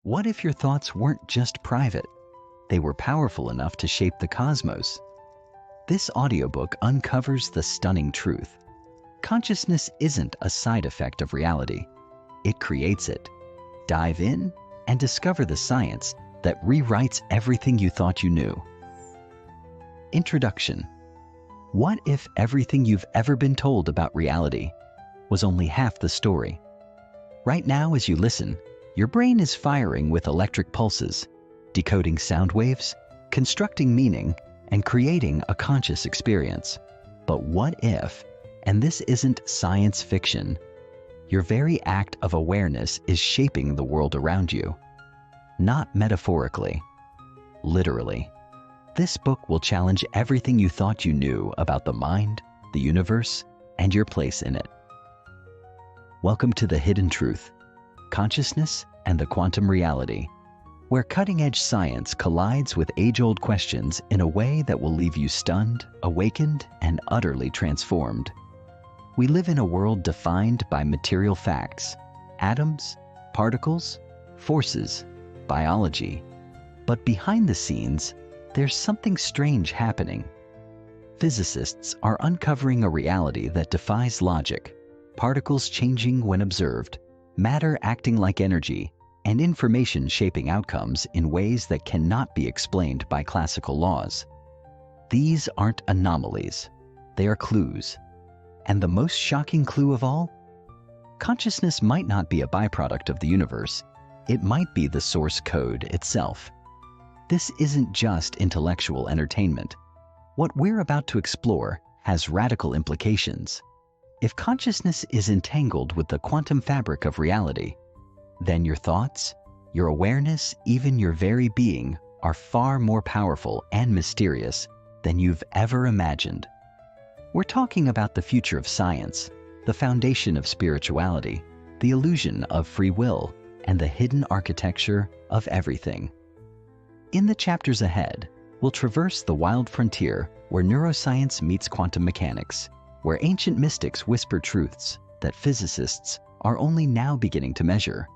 What if your thoughts weren't just private? They were powerful enough to shape the cosmos. This audiobook uncovers the stunning truth. Consciousness isn't a side effect of reality. It creates it. Dive in and discover the science that rewrites everything you thought you knew. Introduction. What if everything you've ever been told about reality was only half the story? Right now, as you listen, your brain is firing with electric pulses, decoding sound waves, constructing meaning, and creating a conscious experience. But what if, and this isn't science fiction, your very act of awareness is shaping the world around you? Not metaphorically, literally. This book will challenge everything you thought you knew about the mind, the universe, and your place in it. Welcome to the hidden truth, consciousness and the quantum reality, where cutting-edge science collides with age-old questions in a way that will leave you stunned, awakened, and utterly transformed. We live in a world defined by material facts, atoms, particles, forces, biology. But behind the scenes, there's something strange happening. Physicists are uncovering a reality that defies logic, particles changing when observed, matter acting like energy, and information shaping outcomes in ways that cannot be explained by classical laws. These aren't anomalies, they are clues. And the most shocking clue of all? Consciousness might not be a byproduct of the universe, it might be the source code itself. This isn't just intellectual entertainment. What we're about to explore has radical implications. If consciousness is entangled with the quantum fabric of reality, then your thoughts, your awareness, even your very being are far more powerful and mysterious than you've ever imagined. We're talking about the future of science, the foundation of spirituality, the illusion of free will, and the hidden architecture of everything. In the chapters ahead, we'll traverse the wild frontier where neuroscience meets quantum mechanics, where ancient mystics whisper truths that physicists are only now beginning to measure.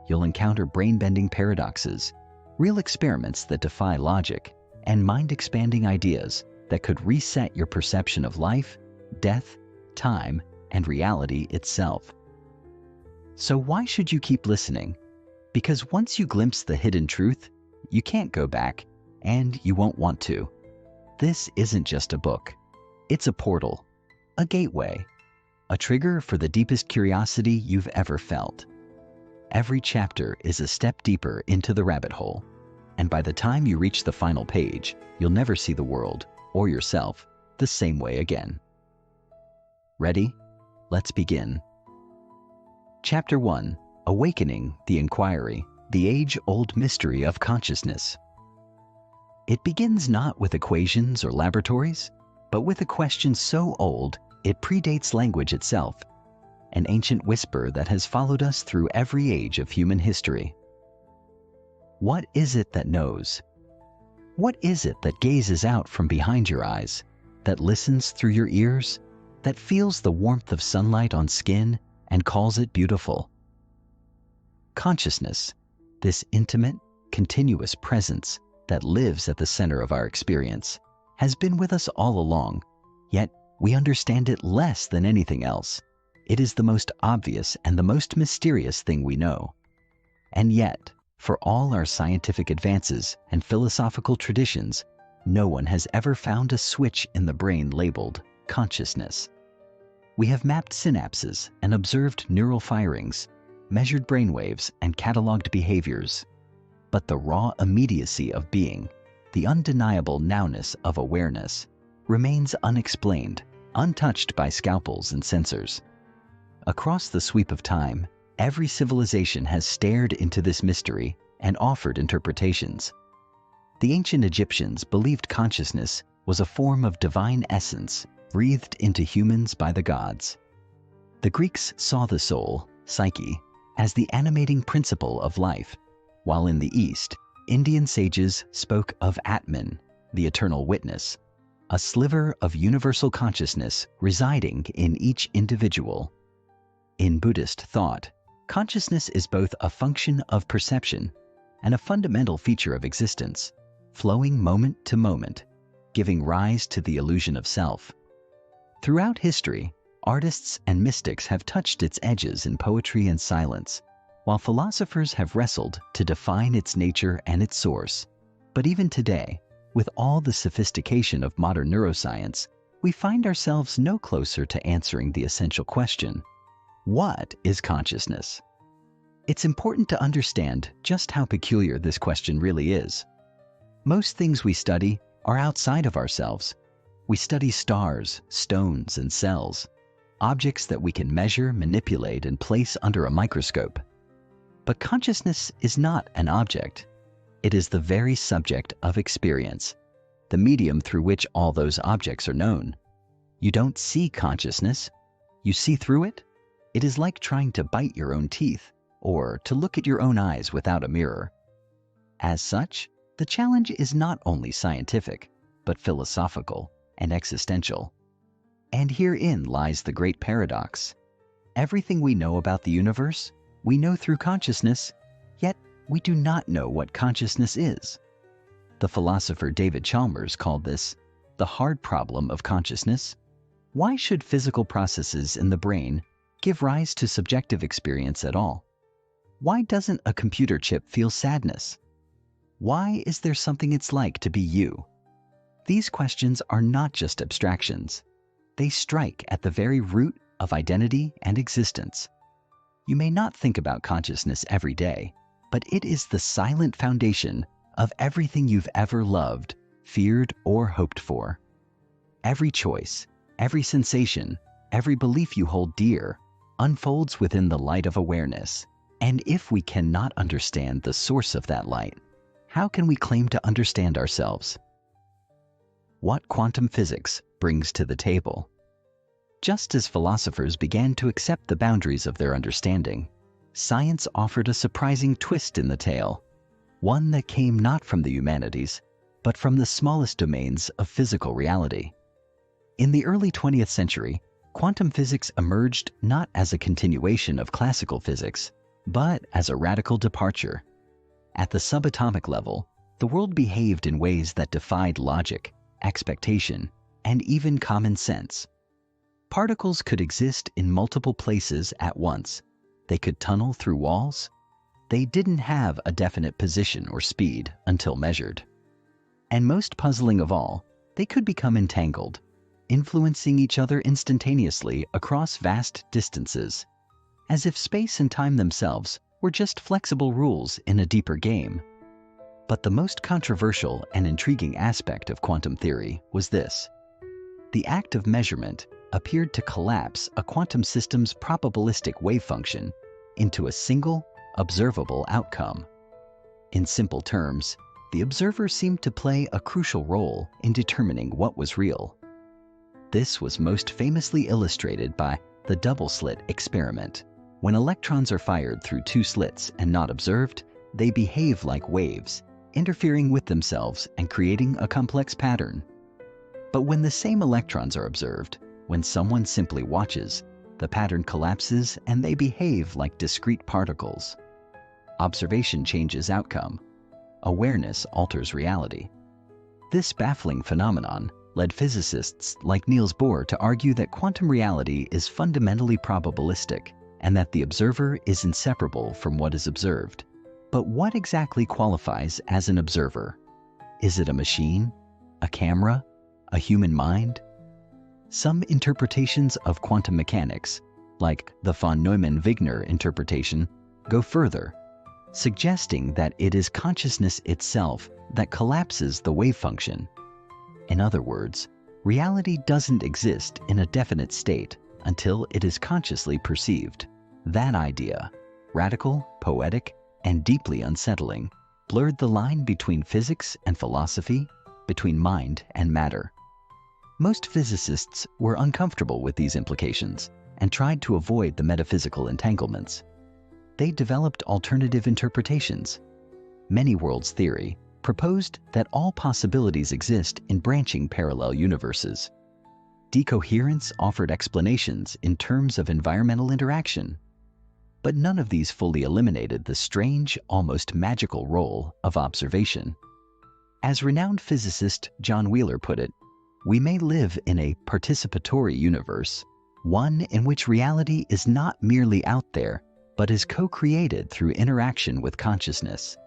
You'll encounter brain-bending paradoxes, real experiments that defy logic, and mind-expanding ideas that could reset your perception of life, death, time, and reality itself. So why should you keep listening? Because once you glimpse the hidden truth, you can't go back, and you won't want to. This isn't just a book. It's a portal, a gateway, a trigger for the deepest curiosity you've ever felt. Every chapter is a step deeper into the rabbit hole, and by the time you reach the final page, you'll never see the world, or yourself, the same way again. Ready? Let's begin. Chapter 1. Awakening the Inquiry. The age-old mystery of consciousness. It begins not with equations or laboratories, but with a question so old it predates language itself, an ancient whisper that has followed us through every age of human history. What is it that knows? What is it that gazes out from behind your eyes, that listens through your ears, that feels the warmth of sunlight on skin and calls it beautiful? Consciousness. This intimate, continuous presence that lives at the center of our experience has been with us all along, yet we understand it less than anything else. It is the most obvious and the most mysterious thing we know. And yet, for all our scientific advances and philosophical traditions, no one has ever found a switch in the brain labeled consciousness. We have mapped synapses and observed neural firings, measured brainwaves and cataloged behaviors. But the raw immediacy of being, the undeniable nowness of awareness, remains unexplained, untouched by scalpels and sensors. Across the sweep of time, every civilization has stared into this mystery and offered interpretations. The ancient Egyptians believed consciousness was a form of divine essence breathed into humans by the gods. The Greeks saw the soul, psyche, as the animating principle of life, while in the East, Indian sages spoke of Atman, the eternal witness, a sliver of universal consciousness residing in each individual. In Buddhist thought, Consciousness is both a function of perception and a fundamental feature of existence, flowing moment to moment, giving rise to the illusion of self. Throughout history, artists and mystics have touched its edges in poetry and silence, while philosophers have wrestled to define its nature and its source. But even today, with all the sophistication of modern neuroscience, we find ourselves no closer to answering the essential question: what is consciousness? It's important to understand just how peculiar this question really is. Most things we study are outside of ourselves. We study stars, stones, and cells, objects that we can measure, manipulate, and place under a microscope. But consciousness is not an object. It is the very subject of experience, the medium through which all those objects are known. You don't see consciousness, you see through it. It is like trying to bite your own teeth, or to look at your own eyes without a mirror. As such, the challenge is not only scientific, but philosophical and existential. And herein lies the great paradox. Everything we know about the universe, we know through consciousness, yet we do not know what consciousness is. The philosopher David Chalmers called this the hard problem of consciousness. Why should physical processes in the brain give rise to subjective experience at all? Why doesn't a computer chip feel sadness? Why is there something it's like to be you? These questions are not just abstractions. They strike at the very root of identity and existence. You may not think about consciousness every day, but it is the silent foundation of everything you've ever loved, feared, or hoped for. Every choice, every sensation, every belief you hold dear unfolds within the light of awareness. And if we cannot understand the source of that light, how can we claim to understand ourselves? What quantum physics brings to the table. Just as philosophers began to accept the boundaries of their understanding, science offered a surprising twist in the tale, one that came not from the humanities, but from the smallest domains of physical reality. In the early 20th century, quantum physics emerged not as a continuation of classical physics, but as a radical departure. At the subatomic level, the world behaved in ways that defied logic, expectation, and even common sense. Particles could exist in multiple places at once. They could tunnel through walls. They didn't have a definite position or speed until measured. And most puzzling of all, they could become entangled, influencing each other instantaneously across vast distances, as if space and time themselves were just flexible rules in a deeper game. But the most controversial and intriguing aspect of quantum theory was this: the act of measurement appeared to collapse a quantum system's probabilistic wave function into a single, observable outcome. In simple terms, the observer seemed to play a crucial role in determining what was real. This was most famously illustrated by the double-slit experiment. When electrons are fired through two slits and not observed, they behave like waves, interfering with themselves and creating a complex pattern. But when the same electrons are observed, when someone simply watches, the pattern collapses and they behave like discrete particles. Observation changes outcome. Awareness alters reality. This baffling phenomenon led physicists like Niels Bohr to argue that quantum reality is fundamentally probabilistic and that the observer is inseparable from what is observed. But what exactly qualifies as an observer? Is it a machine, a camera, a human mind? Some interpretations of quantum mechanics, like the von Neumann-Wigner interpretation, go further, suggesting that it is consciousness itself that collapses the wave function. In other words, reality doesn't exist in a definite state until it is consciously perceived. That idea, radical, poetic, and deeply unsettling, blurred the line between physics and philosophy, between mind and matter. Most physicists were uncomfortable with these implications and tried to avoid the metaphysical entanglements. They developed alternative interpretations. Many worlds theory proposed that all possibilities exist in branching parallel universes. Decoherence offered explanations in terms of environmental interaction. but none of these fully eliminated the strange, almost magical role of observation. As renowned physicist John Wheeler put it, we may live in a participatory universe, one in which reality is not merely out there, but is co-created through interaction with consciousness.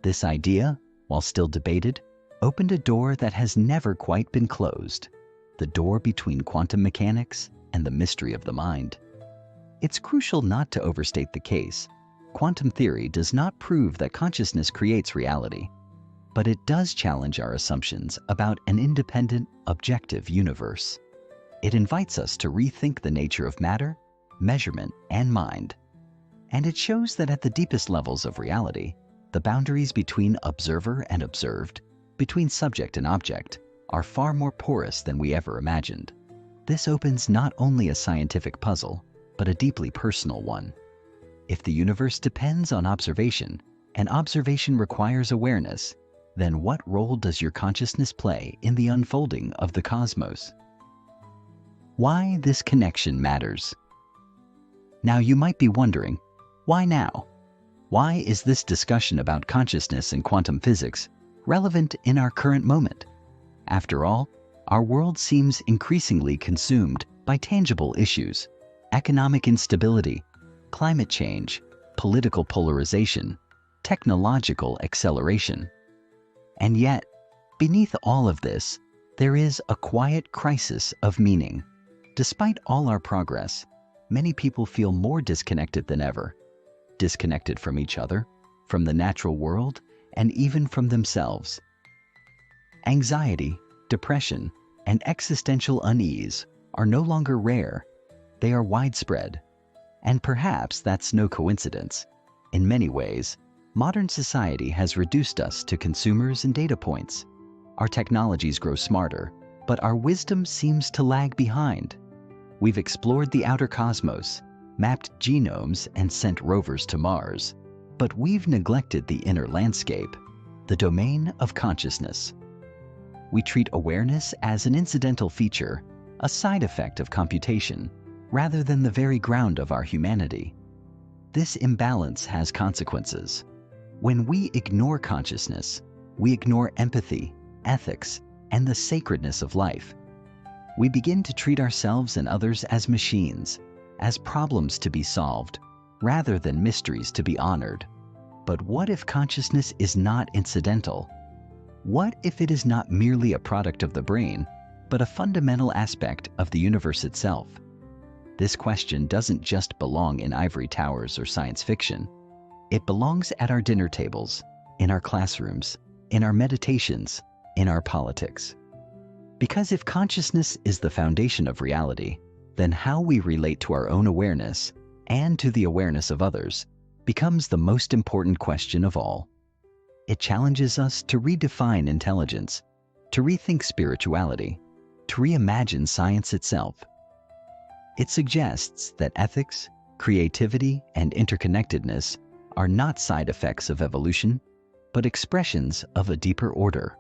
This idea, while still debated, opened a door that has never quite been closed, the door between quantum mechanics and the mystery of the mind. It's crucial not to overstate the case. Quantum theory does not prove that consciousness creates reality, but it does challenge our assumptions about an independent, objective universe. It invites us to rethink the nature of matter, measurement, and mind. And it shows that at the deepest levels of reality, the boundaries between observer and observed, between subject and object, are far more porous than we ever imagined. This opens not only a scientific puzzle, but a deeply personal one. If the universe depends on observation, and observation requires awareness, then what role does your consciousness play in the unfolding of the cosmos? Why this connection matters. Now you might be wondering, why now? Why is this discussion about consciousness and quantum physics relevant in our current moment? After all, our world seems increasingly consumed by tangible issues: economic instability, climate change, political polarization, technological acceleration. And yet, beneath all of this, there is a quiet crisis of meaning. Despite all our progress, many people feel more disconnected than ever. Disconnected from each other, from the natural world, and even from themselves. Anxiety, depression, and existential unease are no longer rare. They are widespread. And perhaps that's no coincidence. In many ways, modern society has reduced us to consumers and data points. Our technologies grow smarter, but our wisdom seems to lag behind. We've explored the outer cosmos, mapped genomes, and sent rovers to Mars, but we've neglected the inner landscape, the domain of consciousness. We treat awareness as an incidental feature, a side effect of computation, rather than the very ground of our humanity. This imbalance has consequences. When we ignore consciousness, we ignore empathy, ethics, and the sacredness of life. We begin to treat ourselves and others as machines, as problems to be solved, rather than mysteries to be honored. But what if consciousness is not incidental? What if it is not merely a product of the brain, but a fundamental aspect of the universe itself? This question doesn't just belong in ivory towers or science fiction. It belongs at our dinner tables, in our classrooms, in our meditations, in our politics. Because if consciousness is the foundation of reality, then how we relate to our own awareness and to the awareness of others becomes the most important question of all. It challenges us to redefine intelligence, to rethink spirituality, to reimagine science itself. It suggests that ethics, creativity, and interconnectedness are not side effects of evolution, but expressions of a deeper order.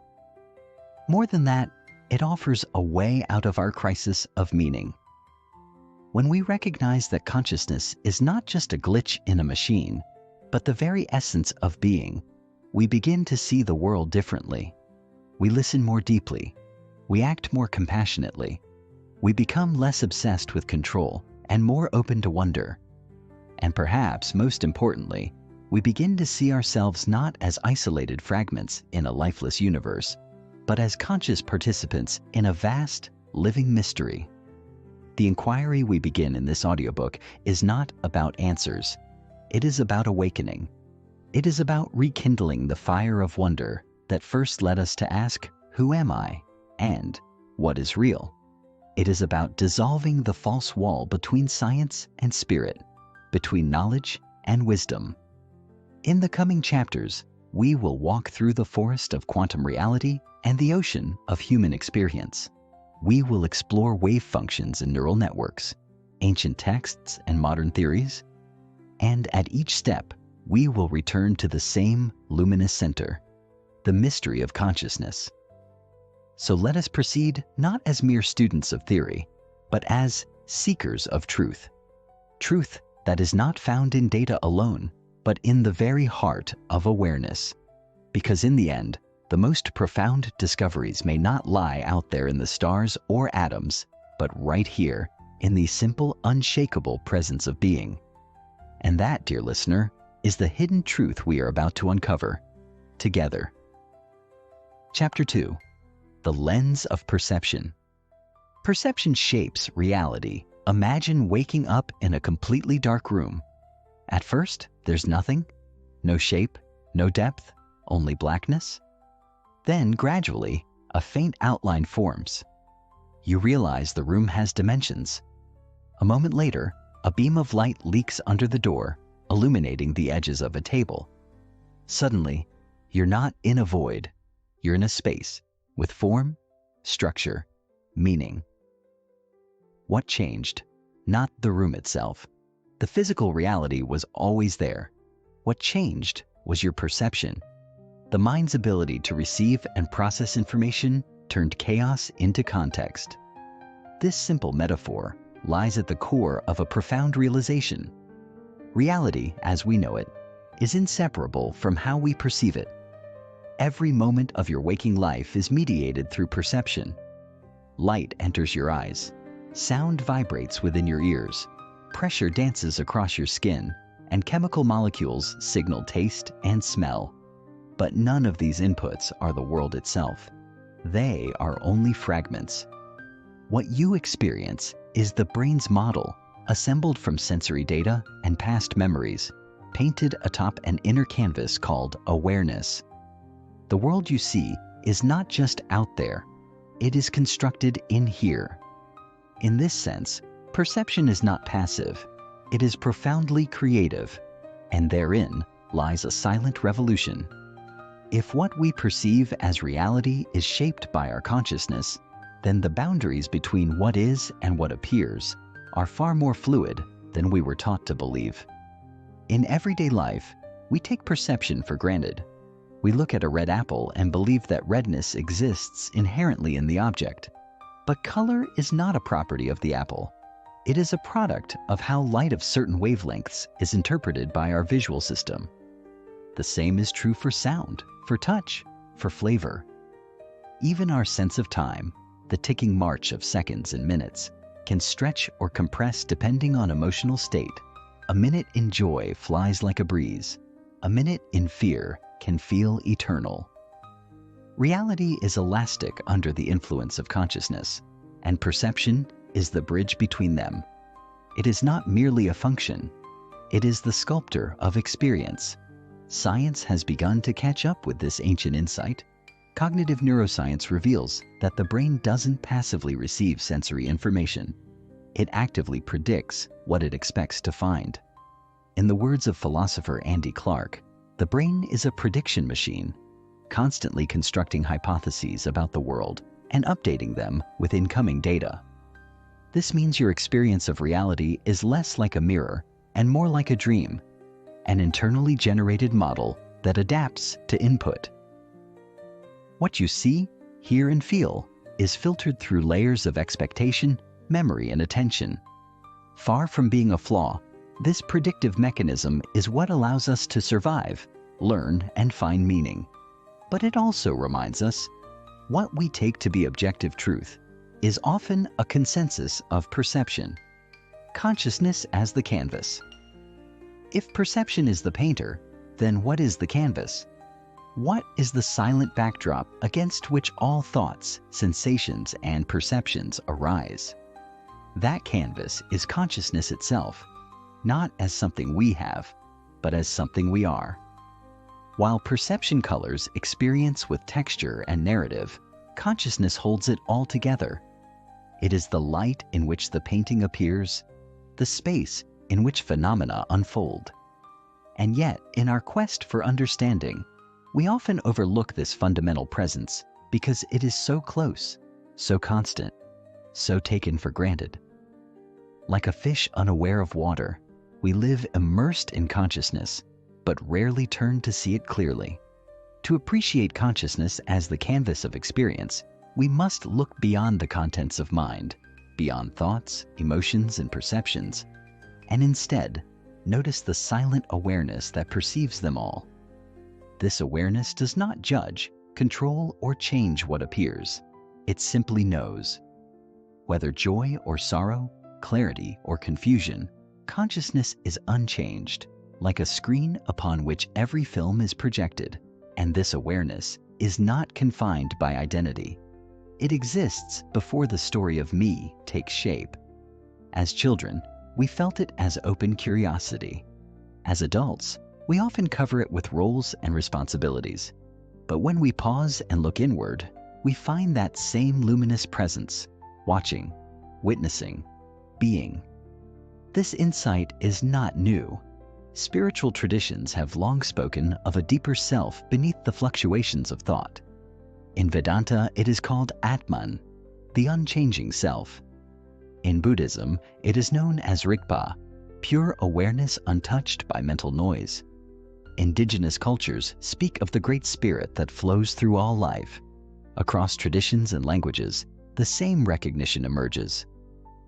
More than that, it offers a way out of our crisis of meaning. When we recognize that consciousness is not just a glitch in a machine, but the very essence of being, we begin to see the world differently. We listen more deeply. We act more compassionately. We become less obsessed with control and more open to wonder. And perhaps most importantly, we begin to see ourselves not as isolated fragments in a lifeless universe, but as conscious participants in a vast, living mystery. The inquiry we begin in this audiobook is not about answers. It is about awakening. It is about rekindling the fire of wonder that first led us to ask, who am I? And what is real? It is about dissolving the false wall between science and spirit, between knowledge and wisdom. In the coming chapters, we will walk through the forest of quantum reality and the ocean of human experience. We will explore wave functions in neural networks, ancient texts and modern theories, and at each step, we will return to the same luminous center, the mystery of consciousness. So let us proceed not as mere students of theory, but as seekers of truth. Truth that is not found in data alone, but in the very heart of awareness. Because in the end, the most profound discoveries may not lie out there in the stars or atoms, but right here in the simple, unshakable presence of being. And that, dear listener, is the hidden truth we are about to uncover together. Chapter 2. The Lens of Perception. Perception shapes reality. Imagine waking up in a completely dark room. At first, there's nothing, no shape, no depth, only blackness. Then, gradually, a faint outline forms. You realize the room has dimensions. A moment later, a beam of light leaks under the door, illuminating the edges of a table. Suddenly, you're not in a void. You're in a space with form, structure, meaning. What changed? Not the room itself. The physical reality was always there. What changed was your perception. The mind's ability to receive and process information turned chaos into context. This simple metaphor lies at the core of a profound realization. Reality, as we know it, is inseparable from how we perceive it. Every moment of your waking life is mediated through perception. Light enters your eyes, sound vibrates within your ears, pressure dances across your skin, and chemical molecules signal taste and smell. But none of these inputs are the world itself. They are only fragments. What you experience is the brain's model, assembled from sensory data and past memories, painted atop an inner canvas called awareness. The world you see is not just out there, it is constructed in here. In this sense, perception is not passive, it is profoundly creative, and therein lies a silent revolution. If what we perceive as reality is shaped by our consciousness, then the boundaries between what is and what appears are far more fluid than we were taught to believe. In everyday life, we take perception for granted. We look at a red apple and believe that redness exists inherently in the object. But color is not a property of the apple. It is a product of how light of certain wavelengths is interpreted by our visual system. The same is true for sound, for touch, for flavor. Even our sense of time, the ticking march of seconds and minutes, can stretch or compress depending on emotional state. A minute in joy flies like a breeze. A minute in fear can feel eternal. Reality is elastic under the influence of consciousness, and perception is the bridge between them. It is not merely a function, it is the sculptor of experience. Science has begun to catch up with this ancient insight. Cognitive neuroscience reveals that the brain doesn't passively receive sensory information. It actively predicts what it expects to find. In the words of philosopher Andy Clark, the brain is a prediction machine, constantly constructing hypotheses about the world and updating them with incoming data. This means your experience of reality is less like a mirror and more like a dream, an internally generated model that adapts to input. What you see, hear, and feel is filtered through layers of expectation, memory, and attention. Far from being a flaw, this predictive mechanism is what allows us to survive, learn, and find meaning. But it also reminds us, what we take to be objective truth is often a consensus of perception. Consciousness as the canvas. If perception is the painter, then what is the canvas? What is the silent backdrop against which all thoughts, sensations, and perceptions arise? That canvas is consciousness itself, not as something we have, but as something we are. While perception colors experience with texture and narrative, consciousness holds it all together. It is the light in which the painting appears, the space in which phenomena unfold. And yet, in our quest for understanding, we often overlook this fundamental presence because it is so close, so constant, so taken for granted. Like a fish unaware of water, we live immersed in consciousness, but rarely turn to see it clearly. To appreciate consciousness as the canvas of experience, we must look beyond the contents of mind, beyond thoughts, emotions, and perceptions, and instead notice the silent awareness that perceives them all. This awareness does not judge, control, or change what appears. It simply knows. Whether joy or sorrow, clarity or confusion, consciousness is unchanged, like a screen upon which every film is projected, and this awareness is not confined by identity. It exists before the story of me takes shape. As children, we felt it as open curiosity. As adults, we often cover it with roles and responsibilities. But when we pause and look inward, we find that same luminous presence, watching, witnessing, being. This insight is not new. Spiritual traditions have long spoken of a deeper self beneath the fluctuations of thought. In Vedanta, it is called Atman, the unchanging self. In Buddhism, it is known as Rigpa, pure awareness untouched by mental noise. Indigenous cultures speak of the Great Spirit that flows through all life. Across traditions and languages, the same recognition emerges,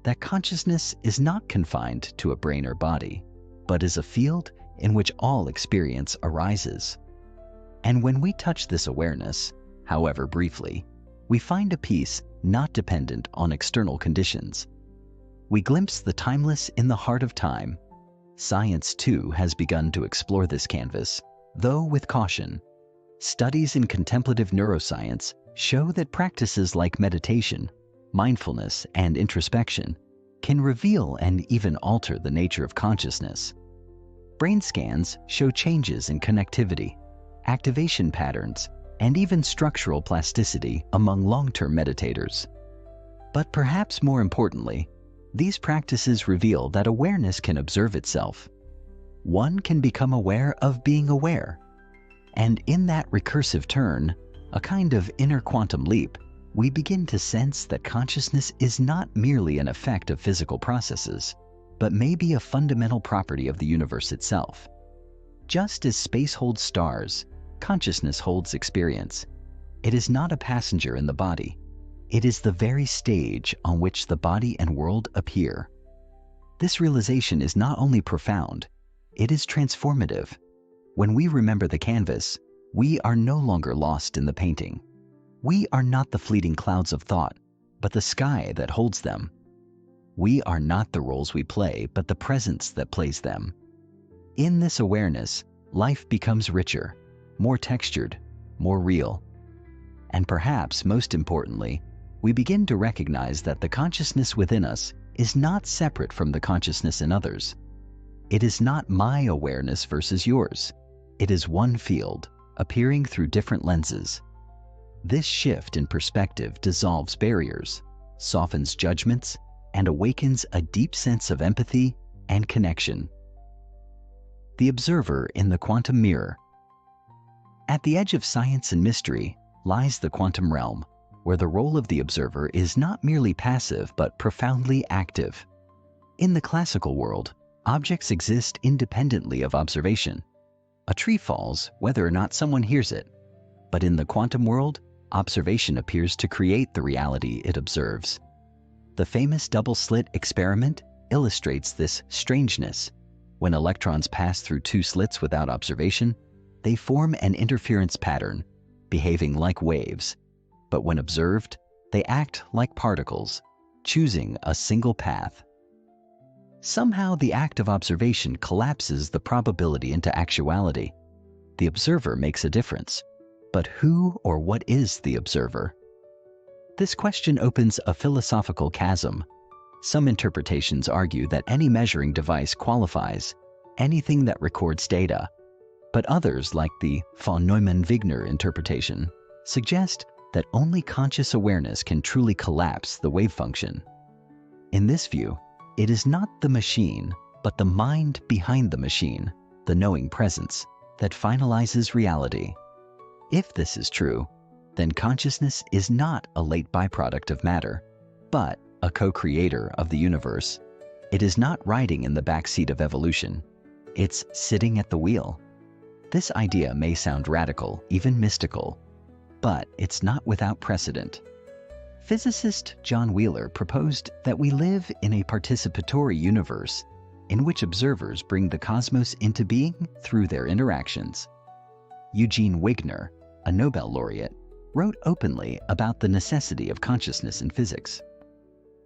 that consciousness is not confined to a brain or body, but is a field in which all experience arises. And when we touch this awareness, however briefly, we find a peace not dependent on external conditions. We glimpse the timeless in the heart of time. Science, too, has begun to explore this canvas, though with caution. Studies in contemplative neuroscience show that practices like meditation, mindfulness, and introspection can reveal and even alter the nature of consciousness. Brain scans show changes in connectivity, activation patterns, and even structural plasticity among long-term meditators. But perhaps more importantly, these practices reveal that awareness can observe itself. One can become aware of being aware. And in that recursive turn, a kind of inner quantum leap, we begin to sense that consciousness is not merely an effect of physical processes, but may be a fundamental property of the universe itself. Just as space holds stars, consciousness holds experience. It is not a passenger in the body. It is the very stage on which the body and world appear. This realization is not only profound, it is transformative. When we remember the canvas, we are no longer lost in the painting. We are not the fleeting clouds of thought, but the sky that holds them. We are not the roles we play, but the presence that plays them. In this awareness, life becomes richer, more textured, more real. And perhaps most importantly, we begin to recognize that the consciousness within us is not separate from the consciousness in others. It is not my awareness versus yours. It is one field, appearing through different lenses. This shift in perspective dissolves barriers, softens judgments, and awakens a deep sense of empathy and connection. The observer in the quantum mirror. At the edge of science and mystery lies the quantum realm, where the role of the observer is not merely passive but profoundly active. In the classical world, objects exist independently of observation. A tree falls whether or not someone hears it. But in the quantum world, observation appears to create the reality it observes. The famous double-slit experiment illustrates this strangeness. When electrons pass through two slits without observation, they form an interference pattern, behaving like waves. But when observed, they act like particles, choosing a single path. Somehow the act of observation collapses the probability into actuality. The observer makes a difference. But who or what is the observer? This question opens a philosophical chasm. Some interpretations argue that any measuring device qualifies, anything that records data. But others, like the von Neumann-Wigner interpretation, suggest that only conscious awareness can truly collapse the wave function. In this view, it is not the machine, but the mind behind the machine, the knowing presence, that finalizes reality. If this is true, then consciousness is not a late byproduct of matter, but a co-creator of the universe. It is not riding in the backseat of evolution. It's sitting at the wheel. This idea may sound radical, even mystical, but it's not without precedent. Physicist John Wheeler proposed that we live in a participatory universe, in which observers bring the cosmos into being through their interactions. Eugene Wigner, a Nobel laureate, wrote openly about the necessity of consciousness in physics.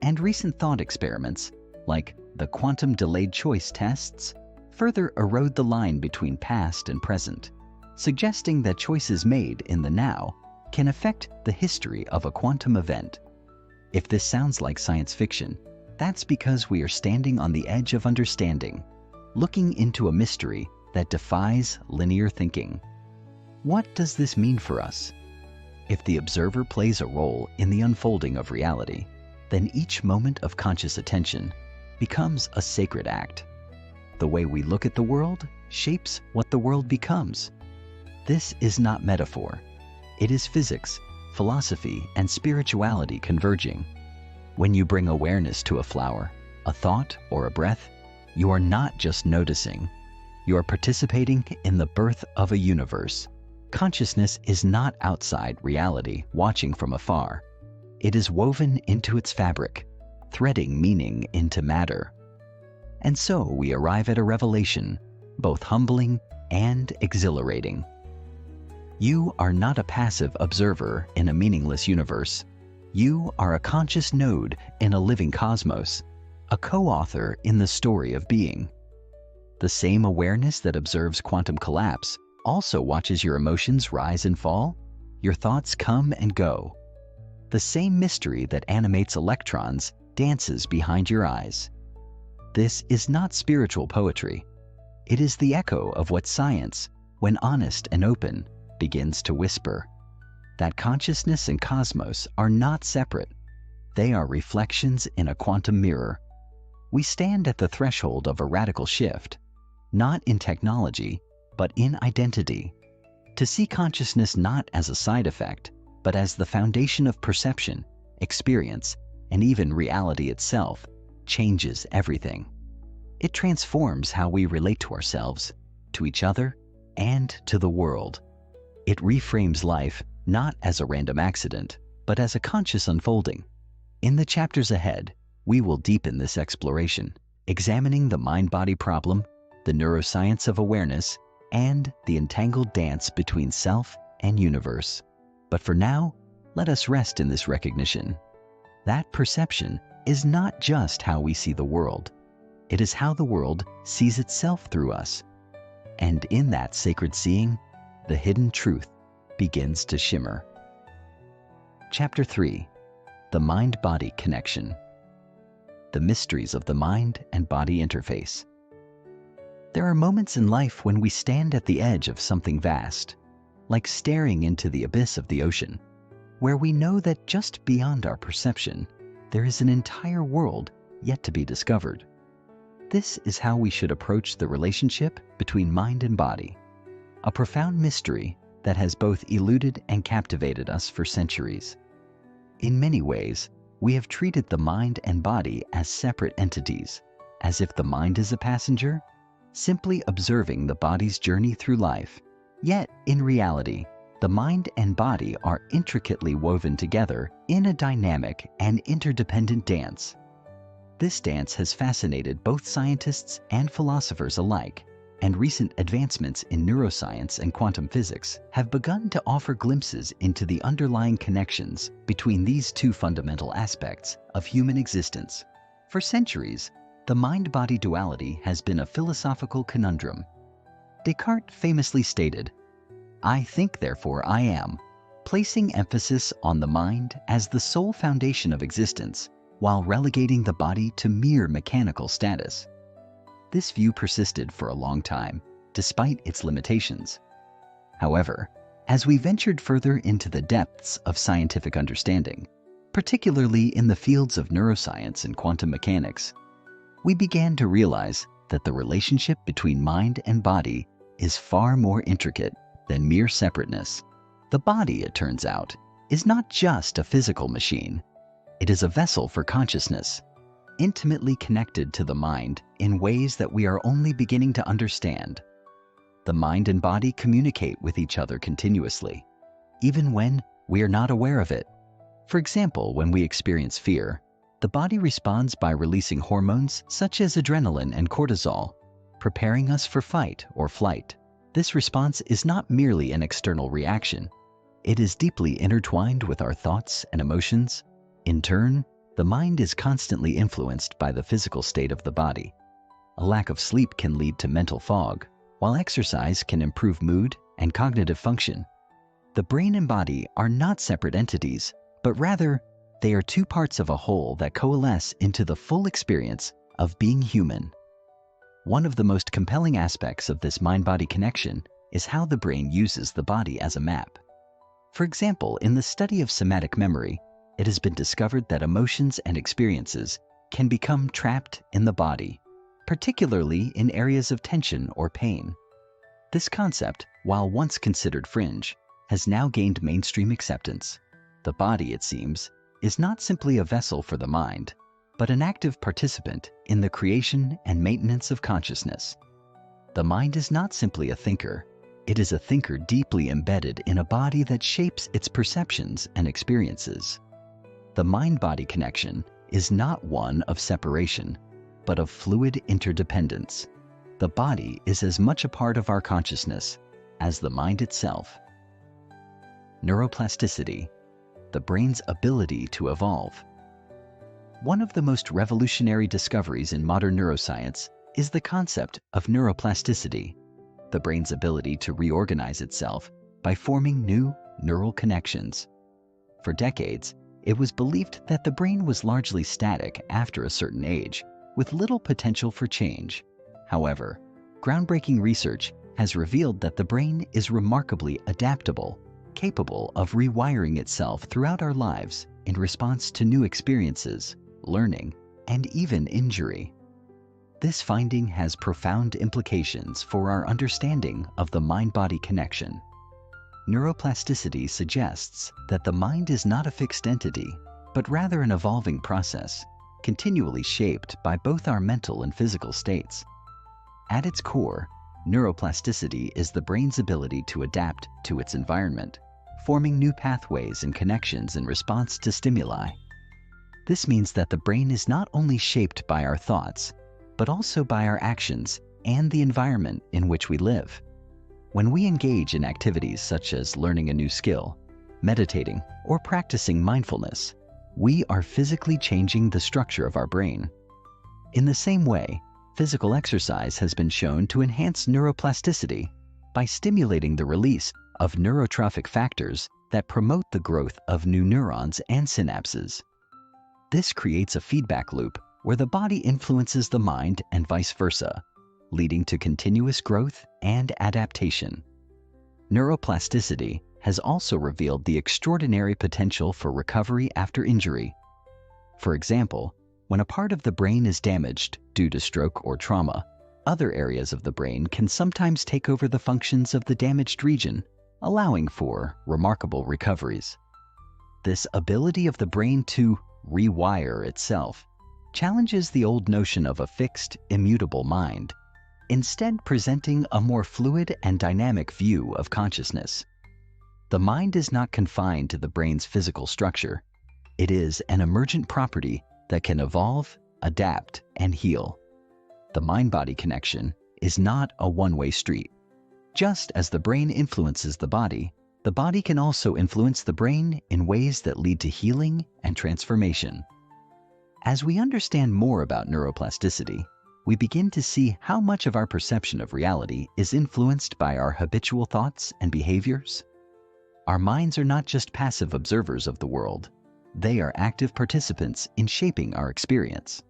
And recent thought experiments, like the quantum delayed choice tests, further erode the line between past and present, suggesting that choices made in the now can affect the history of a quantum event. If this sounds like science fiction, that's because we are standing on the edge of understanding, looking into a mystery that defies linear thinking. What does this mean for us? If the observer plays a role in the unfolding of reality, then each moment of conscious attention becomes a sacred act. The way we look at the world shapes what the world becomes. This is not metaphor. It is physics, philosophy, and spirituality converging. When you bring awareness to a flower, a thought, or a breath, you are not just noticing. You are participating in the birth of a universe. Consciousness is not outside reality, watching from afar. It is woven into its fabric, threading meaning into matter. And so we arrive at a revelation, both humbling and exhilarating. You are not a passive observer in a meaningless universe. You are a conscious node in a living cosmos, a co-author in the story of being. The same awareness that observes quantum collapse also watches your emotions rise and fall, your thoughts come and go. The same mystery that animates electrons dances behind your eyes. This is not spiritual poetry. It is the echo of what science, when honest and open, begins to whisper. That consciousness and cosmos are not separate. They are reflections in a quantum mirror. We stand at the threshold of a radical shift, not in technology, but in identity. To see consciousness not as a side effect, but as the foundation of perception, experience, and even reality itself, changes everything. It transforms how we relate to ourselves, to each other, and to the world. It reframes life not as a random accident, but as a conscious unfolding. In the chapters ahead, we will deepen this exploration, examining the mind-body problem, the neuroscience of awareness, and the entangled dance between self and universe. But for now, let us rest in this recognition. That perception is not just how we see the world. It is how the world sees itself through us. And in that sacred seeing, the hidden truth begins to shimmer. Chapter 3. The Mind-Body Connection. The mysteries of the mind and body interface. There are moments in life when we stand at the edge of something vast, like staring into the abyss of the ocean, where we know that just beyond our perception, there is an entire world yet to be discovered. This is how we should approach the relationship between mind and body, a profound mystery that has both eluded and captivated us for centuries. In many ways, we have treated the mind and body as separate entities, as if the mind is a passenger, simply observing the body's journey through life. Yet, in reality, the mind and body are intricately woven together in a dynamic and interdependent dance. This dance has fascinated both scientists and philosophers alike, and recent advancements in neuroscience and quantum physics have begun to offer glimpses into the underlying connections between these two fundamental aspects of human existence. For centuries, the mind-body duality has been a philosophical conundrum. Descartes famously stated, "I think, therefore I am," placing emphasis on the mind as the sole foundation of existence, while relegating the body to mere mechanical status. This view persisted for a long time, despite its limitations. However, as we ventured further into the depths of scientific understanding, particularly in the fields of neuroscience and quantum mechanics, we began to realize that the relationship between mind and body is far more intricate than mere separateness. The body, it turns out, is not just a physical machine. It is a vessel for consciousness, intimately connected to the mind in ways that we are only beginning to understand. The mind and body communicate with each other continuously, even when we are not aware of it. For example, when we experience fear, the The body responds by releasing hormones such as adrenaline and cortisol, preparing us for fight or flight. This response is not merely an external reaction. It is deeply intertwined with our thoughts and emotions. In turn, the mind is constantly influenced by the physical state of the body. A lack of sleep can lead to mental fog, while exercise can improve mood and cognitive function. The brain and body are not separate entities, but rather, they are two parts of a whole that coalesce into the full experience of being human. One of the most compelling aspects of this mind-body connection is how the brain uses the body as a map. For example, in the study of somatic memory, it has been discovered that emotions and experiences can become trapped in the body, particularly in areas of tension or pain. This concept, while once considered fringe, has now gained mainstream acceptance. The body, it seems, is not simply a vessel for the mind, but an active participant in the creation and maintenance of consciousness. The mind is not simply a thinker. It is a thinker deeply embedded in a body that shapes its perceptions and experiences. The mind-body connection is not one of separation, but of fluid interdependence. The body is as much a part of our consciousness as the mind itself. Neuroplasticity, the brain's ability to evolve. One of the most revolutionary discoveries in modern neuroscience is the concept of neuroplasticity, the brain's ability to reorganize itself by forming new neural connections. For decades, it was believed that the brain was largely static after a certain age, with little potential for change. However, groundbreaking research has revealed that the brain is remarkably adaptable, capable of rewiring itself throughout our lives in response to new experiences, learning, and even injury. This finding has profound implications for our understanding of the mind-body connection. Neuroplasticity suggests that the mind is not a fixed entity, but rather an evolving process, continually shaped by both our mental and physical states. At its core, neuroplasticity is the brain's ability to adapt to its environment, forming new pathways and connections in response to stimuli. This means that the brain is not only shaped by our thoughts, but also by our actions and the environment in which we live. When we engage in activities such as learning a new skill, meditating, or practicing mindfulness, we are physically changing the structure of our brain. In the same way, physical exercise has been shown to enhance neuroplasticity by stimulating the release of neurotrophic factors that promote the growth of new neurons and synapses. This creates a feedback loop where the body influences the mind and vice versa, leading to continuous growth and adaptation. Neuroplasticity has also revealed the extraordinary potential for recovery after injury. For example, when a part of the brain is damaged due to stroke or trauma, other areas of the brain can sometimes take over the functions of the damaged region, allowing for remarkable recoveries. This ability of the brain to rewire itself challenges the old notion of a fixed, immutable mind, instead presenting a more fluid and dynamic view of consciousness. The mind is not confined to the brain's physical structure. It is an emergent property that can evolve, adapt, and heal. The mind-body connection is not a one-way street. Just as the brain influences the body can also influence the brain in ways that lead to healing and transformation. As we understand more about neuroplasticity, we begin to see how much of our perception of reality is influenced by our habitual thoughts and behaviors. Our minds are not just passive observers of the world. They are active participants in shaping our experience.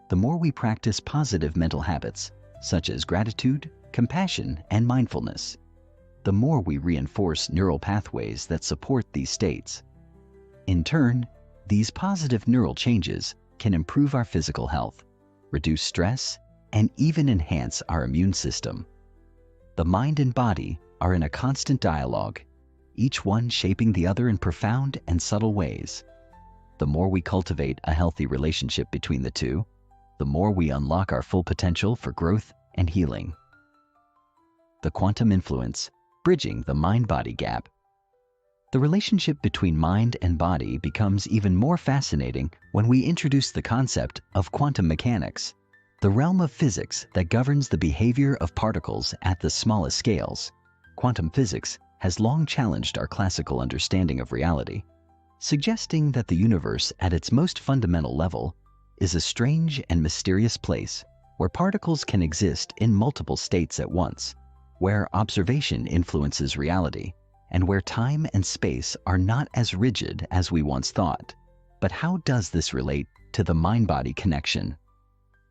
The more we practice positive mental habits, such as gratitude, compassion, and mindfulness, the more we reinforce neural pathways that support these states. In turn, these positive neural changes can improve our physical health, reduce stress, and even enhance our immune system. The mind and body are in a constant dialogue, each one shaping the other in profound and subtle ways. The more we cultivate a healthy relationship between the two, the more we unlock our full potential for growth and healing. The quantum influence, bridging the mind-body gap. The relationship between mind and body becomes even more fascinating when we introduce the concept of quantum mechanics, the realm of physics that governs the behavior of particles at the smallest scales. Quantum physics has long challenged our classical understanding of reality, suggesting that the universe at its most fundamental level is a strange and mysterious place where particles can exist in multiple states at once, where observation influences reality, and where time and space are not as rigid as we once thought. But how does this relate to the mind-body connection?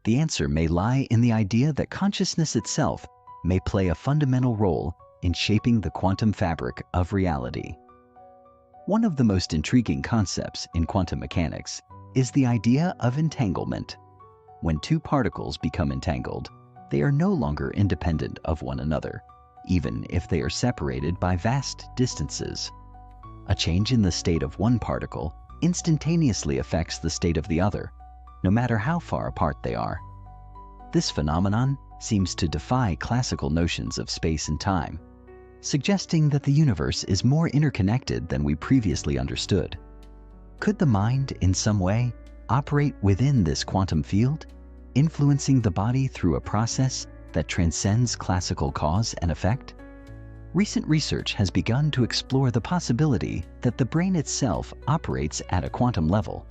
The answer may lie in the idea that consciousness itself may play a fundamental role in shaping the quantum fabric of reality. One of the most intriguing concepts in quantum mechanics is the idea of entanglement. When two particles become entangled, they are no longer independent of one another, even if they are separated by vast distances. A change in the state of one particle instantaneously affects the state of the other, no matter how far apart they are. This phenomenon seems to defy classical notions of space and time, suggesting that the universe is more interconnected than we previously understood. Could the mind, in some way, operate within this quantum field, influencing the body through a process that transcends classical cause and effect? Recent research has begun to explore the possibility that the brain itself operates at a quantum level.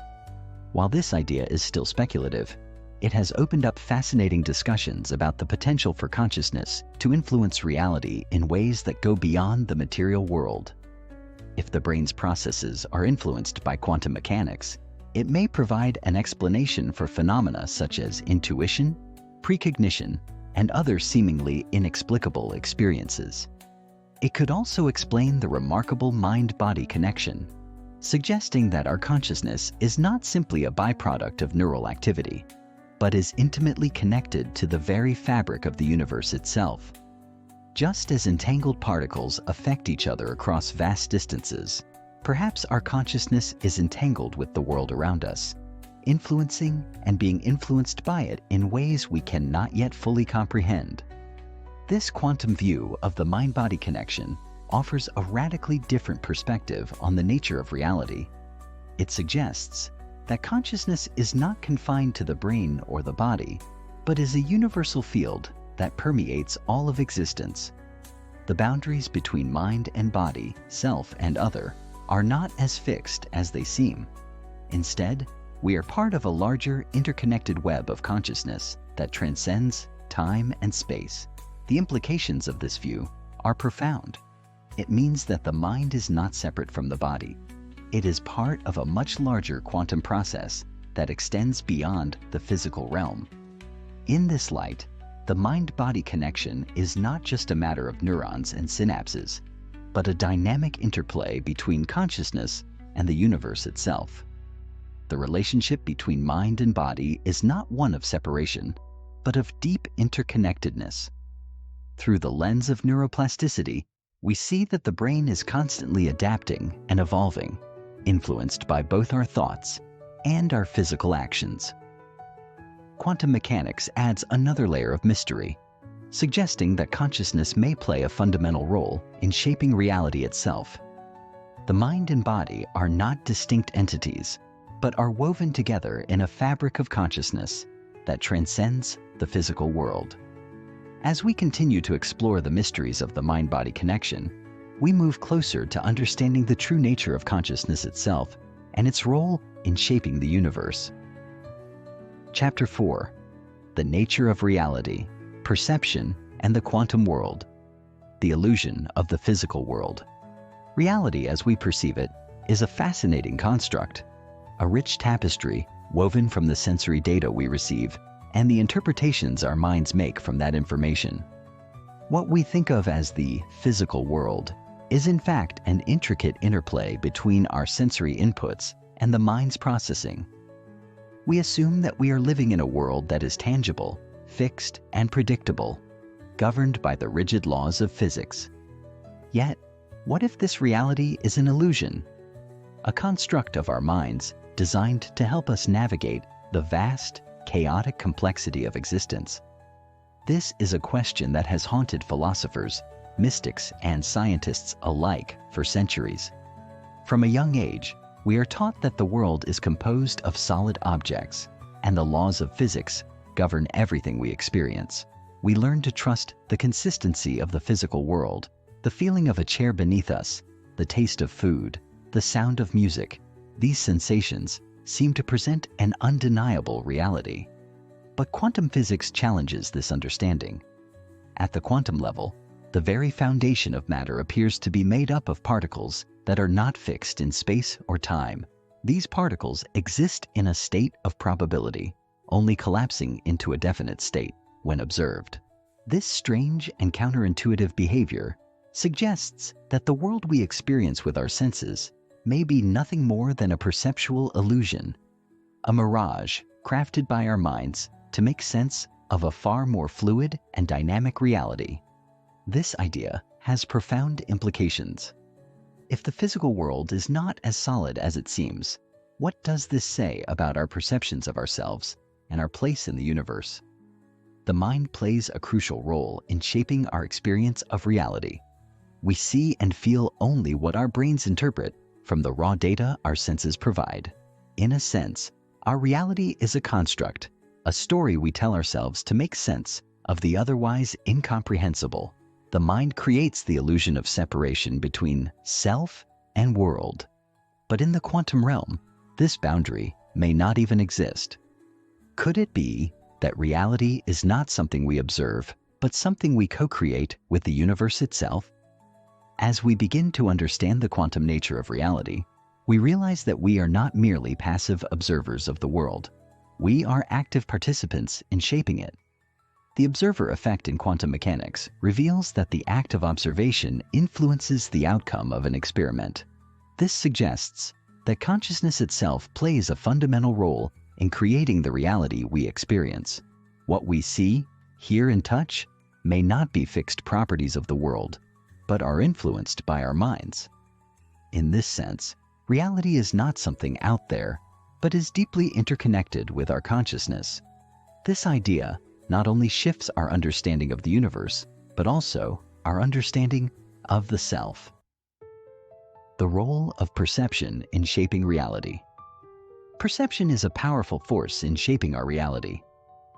While this idea is still speculative, it has opened up fascinating discussions about the potential for consciousness to influence reality in ways that go beyond the material world. If the brain's processes are influenced by quantum mechanics, it may provide an explanation for phenomena such as intuition, precognition, and other seemingly inexplicable experiences. It could also explain the remarkable mind-body connection, suggesting that our consciousness is not simply a byproduct of neural activity, but is intimately connected to the very fabric of the universe itself. Just as entangled particles affect each other across vast distances, perhaps our consciousness is entangled with the world around us, influencing and being influenced by it in ways we cannot yet fully comprehend. This quantum view of the mind-body connection offers a radically different perspective on the nature of reality. It suggests that consciousness is not confined to the brain or the body, but is a universal field that permeates all of existence. The boundaries between mind and body, self and other, are not as fixed as they seem. Instead, we are part of a larger, interconnected web of consciousness that transcends time and space. The implications of this view are profound. It means that the mind is not separate from the body. It is part of a much larger quantum process that extends beyond the physical realm. In this light, the mind-body connection is not just a matter of neurons and synapses, but a dynamic interplay between consciousness and the universe itself. The relationship between mind and body is not one of separation, but of deep interconnectedness. Through the lens of neuroplasticity, we see that the brain is constantly adapting and evolving, influenced by both our thoughts and our physical actions. Quantum mechanics adds another layer of mystery, suggesting that consciousness may play a fundamental role in shaping reality itself. The mind and body are not distinct entities, but are woven together in a fabric of consciousness that transcends the physical world. As we continue to explore the mysteries of the mind-body connection, we move closer to understanding the true nature of consciousness itself and its role in shaping the universe. Chapter 4: The Nature of Reality, Perception, and the Quantum World. The illusion of the physical world. Reality, as we perceive it, is a fascinating construct, a rich tapestry woven from the sensory data we receive and the interpretations our minds make from that information. What we think of as the physical world is in fact an intricate interplay between our sensory inputs and the mind's processing. We assume that we are living in a world that is tangible, fixed, and predictable, governed by the rigid laws of physics. Yet, what if this reality is an illusion? A construct of our minds designed to help us navigate the vast, chaotic complexity of existence. This is a question that has haunted philosophers, mystics, and scientists alike for centuries. From a young age, we are taught that the world is composed of solid objects, and the laws of physics govern everything we experience. We learn to trust the consistency of the physical world, the feeling of a chair beneath us, the taste of food, the sound of music. These sensations seem to present an undeniable reality. But quantum physics challenges this understanding. At the quantum level, the very foundation of matter appears to be made up of particles that are not fixed in space or time. These particles exist in a state of probability, only collapsing into a definite state when observed. This strange and counterintuitive behavior suggests that the world we experience with our senses may be nothing more than a perceptual illusion, a mirage crafted by our minds to make sense of a far more fluid and dynamic reality. This idea has profound implications. If the physical world is not as solid as it seems, what does this say about our perceptions of ourselves and our place in the universe? The mind plays a crucial role in shaping our experience of reality. We see and feel only what our brains interpret from the raw data our senses provide. In a sense, our reality is a construct, a story we tell ourselves to make sense of the otherwise incomprehensible. The mind creates the illusion of separation between self and world. But in the quantum realm, this boundary may not even exist. Could it be that reality is not something we observe, but something we co-create with the universe itself? As we begin to understand the quantum nature of reality, we realize that we are not merely passive observers of the world. We are active participants in shaping it. The observer effect in quantum mechanics reveals that the act of observation influences the outcome of an experiment. This suggests that consciousness itself plays a fundamental role in creating the reality we experience. What we see, hear, and touch may not be fixed properties of the world, but are influenced by our minds. In this sense, reality is not something out there, but is deeply interconnected with our consciousness. This idea not only shifts our understanding of the universe, but also our understanding of the self. The role of perception in shaping reality. Perception is a powerful force in shaping our reality.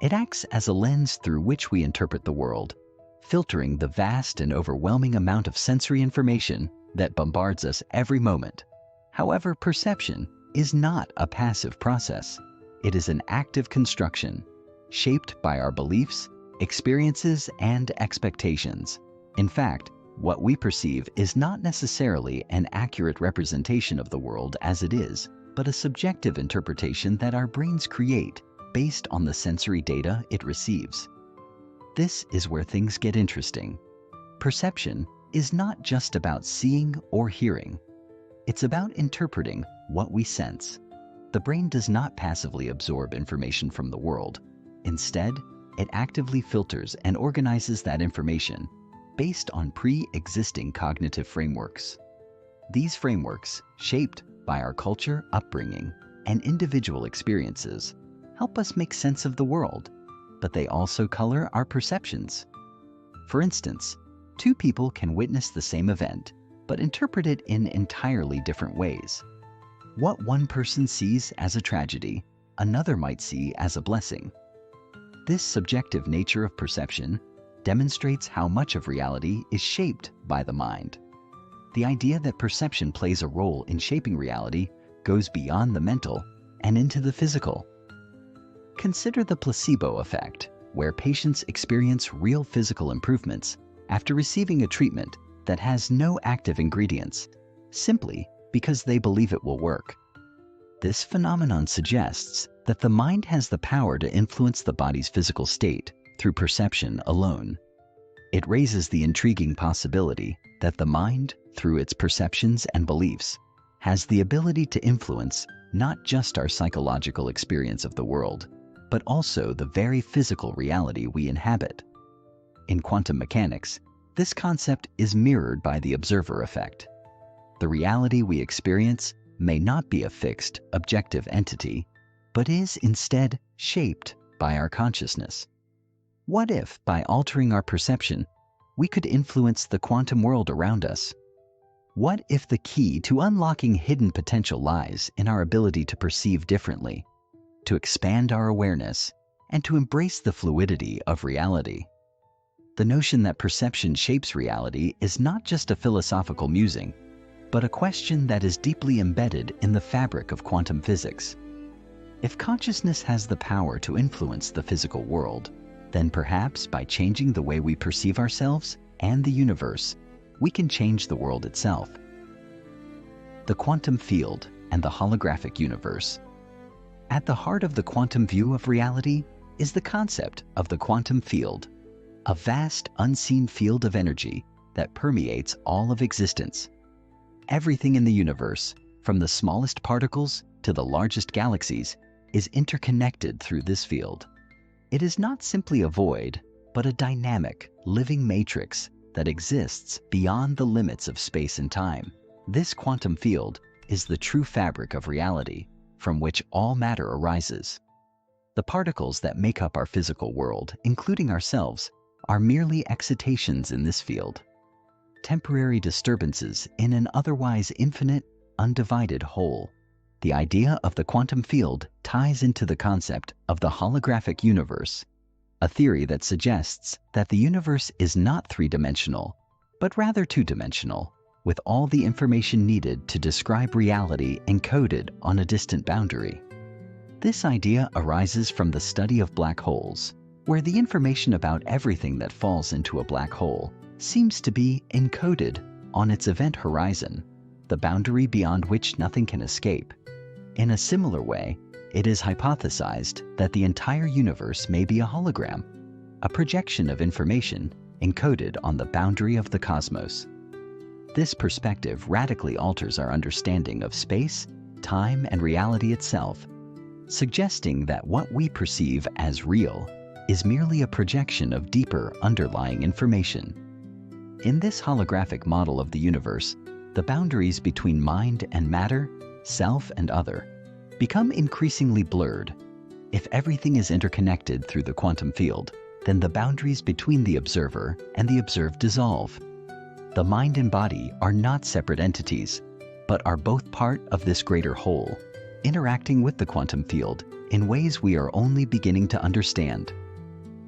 It acts as a lens through which we interpret the world, filtering the vast and overwhelming amount of sensory information that bombards us every moment. However, perception is not a passive process. It is an active construction, shaped by our beliefs, experiences, and expectations. In fact, what we perceive is not necessarily an accurate representation of the world as it is, but a subjective interpretation that our brains create based on the sensory data it receives. This is where things get interesting. Perception is not just about seeing or hearing. It's about interpreting what we sense. The brain does not passively absorb information from the world. Instead, it actively filters and organizes that information based on pre-existing cognitive frameworks. These frameworks, shaped by our culture, upbringing, and individual experiences, help us make sense of the world, but they also color our perceptions. For instance, two people can witness the same event, but interpret it in entirely different ways. What one person sees as a tragedy, another might see as a blessing. This subjective nature of perception demonstrates how much of reality is shaped by the mind. The idea that perception plays a role in shaping reality goes beyond the mental and into the physical. Consider the placebo effect, where patients experience real physical improvements after receiving a treatment that has no active ingredients, simply because they believe it will work. This phenomenon suggests that the mind has the power to influence the body's physical state through perception alone. It raises the intriguing possibility that the mind, through its perceptions and beliefs, has the ability to influence not just our psychological experience of the world, but also the very physical reality we inhabit. In quantum mechanics, this concept is mirrored by the observer effect. The reality we experience may not be a fixed, objective entity, but is instead shaped by our consciousness. What if, by altering our perception, we could influence the quantum world around us? What if the key to unlocking hidden potential lies in our ability to perceive differently, to expand our awareness, and to embrace the fluidity of reality? The notion that perception shapes reality is not just a philosophical musing, but a question that is deeply embedded in the fabric of quantum physics. If consciousness has the power to influence the physical world, then perhaps by changing the way we perceive ourselves and the universe, we can change the world itself. The quantum field and the holographic universe. At the heart of the quantum view of reality is the concept of the quantum field, a vast unseen field of energy that permeates all of existence. Everything in the universe, from the smallest particles to the largest galaxies, is interconnected through this field. It is not simply a void, but a dynamic, living matrix that exists beyond the limits of space and time. This quantum field is the true fabric of reality, from which all matter arises. The particles that make up our physical world, including ourselves, are merely excitations in this field, temporary disturbances in an otherwise infinite, undivided whole. The idea of the quantum field ties into the concept of the holographic universe, a theory that suggests that the universe is not three-dimensional, but rather two-dimensional, with all the information needed to describe reality encoded on a distant boundary. This idea arises from the study of black holes, where the information about everything that falls into a black hole seems to be encoded on its event horizon, the boundary beyond which nothing can escape. In a similar way, it is hypothesized that the entire universe may be a hologram, a projection of information encoded on the boundary of the cosmos. This perspective radically alters our understanding of space, time, and reality itself, suggesting that what we perceive as real is merely a projection of deeper underlying information. In this holographic model of the universe, the boundaries between mind and matter, self and other, become increasingly blurred. If everything is interconnected through the quantum field, then the boundaries between the observer and the observed dissolve. The mind and body are not separate entities, but are both part of this greater whole, interacting with the quantum field in ways we are only beginning to understand.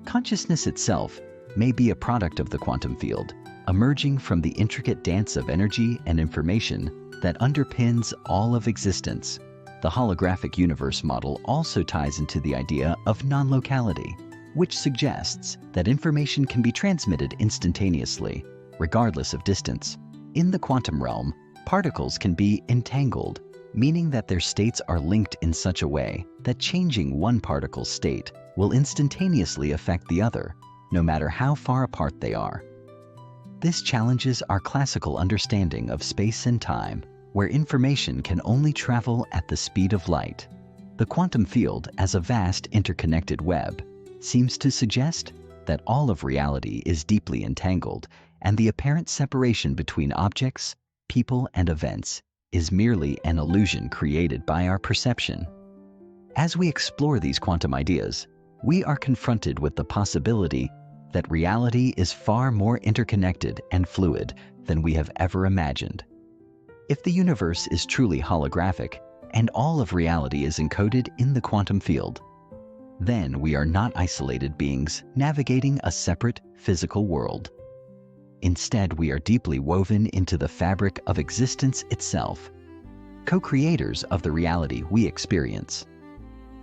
Consciousness itself may be a product of the quantum field, emerging from the intricate dance of energy and information that underpins all of existence. The holographic universe model also ties into the idea of non-locality, which suggests that information can be transmitted instantaneously, regardless of distance. In the quantum realm, particles can be entangled, meaning that their states are linked in such a way that changing one particle's state will instantaneously affect the other, no matter how far apart they are. This challenges our classical understanding of space and time, where information can only travel at the speed of light. The quantum field, as a vast interconnected web, seems to suggest that all of reality is deeply entangled, and the apparent separation between objects, people, and events is merely an illusion created by our perception. As we explore these quantum ideas, we are confronted with the possibility that reality is far more interconnected and fluid than we have ever imagined. If the universe is truly holographic and all of reality is encoded in the quantum field, then we are not isolated beings navigating a separate physical world. Instead, we are deeply woven into the fabric of existence itself, co-creators of the reality we experience.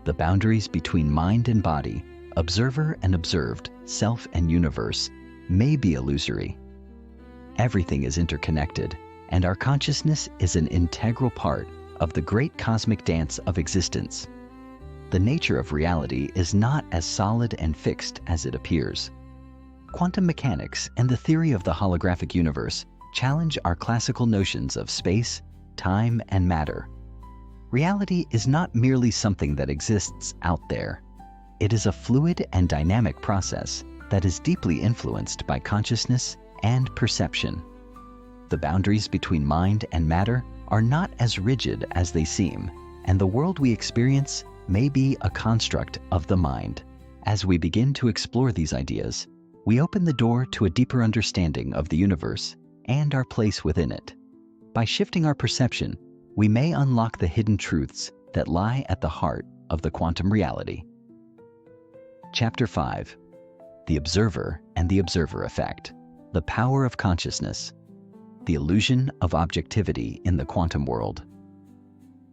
The boundaries between mind and body, observer and observed, self and universe, may be illusory. Everything is interconnected, and our consciousness is an integral part of the great cosmic dance of existence. The nature of reality is not as solid and fixed as it appears. Quantum mechanics and the theory of the holographic universe challenge our classical notions of space, time, and matter. Reality is not merely something that exists out there. It is a fluid and dynamic process that is deeply influenced by consciousness and perception. The boundaries between mind and matter are not as rigid as they seem, and the world we experience may be a construct of the mind. As we begin to explore these ideas, we open the door to a deeper understanding of the universe and our place within it. By shifting our perception, we may unlock the hidden truths that lie at the heart of the quantum reality. Chapter 5. The Observer and the Observer Effect. The Power of Consciousness. The Illusion of Objectivity in the Quantum World.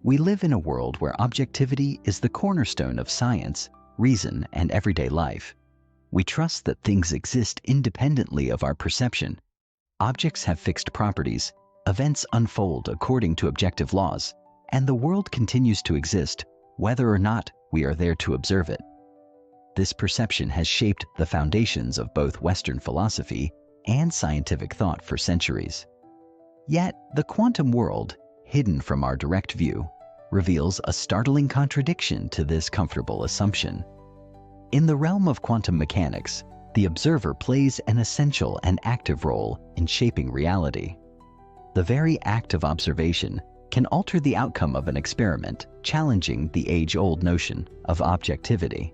We live in a world where objectivity is the cornerstone of science, reason, and everyday life. We trust that things exist independently of our perception. Objects have fixed properties, events unfold according to objective laws, and the world continues to exist whether or not we are there to observe it. This perception has shaped the foundations of both Western philosophy and scientific thought for centuries. Yet, the quantum world, hidden from our direct view, reveals a startling contradiction to this comfortable assumption. In the realm of quantum mechanics, the observer plays an essential and active role in shaping reality. The very act of observation can alter the outcome of an experiment, challenging the age-old notion of objectivity.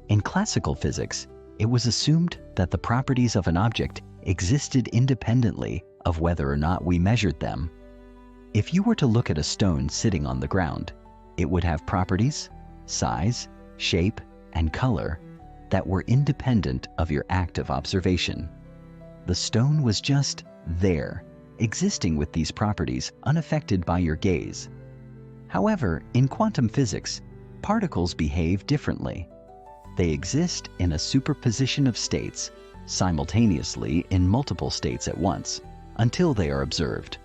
In classical physics, it was assumed that the properties of an object existed independently of whether or not we measured them. If you were to look at a stone sitting on the ground, it would have properties, size, shape, and color that were independent of your act of observation. The stone was just there, existing with these properties unaffected by your gaze. However, in quantum physics, particles behave differently. They exist in a superposition of states, simultaneously in multiple states at once, until they are observed.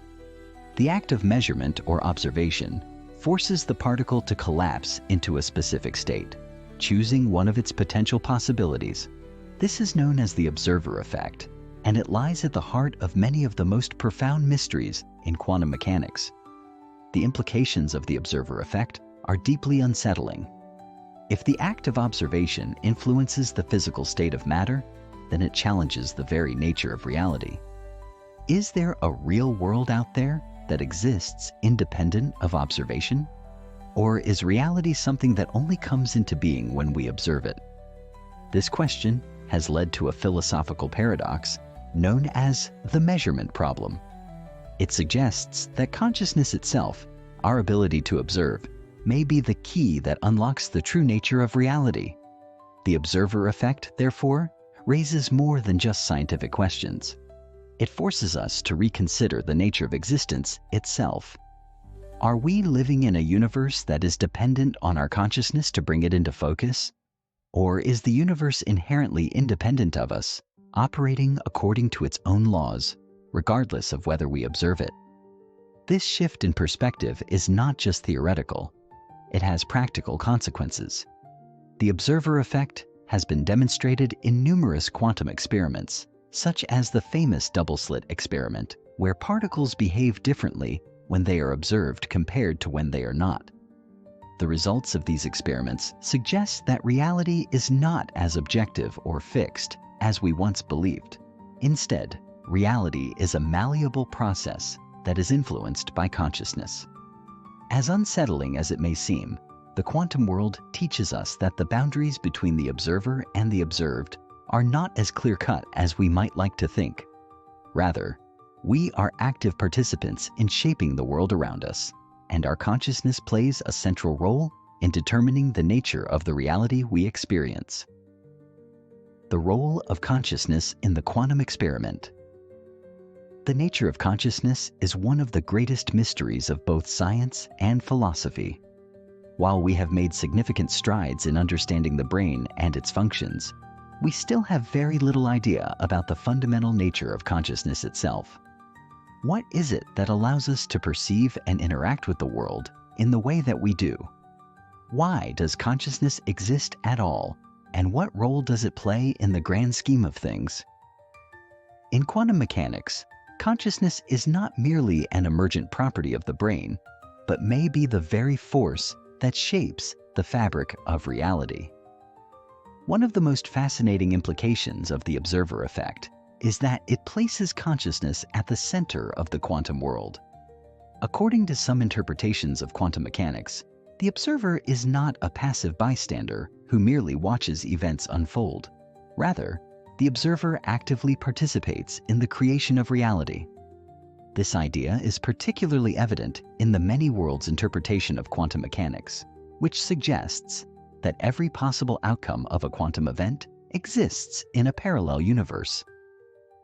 The act of measurement or observation forces the particle to collapse into a specific state, choosing one of its potential possibilities. This is known as the observer effect, and it lies at the heart of many of the most profound mysteries in quantum mechanics. The implications of the observer effect are deeply unsettling. If the act of observation influences the physical state of matter, then it challenges the very nature of reality. Is there a real world out there that exists independent of observation? Or is reality something that only comes into being when we observe it? This question has led to a philosophical paradox known as the measurement problem. It suggests that consciousness itself, our ability to observe, may be the key that unlocks the true nature of reality. The observer effect, therefore, raises more than just scientific questions. It forces us to reconsider the nature of existence itself. Are we living in a universe that is dependent on our consciousness to bring it into focus? Or is the universe inherently independent of us, operating according to its own laws, regardless of whether we observe it? This shift in perspective is not just theoretical. It has practical consequences. The observer effect has been demonstrated in numerous quantum experiments, such as the famous double-slit experiment, where particles behave differently when they are observed compared to when they are not. The results of these experiments suggest that reality is not as objective or fixed as we once believed. Instead, reality is a malleable process that is influenced by consciousness. As unsettling as it may seem, the quantum world teaches us that the boundaries between the observer and the observed are not as clear-cut as we might like to think. Rather, we are active participants in shaping the world around us, and our consciousness plays a central role in determining the nature of the reality we experience. The role of consciousness in the quantum experiment. The nature of consciousness is one of the greatest mysteries of both science and philosophy. While we have made significant strides in understanding the brain and its functions, we still have very little idea about the fundamental nature of consciousness itself. What is it that allows us to perceive and interact with the world in the way that we do? Why does consciousness exist at all, and what role does it play in the grand scheme of things? In quantum mechanics, consciousness is not merely an emergent property of the brain, but may be the very force that shapes the fabric of reality. One of the most fascinating implications of the observer effect is that it places consciousness at the center of the quantum world. According to some interpretations of quantum mechanics, the observer is not a passive bystander who merely watches events unfold. Rather, the observer actively participates in the creation of reality. This idea is particularly evident in the many worlds interpretation of quantum mechanics, which suggests that every possible outcome of a quantum event exists in a parallel universe.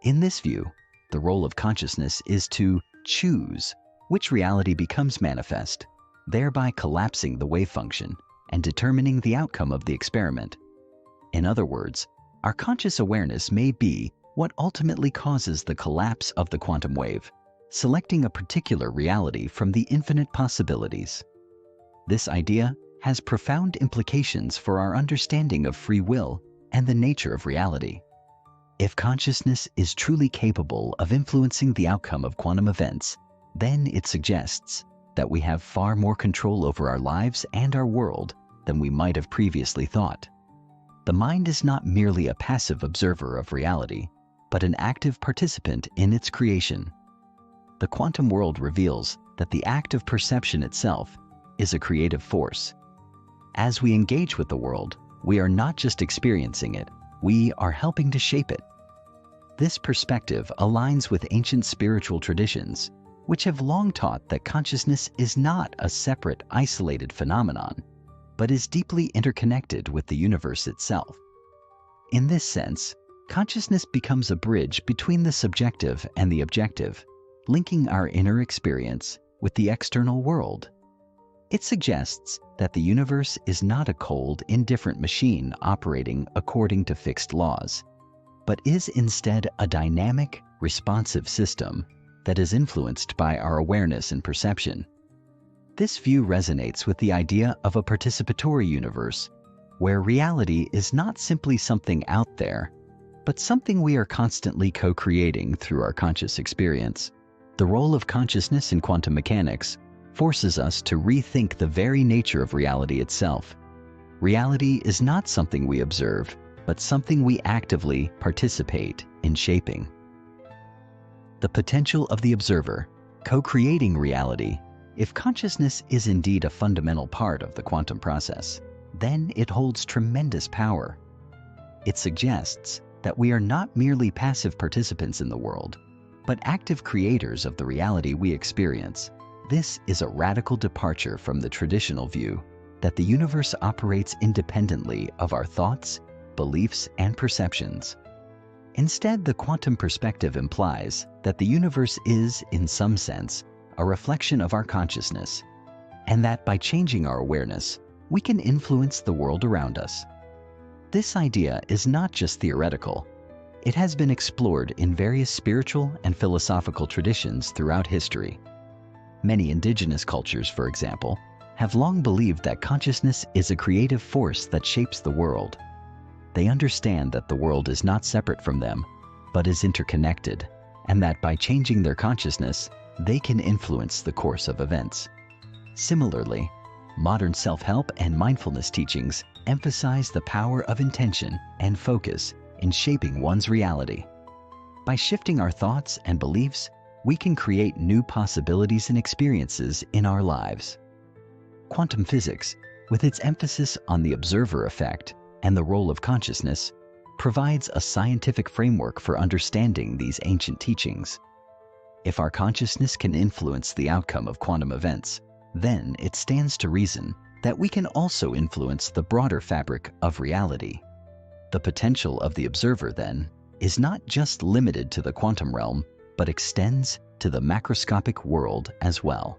In this view, the role of consciousness is to choose which reality becomes manifest, thereby collapsing the wave function and determining the outcome of the experiment. In other words, our conscious awareness may be what ultimately causes the collapse of the quantum wave, selecting a particular reality from the infinite possibilities. This idea has profound implications for our understanding of free will and the nature of reality. If consciousness is truly capable of influencing the outcome of quantum events, then it suggests that we have far more control over our lives and our world than we might have previously thought. The mind is not merely a passive observer of reality, but an active participant in its creation. The quantum world reveals that the act of perception itself is a creative force. As we engage with the world, we are not just experiencing it, we are helping to shape it. This perspective aligns with ancient spiritual traditions, which have long taught that consciousness is not a separate, isolated phenomenon, but is deeply interconnected with the universe itself. In this sense, consciousness becomes a bridge between the subjective and the objective, linking our inner experience with the external world. It suggests that the universe is not a cold, indifferent machine operating according to fixed laws, but is instead a dynamic, responsive system that is influenced by our awareness and perception. This view resonates with the idea of a participatory universe, where reality is not simply something out there, but something we are constantly co-creating through our conscious experience. The role of consciousness in quantum mechanics forces us to rethink the very nature of reality itself. Reality is not something we observe, but something we actively participate in shaping. The potential of the observer, co-creating reality. If consciousness is indeed a fundamental part of the quantum process, then it holds tremendous power. It suggests that we are not merely passive participants in the world, but active creators of the reality we experience. This is a radical departure from the traditional view that the universe operates independently of our thoughts, beliefs, and perceptions. Instead, the quantum perspective implies that the universe is, in some sense, a reflection of our consciousness, and that by changing our awareness, we can influence the world around us. This idea is not just theoretical. It has been explored in various spiritual and philosophical traditions throughout history. Many indigenous cultures, for example, have long believed that consciousness is a creative force that shapes the world. They understand that the world is not separate from them, but is interconnected, and that by changing their consciousness, they can influence the course of events. Similarly, modern self-help and mindfulness teachings emphasize the power of intention and focus in shaping one's reality. By shifting our thoughts and beliefs, we can create new possibilities and experiences in our lives. Quantum physics, with its emphasis on the observer effect and the role of consciousness, provides a scientific framework for understanding these ancient teachings. If our consciousness can influence the outcome of quantum events, then it stands to reason that we can also influence the broader fabric of reality. The potential of the observer, then, is not just limited to the quantum realm, but extends to the macroscopic world as well.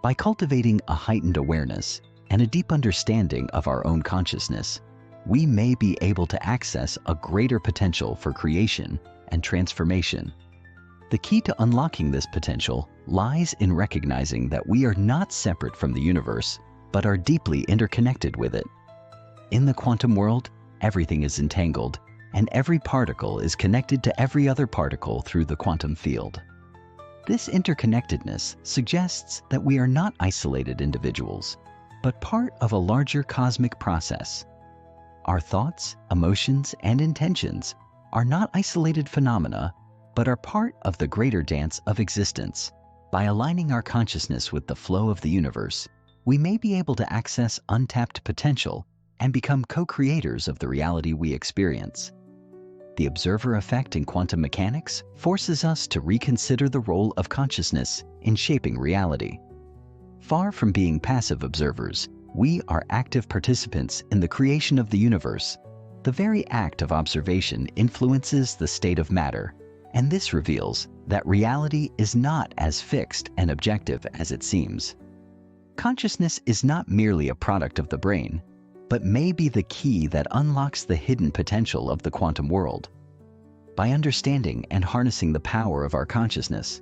By cultivating a heightened awareness and a deep understanding of our own consciousness, we may be able to access a greater potential for creation and transformation. The key to unlocking this potential lies in recognizing that we are not separate from the universe, but are deeply interconnected with it. In the quantum world, everything is entangled, and every particle is connected to every other particle through the quantum field. This interconnectedness suggests that we are not isolated individuals, but part of a larger cosmic process. Our thoughts, emotions, and intentions are not isolated phenomena, but are part of the greater dance of existence. By aligning our consciousness with the flow of the universe, we may be able to access untapped potential and become co-creators of the reality we experience. The observer effect in quantum mechanics forces us to reconsider the role of consciousness in shaping reality. Far from being passive observers, we are active participants in the creation of the universe. The very act of observation influences the state of matter, and this reveals that reality is not as fixed and objective as it seems. Consciousness is not merely a product of the brain, but may be the key that unlocks the hidden potential of the quantum world. By understanding and harnessing the power of our consciousness,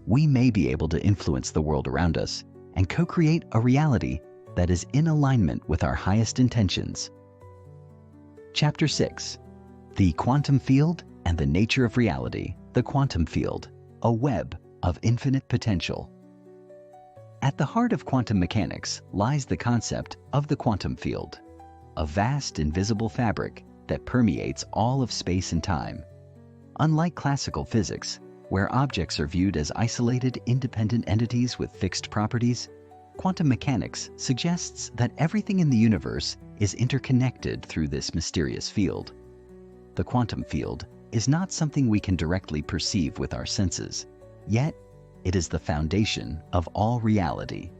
we may be able to influence the world around us and co-create a reality that is in alignment with our highest intentions. Chapter 6. The Quantum Field and the Nature of Reality. The quantum field, a web of infinite potential. At the heart of quantum mechanics lies the concept of the quantum field, a vast invisible fabric that permeates all of space and time. Unlike classical physics, where objects are viewed as isolated, independent entities with fixed properties, quantum mechanics suggests that everything in the universe is interconnected through this mysterious field. The quantum field is not something we can directly perceive with our senses, yet it is the foundation of all reality.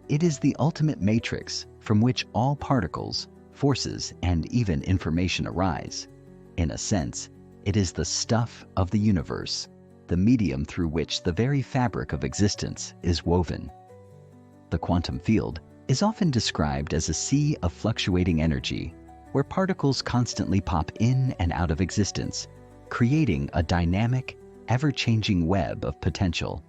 It is the ultimate matrix from which all particles, forces, and even information arise. In a sense, it is the stuff of the universe, the medium through which the very fabric of existence is woven. The quantum field is often described as a sea of fluctuating energy, where particles constantly pop in and out of existence, creating a dynamic, ever-changing web of potential.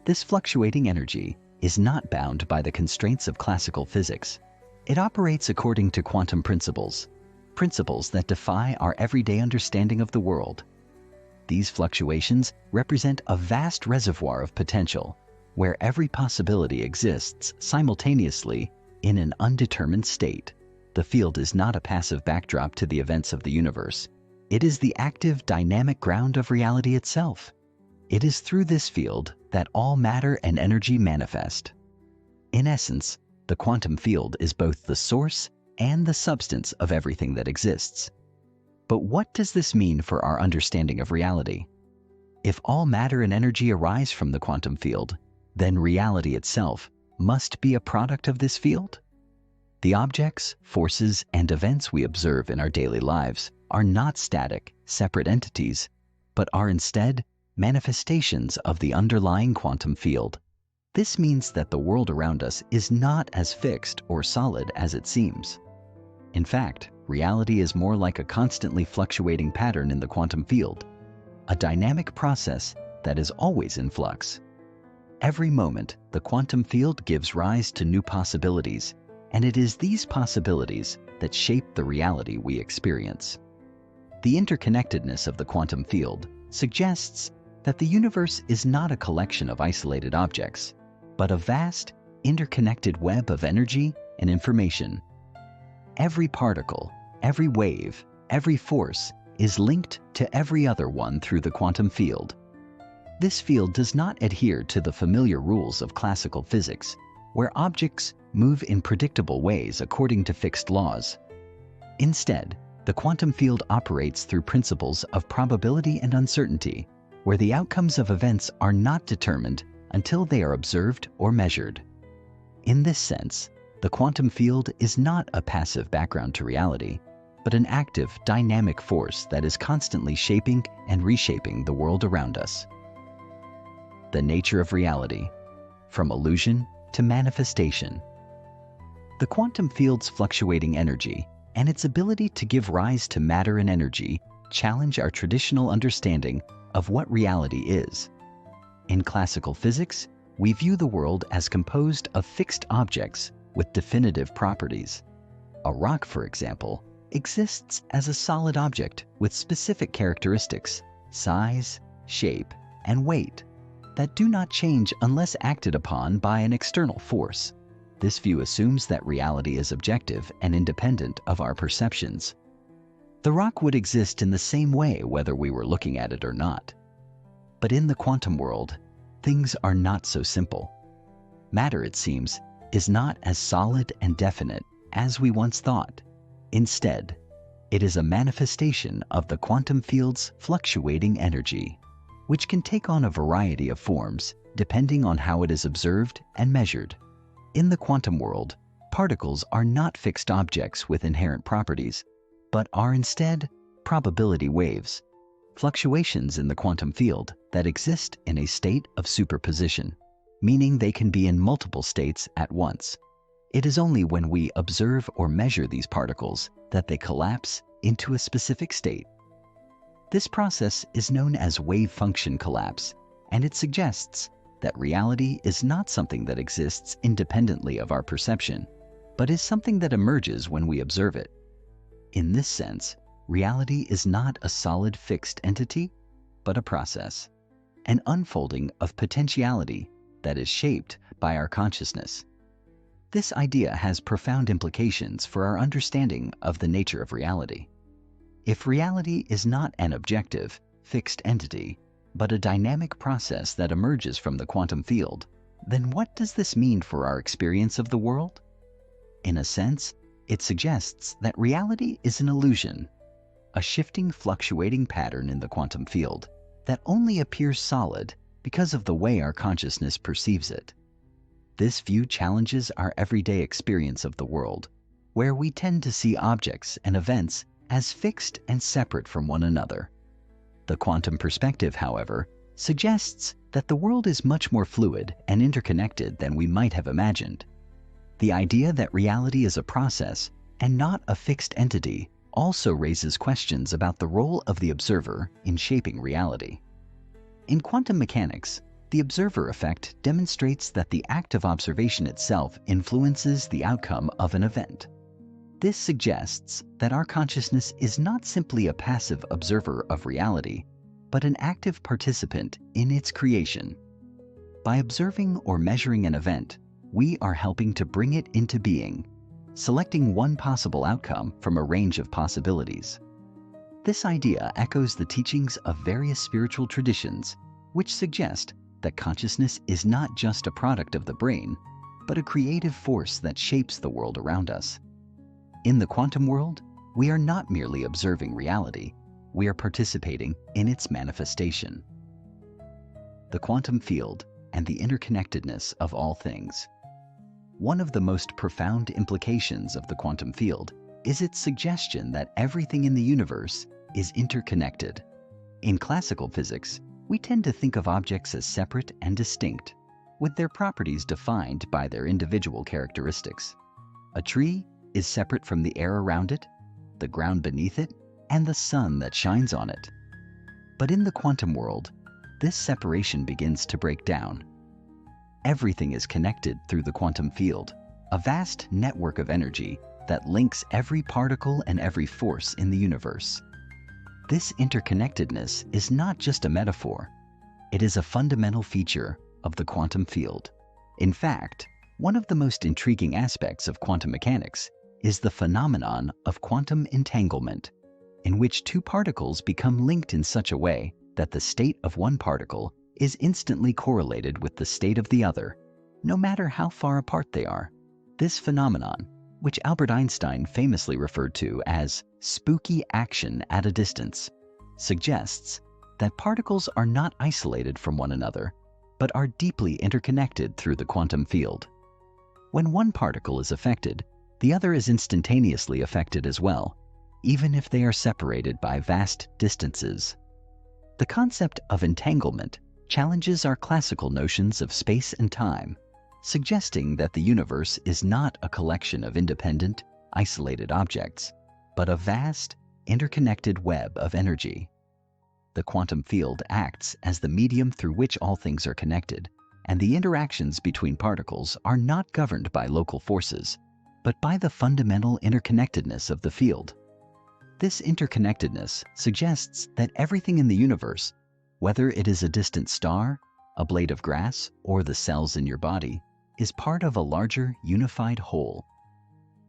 This fluctuating energy is not bound by the constraints of classical physics. It operates according to quantum principles, principles that defy our everyday understanding of the world. These fluctuations represent a vast reservoir of potential, where every possibility exists simultaneously in an undetermined state. The field is not a passive backdrop to the events of the universe. It is the active, dynamic ground of reality itself. It is through this field that all matter and energy manifest. In essence, the quantum field is both the source and the substance of everything that exists. But what does this mean for our understanding of reality? If all matter and energy arise from the quantum field, then reality itself must be a product of this field? The objects, forces, and events we observe in our daily lives are not static, separate entities, but are instead manifestations of the underlying quantum field. This means that the world around us is not as fixed or solid as it seems. In fact, reality is more like a constantly fluctuating pattern in the quantum field, a dynamic process that is always in flux. Every moment, the quantum field gives rise to new possibilities, and it is these possibilities that shape the reality we experience. The interconnectedness of the quantum field suggests that the universe is not a collection of isolated objects, but a vast, interconnected web of energy and information. Every particle, every wave, every force is linked to every other one through the quantum field. This field does not adhere to the familiar rules of classical physics, where objects move in predictable ways according to fixed laws. Instead, the quantum field operates through principles of probability and uncertainty, where the outcomes of events are not determined until they are observed or measured. In this sense, the quantum field is not a passive background to reality, but an active, dynamic force that is constantly shaping and reshaping the world around us. The nature of reality, from illusion to manifestation. The quantum field's fluctuating energy and its ability to give rise to matter and energy challenge our traditional understanding of what reality is. In classical physics, we view the world as composed of fixed objects with definitive properties. A rock, for example, exists as a solid object with specific characteristics, size, shape, and weight that do not change unless acted upon by an external force. This view assumes that reality is objective and independent of our perceptions. The rock would exist in the same way whether we were looking at it or not. But in the quantum world, things are not so simple. Matter, it seems, is not as solid and definite as we once thought. Instead, It is a manifestation of the quantum field's fluctuating energy, which can take on a variety of forms depending on how it is observed and measured. In the quantum world, particles are not fixed objects with inherent properties, but are instead probability waves, fluctuations in the quantum field that exist in a state of superposition, meaning they can be in multiple states at once. It is only when we observe or measure these particles that they collapse into a specific state. This process is known as wave function collapse, and it suggests that reality is not something that exists independently of our perception, but is something that emerges when we observe it. In this sense, reality is not a solid fixed entity, but a process, an unfolding of potentiality that is shaped by our consciousness. This idea has profound implications for our understanding of the nature of reality. If reality is not an objective, fixed entity, but a dynamic process that emerges from the quantum field, then what does this mean for our experience of the world? In a sense, it suggests that reality is an illusion, a shifting, fluctuating pattern in the quantum field that only appears solid because of the way our consciousness perceives it. This view challenges our everyday experience of the world, where we tend to see objects and events as fixed and separate from one another. The quantum perspective, however, suggests that the world is much more fluid and interconnected than we might have imagined. The idea that reality is a process and not a fixed entity also raises questions about the role of the observer in shaping reality. In quantum mechanics, the observer effect demonstrates that the act of observation itself influences the outcome of an event. This suggests that our consciousness is not simply a passive observer of reality, but an active participant in its creation. By observing or measuring an event, we are helping to bring it into being, selecting one possible outcome from a range of possibilities. This idea echoes the teachings of various spiritual traditions, which suggest that consciousness is not just a product of the brain, but a creative force that shapes the world around us. In the quantum world, we are not merely observing reality, we are participating in its manifestation. The quantum field and the interconnectedness of all things. One of the most profound implications of the quantum field is its suggestion that everything in the universe is interconnected. In classical physics, we tend to think of objects as separate and distinct, with their properties defined by their individual characteristics. A tree is separate from the air around it, the ground beneath it, and the sun that shines on it. But in the quantum world, this separation begins to break down. Everything is connected through the quantum field, a vast network of energy that links every particle and every force in the universe. This interconnectedness is not just a metaphor, it is a fundamental feature of the quantum field. In fact, one of the most intriguing aspects of quantum mechanics is the phenomenon of quantum entanglement, in which two particles become linked in such a way that the state of one particle is instantly correlated with the state of the other, no matter how far apart they are. This phenomenon, which Albert Einstein famously referred to as spooky action at a distance, suggests that particles are not isolated from one another, but are deeply interconnected through the quantum field. When one particle is affected, the other is instantaneously affected as well, even if they are separated by vast distances. The concept of entanglement challenges our classical notions of space and time, suggesting that the universe is not a collection of independent, isolated objects, but a vast, interconnected web of energy. The quantum field acts as the medium through which all things are connected, and the interactions between particles are not governed by local forces, but by the fundamental interconnectedness of the field. This interconnectedness suggests that everything in the universe, whether it is a distant star, a blade of grass, or the cells in your body, is part of a larger, unified whole.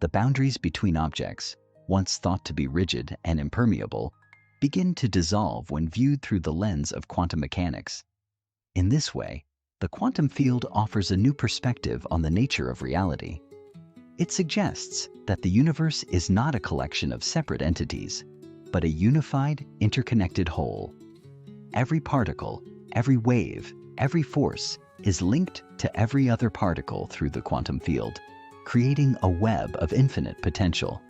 The boundaries between objects, once thought to be rigid and impermeable, begin to dissolve when viewed through the lens of quantum mechanics. In this way, the quantum field offers a new perspective on the nature of reality. It suggests that the universe is not a collection of separate entities, but a unified, interconnected whole. Every particle, every wave, every force is linked to every other particle through the quantum field, creating a web of infinite potential.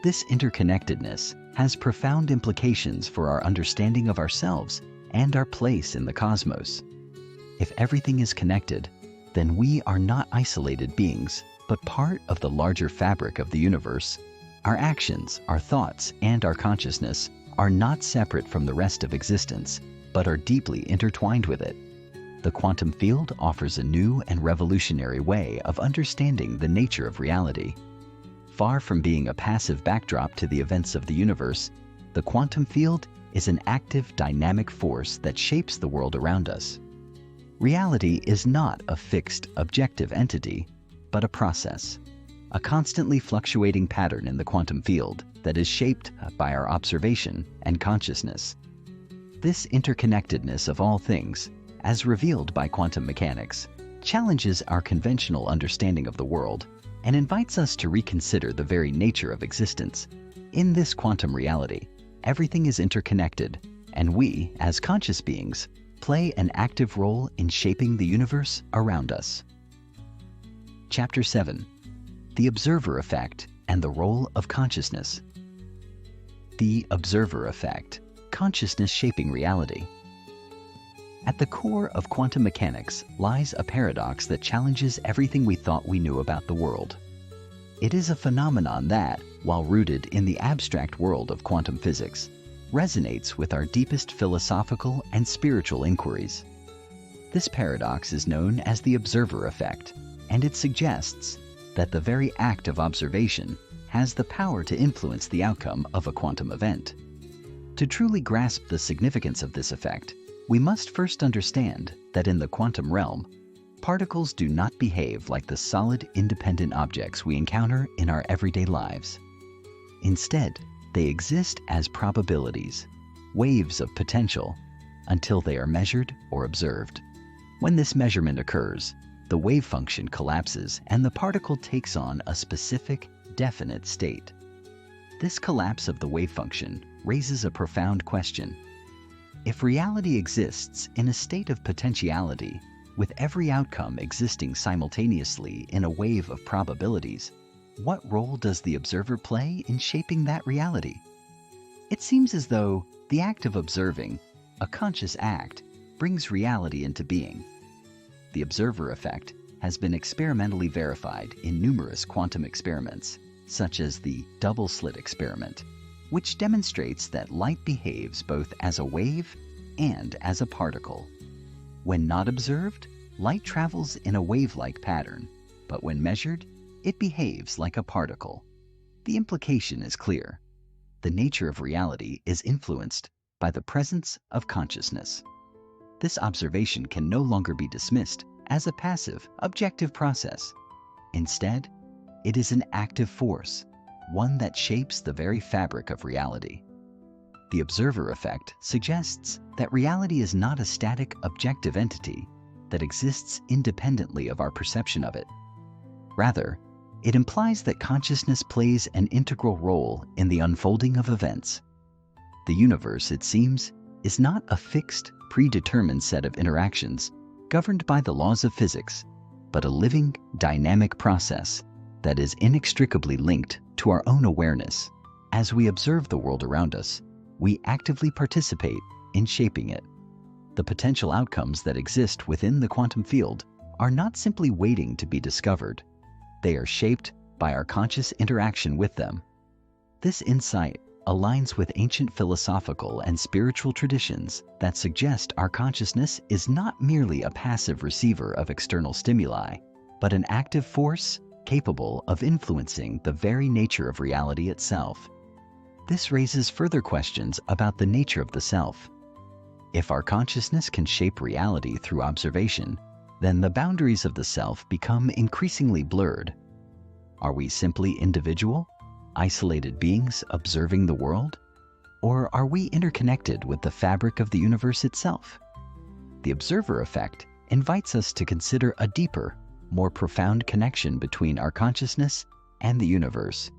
This interconnectedness has profound implications for our understanding of ourselves and our place in the cosmos. If everything is connected, then we are not isolated beings, but part of the larger fabric of the universe. Our actions, our thoughts, and our consciousness are not separate from the rest of existence, but are deeply intertwined with it. The quantum field offers a new and revolutionary way of understanding the nature of reality. Far from being a passive backdrop to the events of the universe, the quantum field is an active, dynamic force that shapes the world around us. Reality is not a fixed, objective entity, but a process, a constantly fluctuating pattern in the quantum field that is shaped by our observation and consciousness. This interconnectedness of all things, as revealed by quantum mechanics, challenges our conventional understanding of the world and invites us to reconsider the very nature of existence. In this quantum reality, everything is interconnected, and we, as conscious beings, play an active role in shaping the universe around us. Chapter 7. The Observer Effect and the Role of Consciousness. The Observer Effect, Consciousness Shaping Reality. At the core of quantum mechanics lies a paradox that challenges everything we thought we knew about the world. It is a phenomenon that, while rooted in the abstract world of quantum physics, resonates with our deepest philosophical and spiritual inquiries. This paradox is known as the observer effect, and it suggests that the very act of observation has the power to influence the outcome of a quantum event. To truly grasp the significance of this effect, we must first understand that in the quantum realm, particles do not behave like the solid, independent objects we encounter in our everyday lives. Instead, they exist as probabilities, waves of potential, until they are measured or observed. When this measurement occurs, the wave function collapses and the particle takes on a specific, definite state. This collapse of the wave function raises a profound question. If reality exists in a state of potentiality, with every outcome existing simultaneously in a wave of probabilities, what role does the observer play in shaping that reality? It seems as though the act of observing, a conscious act, brings reality into being. The observer effect has been experimentally verified in numerous quantum experiments, such as the double-slit experiment, which demonstrates that light behaves both as a wave and as a particle. When not observed, light travels in a wave-like pattern, but when measured, it behaves like a particle. The implication is clear. The nature of reality is influenced by the presence of consciousness. This observation can no longer be dismissed as a passive, objective process. Instead, it is an active force, one that shapes the very fabric of reality. The observer effect suggests that reality is not a static, objective entity that exists independently of our perception of it. Rather, it implies that consciousness plays an integral role in the unfolding of events. The universe, it seems, is not a fixed, predetermined set of interactions governed by the laws of physics, but a living, dynamic process that is inextricably linked to our own awareness. As we observe the world around us, we actively participate in shaping it. The potential outcomes that exist within the quantum field are not simply waiting to be discovered. They are shaped by our conscious interaction with them. This insight aligns with ancient philosophical and spiritual traditions that suggest our consciousness is not merely a passive receiver of external stimuli, but an active force capable of influencing the very nature of reality itself. This raises further questions about the nature of the self. If our consciousness can shape reality through observation, then the boundaries of the self become increasingly blurred. Are we simply individual, isolated beings observing the world? Or are we interconnected with the fabric of the universe itself? The observer effect invites us to consider a deeper, more profound connection between our consciousness and the universe.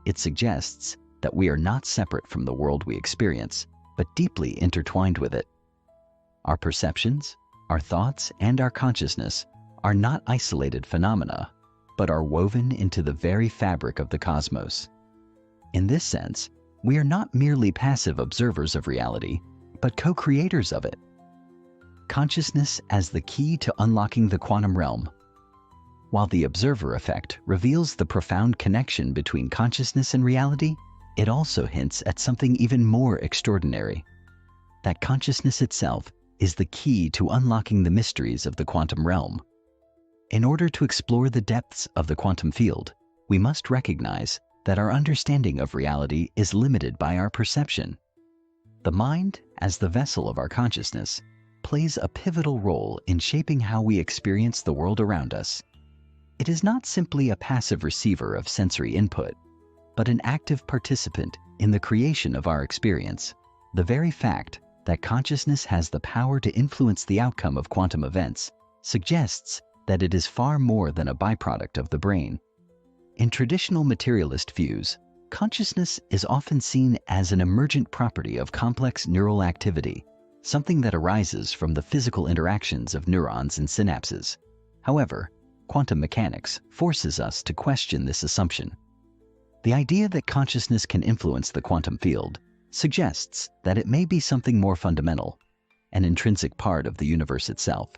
It suggests that we are not separate from the world we experience, but deeply intertwined with it. Our perceptions, our thoughts, and our consciousness are not isolated phenomena, but are woven into the very fabric of the cosmos. In this sense, we are not merely passive observers of reality, but co-creators of it. Consciousness as the key to unlocking the quantum realm. While the observer effect reveals the profound connection between consciousness and reality, it also hints at something even more extraordinary: that consciousness itself is the key to unlocking the mysteries of the quantum realm. In order to explore the depths of the quantum field, we must recognize that our understanding of reality is limited by our perception. The mind, as the vessel of our consciousness, plays a pivotal role in shaping how we experience the world around us. It is not simply a passive receiver of sensory input, but an active participant in the creation of our experience. The very fact that consciousness has the power to influence the outcome of quantum events suggests that it is far more than a byproduct of the brain. In traditional materialist views, consciousness is often seen as an emergent property of complex neural activity, something that arises from the physical interactions of neurons and synapses. However, quantum mechanics forces us to question this assumption. The idea that consciousness can influence the quantum field suggests that it may be something more fundamental, an intrinsic part of the universe itself.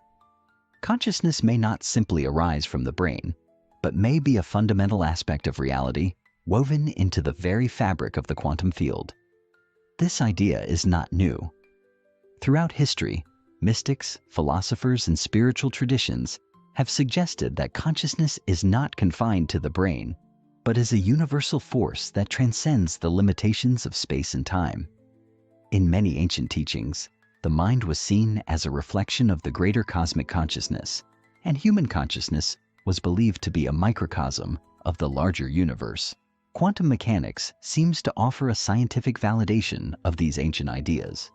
Consciousness may not simply arise from the brain, but may be a fundamental aspect of reality woven into the very fabric of the quantum field. This idea is not new. Throughout history, mystics, philosophers, and spiritual traditions have suggested that consciousness is not confined to the brain, but is a universal force that transcends the limitations of space and time. In many ancient teachings, the mind was seen as a reflection of the greater cosmic consciousness, and human consciousness was believed to be a microcosm of the larger universe. Quantum mechanics seems to offer a scientific validation of these ancient ideas.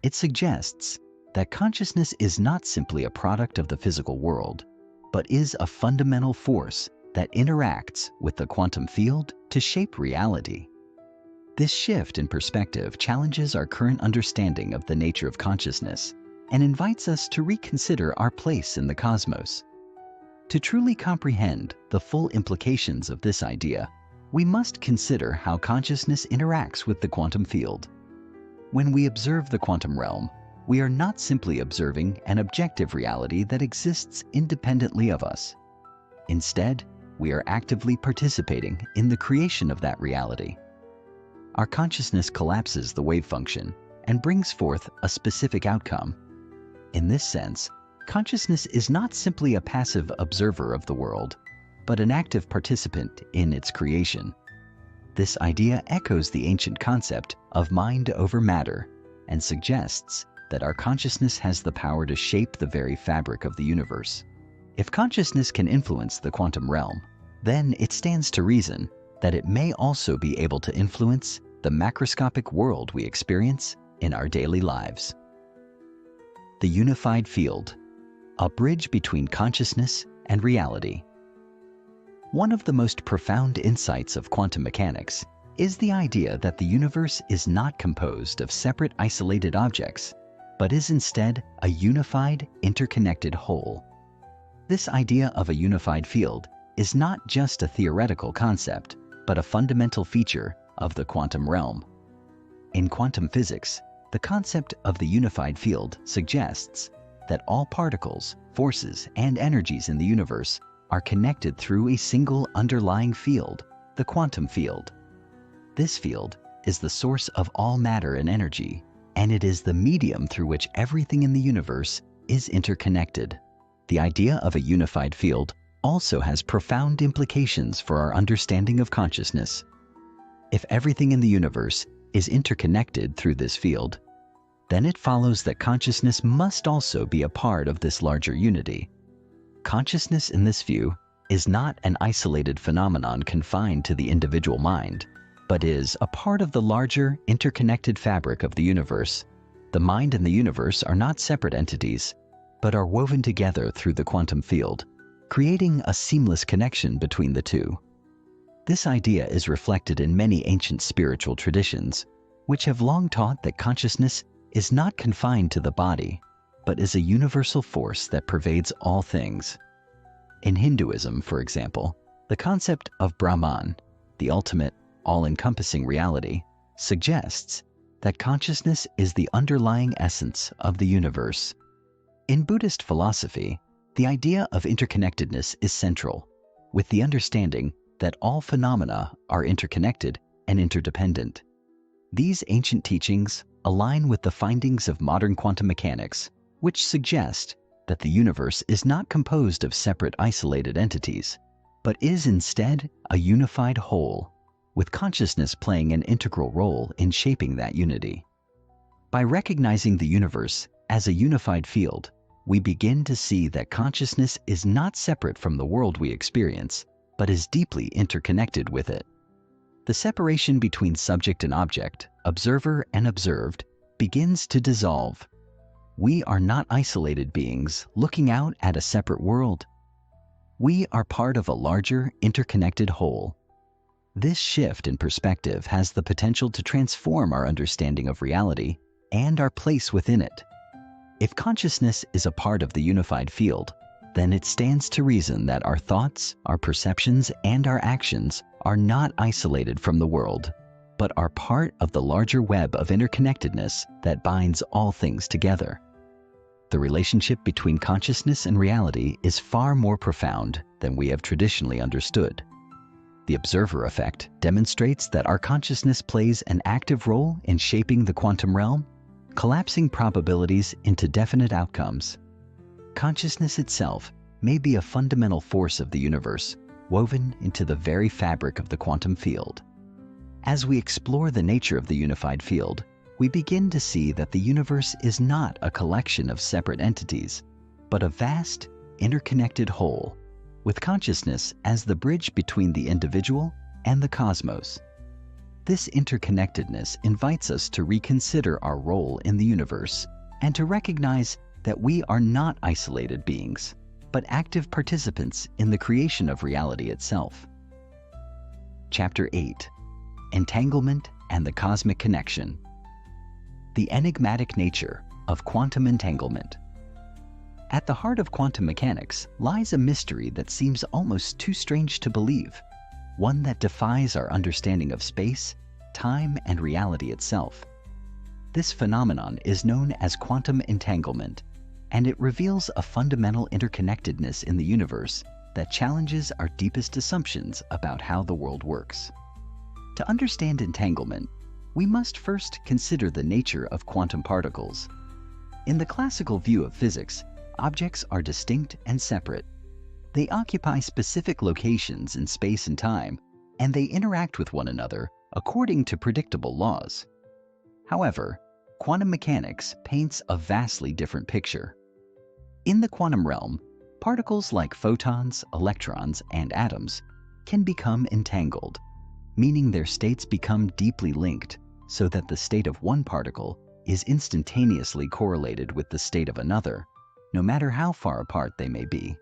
It suggests that consciousness is not simply a product of the physical world, but is a fundamental force that interacts with the quantum field to shape reality. This shift in perspective challenges our current understanding of the nature of consciousness and invites us to reconsider our place in the cosmos. To truly comprehend the full implications of this idea, we must consider how consciousness interacts with the quantum field. When we observe the quantum realm, we are not simply observing an objective reality that exists independently of us. Instead, we are actively participating in the creation of that reality. Our consciousness collapses the wave function and brings forth a specific outcome. In this sense, consciousness is not simply a passive observer of the world, but an active participant in its creation. This idea echoes the ancient concept of mind over matter and suggests that our consciousness has the power to shape the very fabric of the universe. If consciousness can influence the quantum realm, then it stands to reason that it may also be able to influence the macroscopic world we experience in our daily lives. The unified field, a bridge between consciousness and reality. One of the most profound insights of quantum mechanics is the idea that the universe is not composed of separate isolated objects, but is instead a unified, interconnected whole. This idea of a unified field is not just a theoretical concept, but a fundamental feature of the quantum realm. In quantum physics, the concept of the unified field suggests that all particles, forces, and energies in the universe are connected through a single underlying field, the quantum field. This field is the source of all matter and energy, and it is the medium through which everything in the universe is interconnected. The idea of a unified field also has profound implications for our understanding of consciousness. If everything in the universe is interconnected through this field, then it follows that consciousness must also be a part of this larger unity. Consciousness in this view is not an isolated phenomenon confined to the individual mind, but is a part of the larger, interconnected fabric of the universe. The mind and the universe are not separate entities, but are woven together through the quantum field, creating a seamless connection between the two. This idea is reflected in many ancient spiritual traditions, which have long taught that consciousness is not confined to the body, but is a universal force that pervades all things. In Hinduism, for example, the concept of Brahman, the ultimate, all-encompassing reality, suggests that consciousness is the underlying essence of the universe. In Buddhist philosophy, the idea of interconnectedness is central, with the understanding that all phenomena are interconnected and interdependent. These ancient teachings align with the findings of modern quantum mechanics, which suggest that the universe is not composed of separate isolated entities, but is instead a unified whole, with consciousness playing an integral role in shaping that unity. By recognizing the universe as a unified field, we begin to see that consciousness is not separate from the world we experience, but is deeply interconnected with it. The separation between subject and object, observer and observed, begins to dissolve. We are not isolated beings looking out at a separate world. We are part of a larger, interconnected whole. This shift in perspective has the potential to transform our understanding of reality and our place within it. If consciousness is a part of the unified field, then it stands to reason that our thoughts, our perceptions, and our actions are not isolated from the world, but are part of the larger web of interconnectedness that binds all things together. The relationship between consciousness and reality is far more profound than we have traditionally understood. The observer effect demonstrates that our consciousness plays an active role in shaping the quantum realm, collapsing probabilities into definite outcomes. Consciousness itself may be a fundamental force of the universe, woven into the very fabric of the quantum field. As we explore the nature of the unified field, we begin to see that the universe is not a collection of separate entities, but a vast, interconnected whole, with consciousness as the bridge between the individual and the cosmos. This interconnectedness invites us to reconsider our role in the universe and to recognize that we are not isolated beings, but active participants in the creation of reality itself. Chapter 8: Entanglement and the Cosmic Connection. The enigmatic nature of quantum entanglement. At the heart of quantum mechanics lies a mystery that seems almost too strange to believe, one that defies our understanding of space, time, and reality itself. This phenomenon is known as quantum entanglement, and it reveals a fundamental interconnectedness in the universe that challenges our deepest assumptions about how the world works. To understand entanglement, we must first consider the nature of quantum particles. In the classical view of physics, objects are distinct and separate. They occupy specific locations in space and time, and they interact with one another according to predictable laws. However, quantum mechanics paints a vastly different picture. In the quantum realm, particles like photons, electrons, and atoms can become entangled, meaning their states become deeply linked so that the state of one particle is instantaneously correlated with the state of another, no matter how far apart they may be.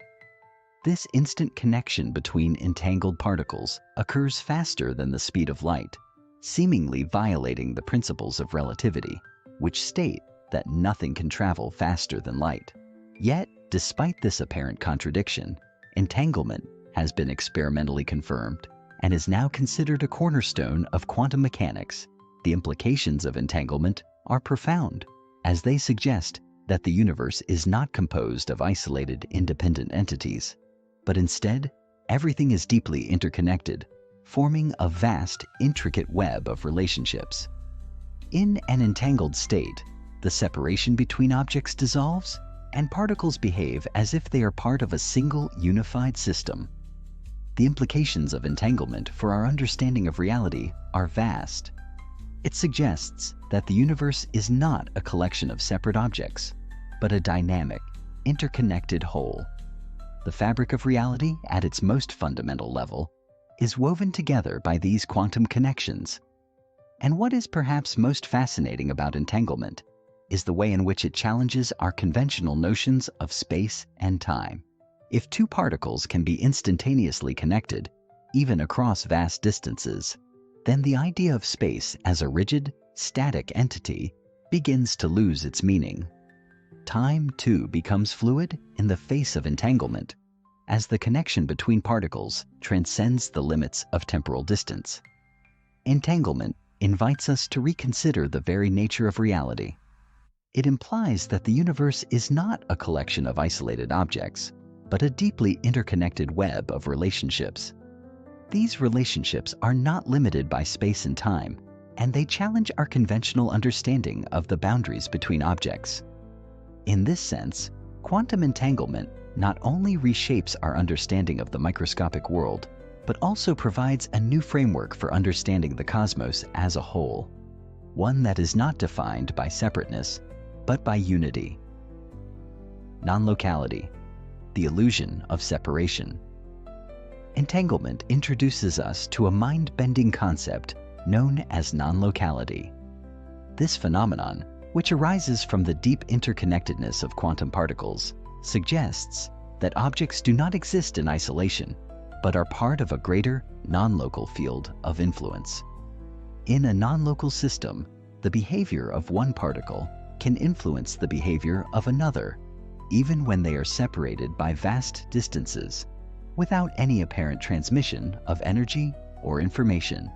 This instant connection between entangled particles occurs faster than the speed of light, seemingly violating the principles of relativity, which state that nothing can travel faster than light. Yet, despite this apparent contradiction, entanglement has been experimentally confirmed and is now considered a cornerstone of quantum mechanics. The implications of entanglement are profound, as they suggest that the universe is not composed of isolated, independent entities, but instead, everything is deeply interconnected, forming a vast, intricate web of relationships. In an entangled state, the separation between objects dissolves, and particles behave as if they are part of a single, unified system. The implications of entanglement for our understanding of reality are vast. It suggests that the universe is not a collection of separate objects, but a dynamic, interconnected whole. The fabric of reality, at its most fundamental level, is woven together by these quantum connections. And what is perhaps most fascinating about entanglement is the way in which it challenges our conventional notions of space and time. If two particles can be instantaneously connected, even across vast distances, then the idea of space as a rigid, static entity begins to lose its meaning. Time, too, becomes fluid in the face of entanglement, as the connection between particles transcends the limits of temporal distance. Entanglement invites us to reconsider the very nature of reality. It implies that the universe is not a collection of isolated objects, but a deeply interconnected web of relationships. These relationships are not limited by space and time, and they challenge our conventional understanding of the boundaries between objects. In this sense, quantum entanglement not only reshapes our understanding of the microscopic world, but also provides a new framework for understanding the cosmos as a whole, one that is not defined by separateness, but by unity. Non-locality, the illusion of separation. Entanglement introduces us to a mind-bending concept known as non-locality. This phenomenon, which arises from the deep interconnectedness of quantum particles, suggests that objects do not exist in isolation, but are part of a greater, non-local field of influence. In a non-local system, the behavior of one particle can influence the behavior of another, even when they are separated by vast distances, without any apparent transmission of energy or information.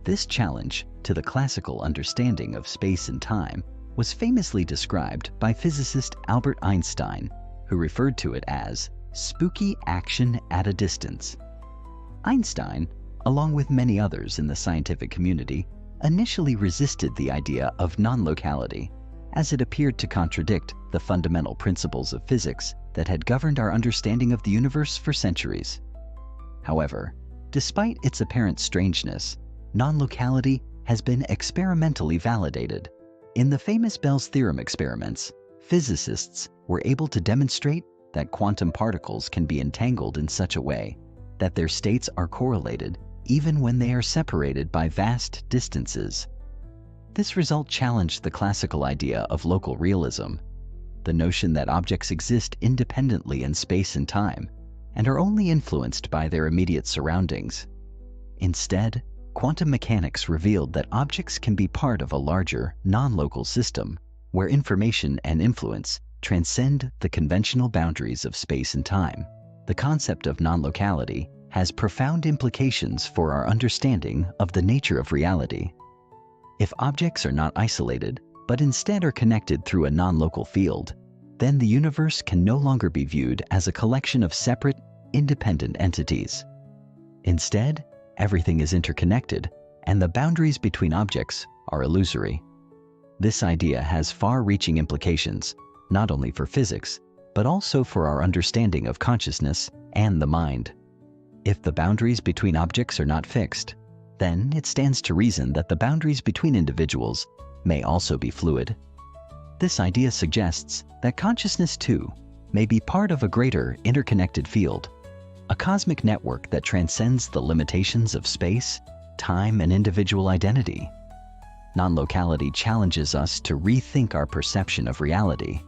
This challenge to the classical understanding of space and time was famously described by physicist Albert Einstein, who referred to it as spooky action at a distance. Einstein, along with many others in the scientific community, initially resisted the idea of non-locality, as it appeared to contradict the fundamental principles of physics that had governed our understanding of the universe for centuries. However, despite its apparent strangeness, non-locality has been experimentally validated. In the famous Bell's theorem experiments, physicists were able to demonstrate that quantum particles can be entangled in such a way that their states are correlated even when they are separated by vast distances. This result challenged the classical idea of local realism, the notion that objects exist independently in space and time and are only influenced by their immediate surroundings. Instead, quantum mechanics revealed that objects can be part of a larger, non-local system where information and influence transcend the conventional boundaries of space and time. The concept of non-locality has profound implications for our understanding of the nature of reality. If objects are not isolated, but instead are connected through a non-local field, then the universe can no longer be viewed as a collection of separate, independent entities. Instead, everything is interconnected, and the boundaries between objects are illusory. This idea has far-reaching implications, not only for physics, but also for our understanding of consciousness and the mind. If the boundaries between objects are not fixed, then it stands to reason that the boundaries between individuals may also be fluid. This idea suggests that consciousness, too, may be part of a greater interconnected field, a cosmic network that transcends the limitations of space, time, and individual identity. Non-locality challenges us to rethink our perception of reality.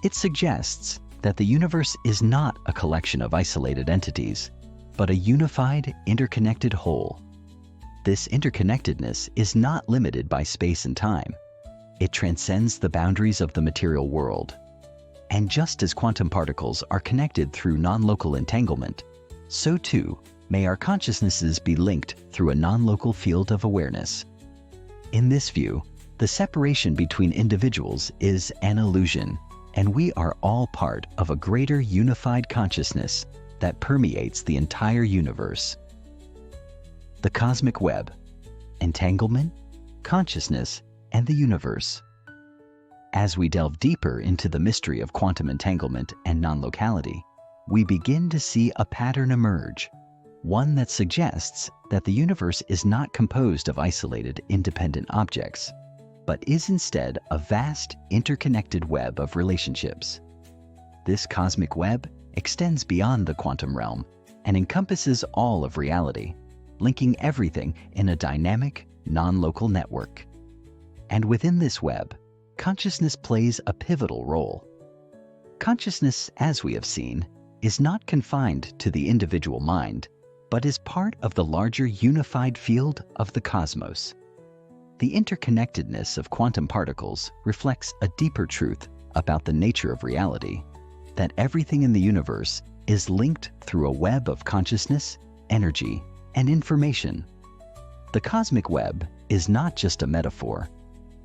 It suggests that the universe is not a collection of isolated entities, but a unified, interconnected whole. This interconnectedness is not limited by space and time. It transcends the boundaries of the material world. And just as quantum particles are connected through non-local entanglement, so too may our consciousnesses be linked through a non-local field of awareness. In this view, the separation between individuals is an illusion, and we are all part of a greater unified consciousness that permeates the entire universe. The cosmic web, entanglement, consciousness, and the universe. As we delve deeper into the mystery of quantum entanglement and non-locality, we begin to see a pattern emerge, one that suggests that the universe is not composed of isolated, independent objects, but is instead a vast, interconnected web of relationships. This cosmic web extends beyond the quantum realm and encompasses all of reality, linking everything in a dynamic, non-local network. And within this web, consciousness plays a pivotal role. Consciousness, as we have seen, is not confined to the individual mind, but is part of the larger unified field of the cosmos. The interconnectedness of quantum particles reflects a deeper truth about the nature of reality, that everything in the universe is linked through a web of consciousness, energy, and information. The cosmic web is not just a metaphor.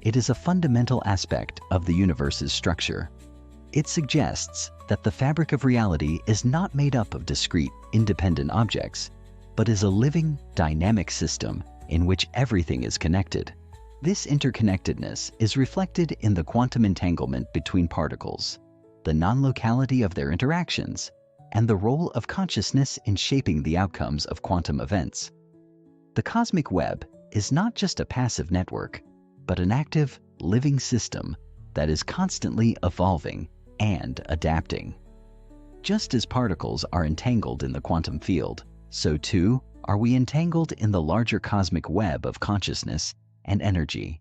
It is a fundamental aspect of the universe's structure. It suggests that the fabric of reality is not made up of discrete, independent objects, but is a living, dynamic system in which everything is connected. This interconnectedness is reflected in the quantum entanglement between particles, the non-locality of their interactions, and the role of consciousness in shaping the outcomes of quantum events. The cosmic web is not just a passive network, but an active, living system that is constantly evolving and adapting. Just as particles are entangled in the quantum field, so too are we entangled in the larger cosmic web of consciousness and energy.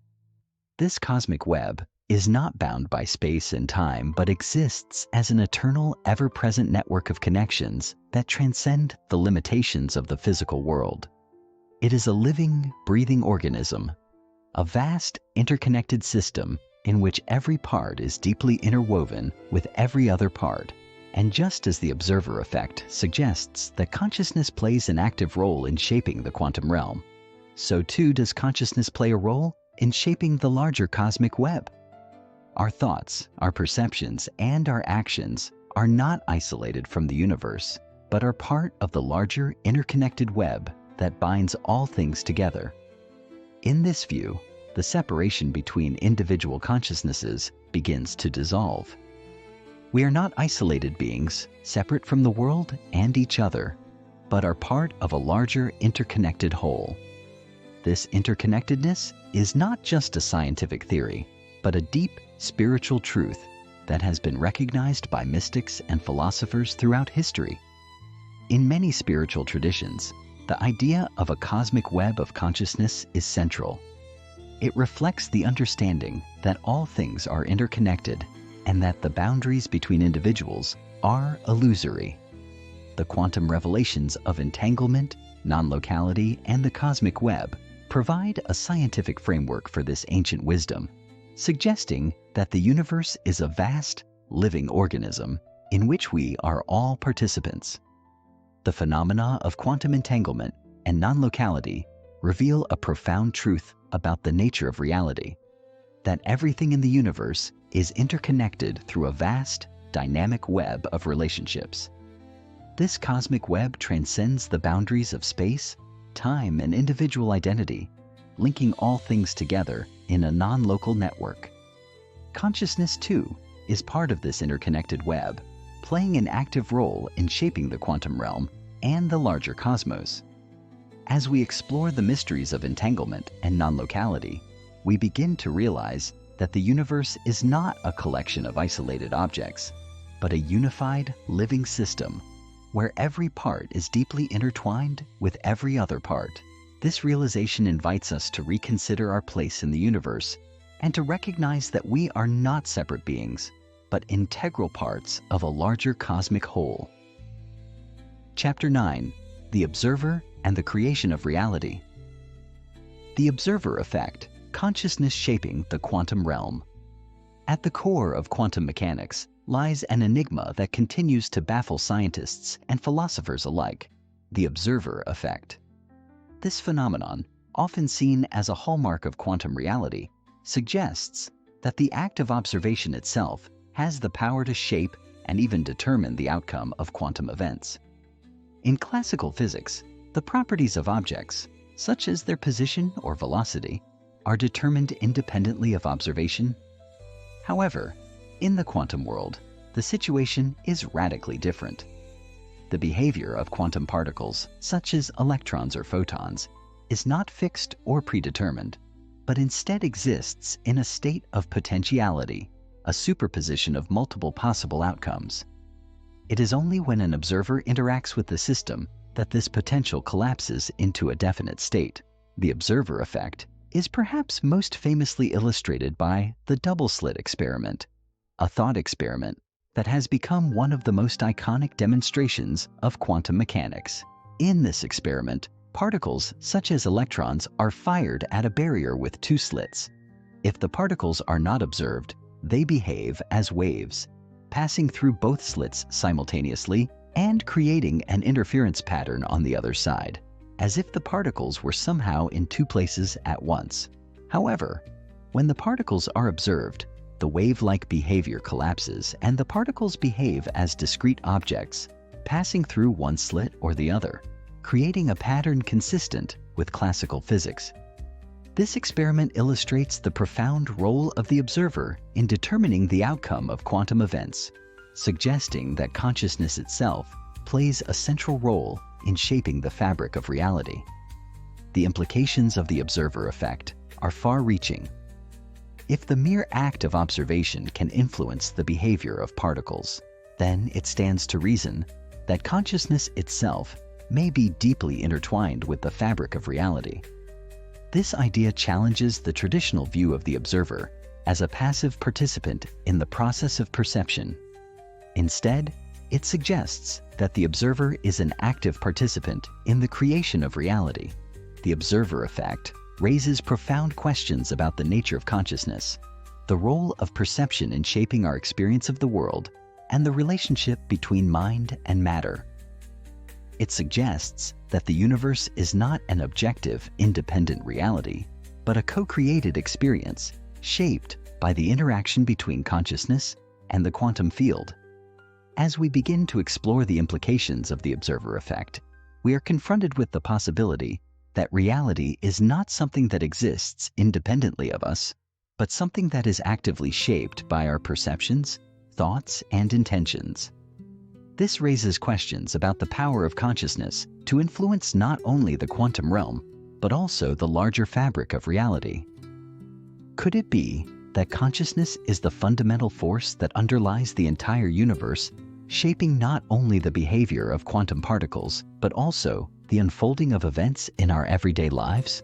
This cosmic web is not bound by space and time, but exists as an eternal, ever-present network of connections that transcend the limitations of the physical world. It is a living, breathing organism, a vast, interconnected system in which every part is deeply interwoven with every other part. And just as the observer effect suggests that consciousness plays an active role in shaping the quantum realm, so too does consciousness play a role in shaping the larger cosmic web. Our thoughts, our perceptions, and our actions are not isolated from the universe, but are part of the larger interconnected web that binds all things together. In this view, the separation between individual consciousnesses begins to dissolve. We are not isolated beings, separate from the world and each other, but are part of a larger interconnected whole. This interconnectedness is not just a scientific theory, but a deep spiritual truth that has been recognized by mystics and philosophers throughout history. In many spiritual traditions, the idea of a cosmic web of consciousness is central. It reflects the understanding that all things are interconnected and that the boundaries between individuals are illusory. The quantum revelations of entanglement, non-locality, and the cosmic web provide a scientific framework for this ancient wisdom, suggesting that the universe is a vast, living organism in which we are all participants. The phenomena of quantum entanglement and non-locality reveal a profound truth about the nature of reality, that everything in the universe is interconnected through a vast, dynamic web of relationships. This cosmic web transcends the boundaries of space, time, and individual identity, linking all things together in a non-local network. Consciousness, too, is part of this interconnected web, playing an active role in shaping the quantum realm and the larger cosmos. As we explore the mysteries of entanglement and non-locality, we begin to realize that the universe is not a collection of isolated objects, but a unified, living system where every part is deeply intertwined with every other part. This realization invites us to reconsider our place in the universe and to recognize that we are not separate beings, but integral parts of a larger cosmic whole. Chapter 9: The Observer and the Creation of Reality. The observer effect, consciousness shaping the quantum realm. At the core of quantum mechanics lies an enigma that continues to baffle scientists and philosophers alike: the observer effect. This phenomenon, often seen as a hallmark of quantum reality, suggests that the act of observation itself has the power to shape and even determine the outcome of quantum events. In classical physics, the properties of objects, such as their position or velocity, are determined independently of observation. However, in the quantum world, the situation is radically different. The behavior of quantum particles, such as electrons or photons, is not fixed or predetermined, but instead exists in a state of potentiality, a superposition of multiple possible outcomes. It is only when an observer interacts with the system that this potential collapses into a definite state. The observer effect is perhaps most famously illustrated by the double-slit experiment, a thought experiment that has become one of the most iconic demonstrations of quantum mechanics. In this experiment, particles such as electrons are fired at a barrier with two slits. If the particles are not observed, they behave as waves, passing through both slits simultaneously and creating an interference pattern on the other side, as if the particles were somehow in two places at once. However, when the particles are observed, the wave-like behavior collapses and the particles behave as discrete objects, passing through one slit or the other, creating a pattern consistent with classical physics. This experiment illustrates the profound role of the observer in determining the outcome of quantum events, suggesting that consciousness itself plays a central role in shaping the fabric of reality. The implications of the observer effect are far-reaching. If the mere act of observation can influence the behavior of particles, then it stands to reason that consciousness itself may be deeply intertwined with the fabric of reality. This idea challenges the traditional view of the observer as a passive participant in the process of perception. Instead, it suggests that the observer is an active participant in the creation of reality. The observer effect raises profound questions about the nature of consciousness, the role of perception in shaping our experience of the world, and the relationship between mind and matter. It suggests that the universe is not an objective, independent reality, but a co-created experience shaped by the interaction between consciousness and the quantum field. As we begin to explore the implications of the observer effect, we are confronted with the possibility that reality is not something that exists independently of us, but something that is actively shaped by our perceptions, thoughts, and intentions. This raises questions about the power of consciousness to influence not only the quantum realm, but also the larger fabric of reality. Could it be that consciousness is the fundamental force that underlies the entire universe, shaping not only the behavior of quantum particles, but also the unfolding of events in our everyday lives?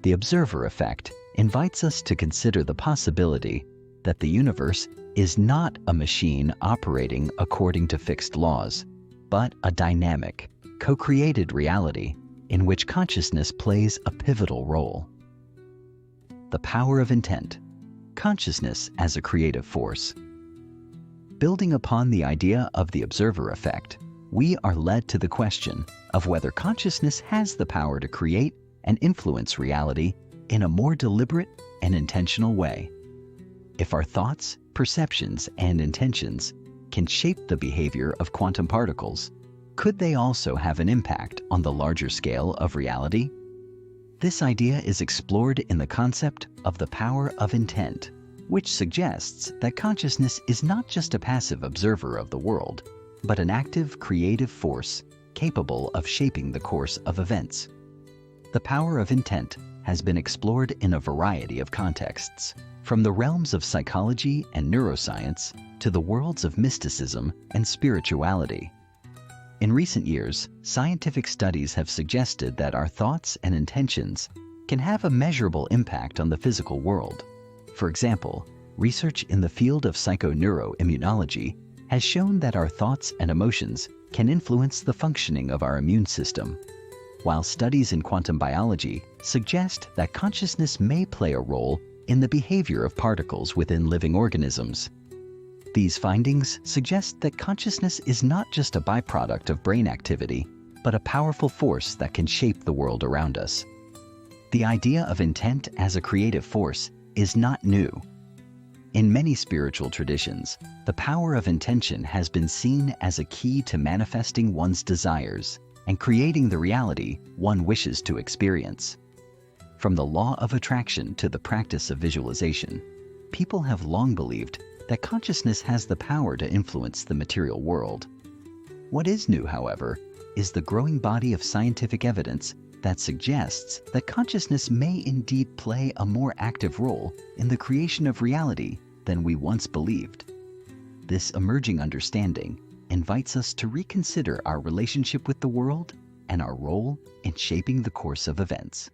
The observer effect invites us to consider the possibility that the universe is not a machine operating according to fixed laws, but a dynamic, co-created reality in which consciousness plays a pivotal role. The power of intent, consciousness as a creative force. Building upon the idea of the observer effect, we are led to the question of whether consciousness has the power to create and influence reality in a more deliberate and intentional way. If our thoughts, perceptions, and intentions can shape the behavior of quantum particles, could they also have an impact on the larger scale of reality? This idea is explored in the concept of the power of intent, which suggests that consciousness is not just a passive observer of the world, but an active, creative force capable of shaping the course of events. The power of intent has been explored in a variety of contexts, from the realms of psychology and neuroscience to the worlds of mysticism and spirituality. In recent years, scientific studies have suggested that our thoughts and intentions can have a measurable impact on the physical world. For example, research in the field of psychoneuroimmunology has shown that our thoughts and emotions can influence the functioning of our immune system, while studies in quantum biology suggest that consciousness may play a role in the behavior of particles within living organisms. These findings suggest that consciousness is not just a byproduct of brain activity, but a powerful force that can shape the world around us. The idea of intent as a creative force is not new. In many spiritual traditions, the power of intention has been seen as a key to manifesting one's desires and creating the reality one wishes to experience. From the law of attraction to the practice of visualization, people have long believed that consciousness has the power to influence the material world. What is new, however, is the growing body of scientific evidence that suggests that consciousness may indeed play a more active role in the creation of reality than we once believed. This emerging understanding invites us to reconsider our relationship with the world and our role in shaping the course of events.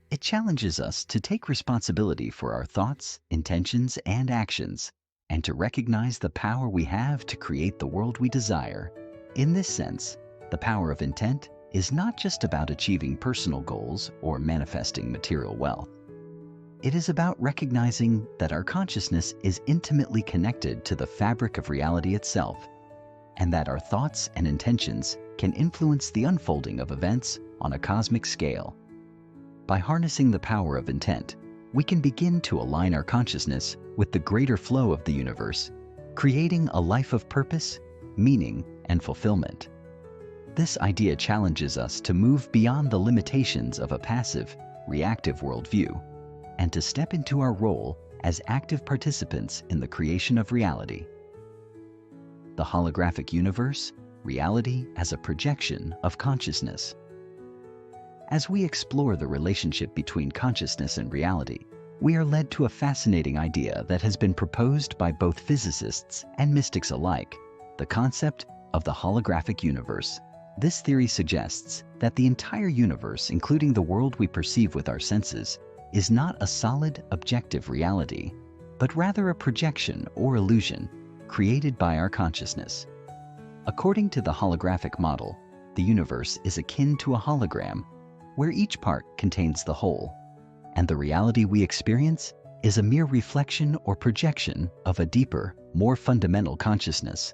It challenges us to take responsibility for our thoughts, intentions, and actions, and to recognize the power we have to create the world we desire. In this sense, the power of intent is not just about achieving personal goals or manifesting material wealth. It is about recognizing that our consciousness is intimately connected to the fabric of reality itself, and that our thoughts and intentions can influence the unfolding of events on a cosmic scale. By harnessing the power of intent, we can begin to align our consciousness with the greater flow of the universe, creating a life of purpose, meaning, and fulfillment. This idea challenges us to move beyond the limitations of a passive, reactive worldview, and to step into our role as active participants in the creation of reality. The holographic universe, reality as a projection of consciousness. As we explore the relationship between consciousness and reality, we are led to a fascinating idea that has been proposed by both physicists and mystics alike, the concept of the holographic universe. This theory suggests that the entire universe, including the world we perceive with our senses, is not a solid, objective reality, but rather a projection or illusion created by our consciousness. According to the holographic model, the universe is akin to a hologram, where each part contains the whole, and the reality we experience is a mere reflection or projection of a deeper, more fundamental consciousness.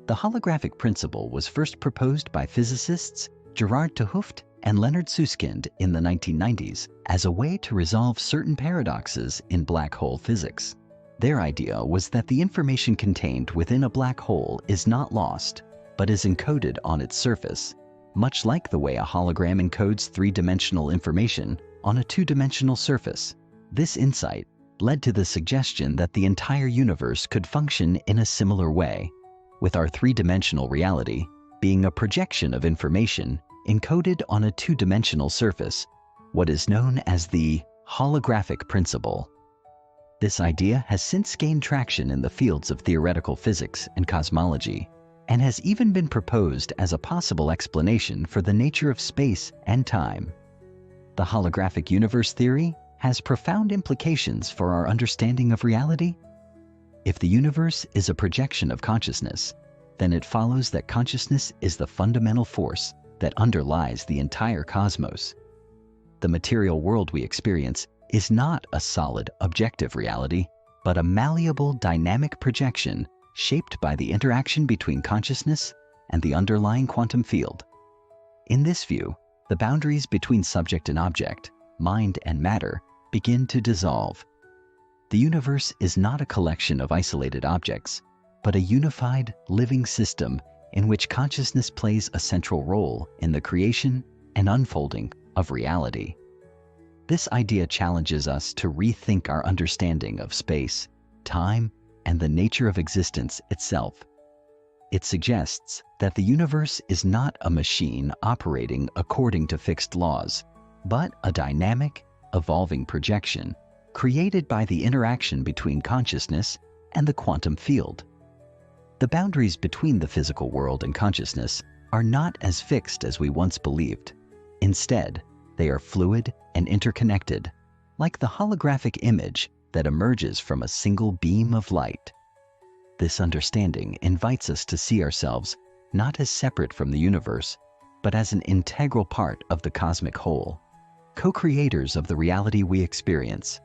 The holographic principle was first proposed by physicists Gerard 't Hooft and Leonard Susskind in the 1990s as a way to resolve certain paradoxes in black hole physics. Their idea was that the information contained within a black hole is not lost, but is encoded on its surface, much like the way a hologram encodes three-dimensional information on a two-dimensional surface. This insight led to the suggestion that the entire universe could function in a similar way, with our three-dimensional reality being a projection of information encoded on a two-dimensional surface, what is known as the holographic principle. This idea has since gained traction in the fields of theoretical physics and cosmology, and has even been proposed as a possible explanation for the nature of space and time. The holographic universe theory has profound implications for our understanding of reality. If the universe is a projection of consciousness, then it follows that consciousness is the fundamental force that underlies the entire cosmos. The material world we experience is not a solid, objective reality, but a malleable, dynamic projection shaped by the interaction between consciousness and the underlying quantum field. In this view, the boundaries between subject and object, mind and matter, begin to dissolve. The universe is not a collection of isolated objects, but a unified, living system in which consciousness plays a central role in the creation and unfolding of reality. This idea challenges us to rethink our understanding of space, time, and the nature of existence itself. It suggests that the universe is not a machine operating according to fixed laws, but a dynamic, evolving projection created by the interaction between consciousness and the quantum field. The boundaries between the physical world and consciousness are not as fixed as we once believed. Instead, they are fluid and interconnected, like the holographic image that emerges from a single beam of light. This understanding invites us to see ourselves not as separate from the universe, but as an integral part of the cosmic whole, co-creators of the reality we experience.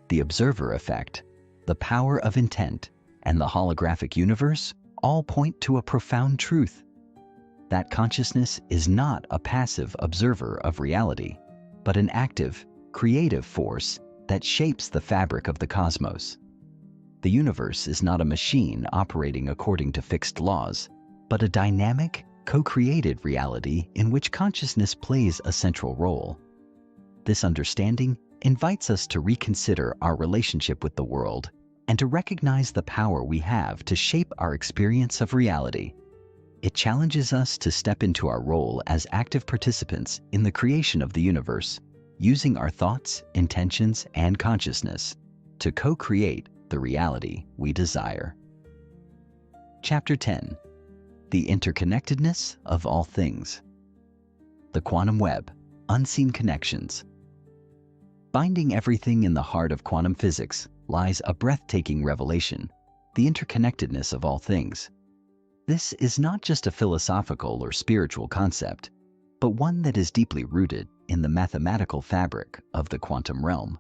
The observer effect, the power of intent, and the holographic universe all point to a profound truth: that consciousness is not a passive observer of reality, but an active, creative force that shapes the fabric of the cosmos. The universe is not a machine operating according to fixed laws, but a dynamic, co-created reality in which consciousness plays a central role. This understanding invites us to reconsider our relationship with the world and to recognize the power we have to shape our experience of reality. It challenges us to step into our role as active participants in the creation of the universe, using our thoughts, intentions, and consciousness to co-create the reality we desire. Chapter 10. The Interconnectedness of All Things. The Quantum Web, Unseen Connections. Binding everything in the heart of quantum physics lies a breathtaking revelation the interconnectedness of all things. This is not just a philosophical or spiritual concept, but one that is deeply rooted in the mathematical fabric of the quantum realm.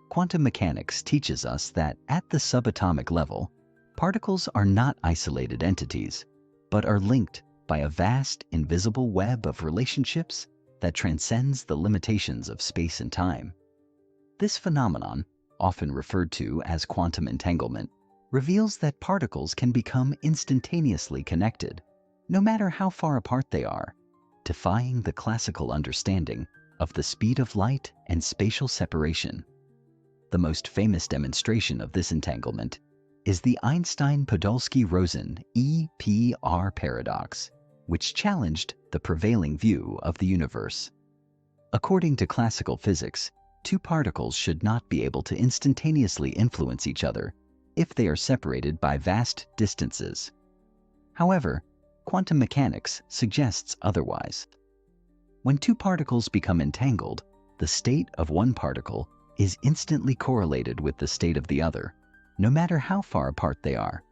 Quantum mechanics teaches us that at the subatomic level, particles are not isolated entities, but are linked by a vast, invisible web of relationships that transcends the limitations of space and time. This phenomenon, often referred to as quantum entanglement, reveals that particles can become instantaneously connected, no matter how far apart they are, defying the classical understanding of the speed of light and spatial separation. The most famous demonstration of this entanglement is the Einstein-Podolsky-Rosen EPR paradox, which challenged the prevailing view of the universe. According to classical physics, two particles should not be able to instantaneously influence each other if they are separated by vast distances. However, quantum mechanics suggests otherwise. When two particles become entangled, the state of one particle is instantly correlated with the state of the other, no matter how far apart they are.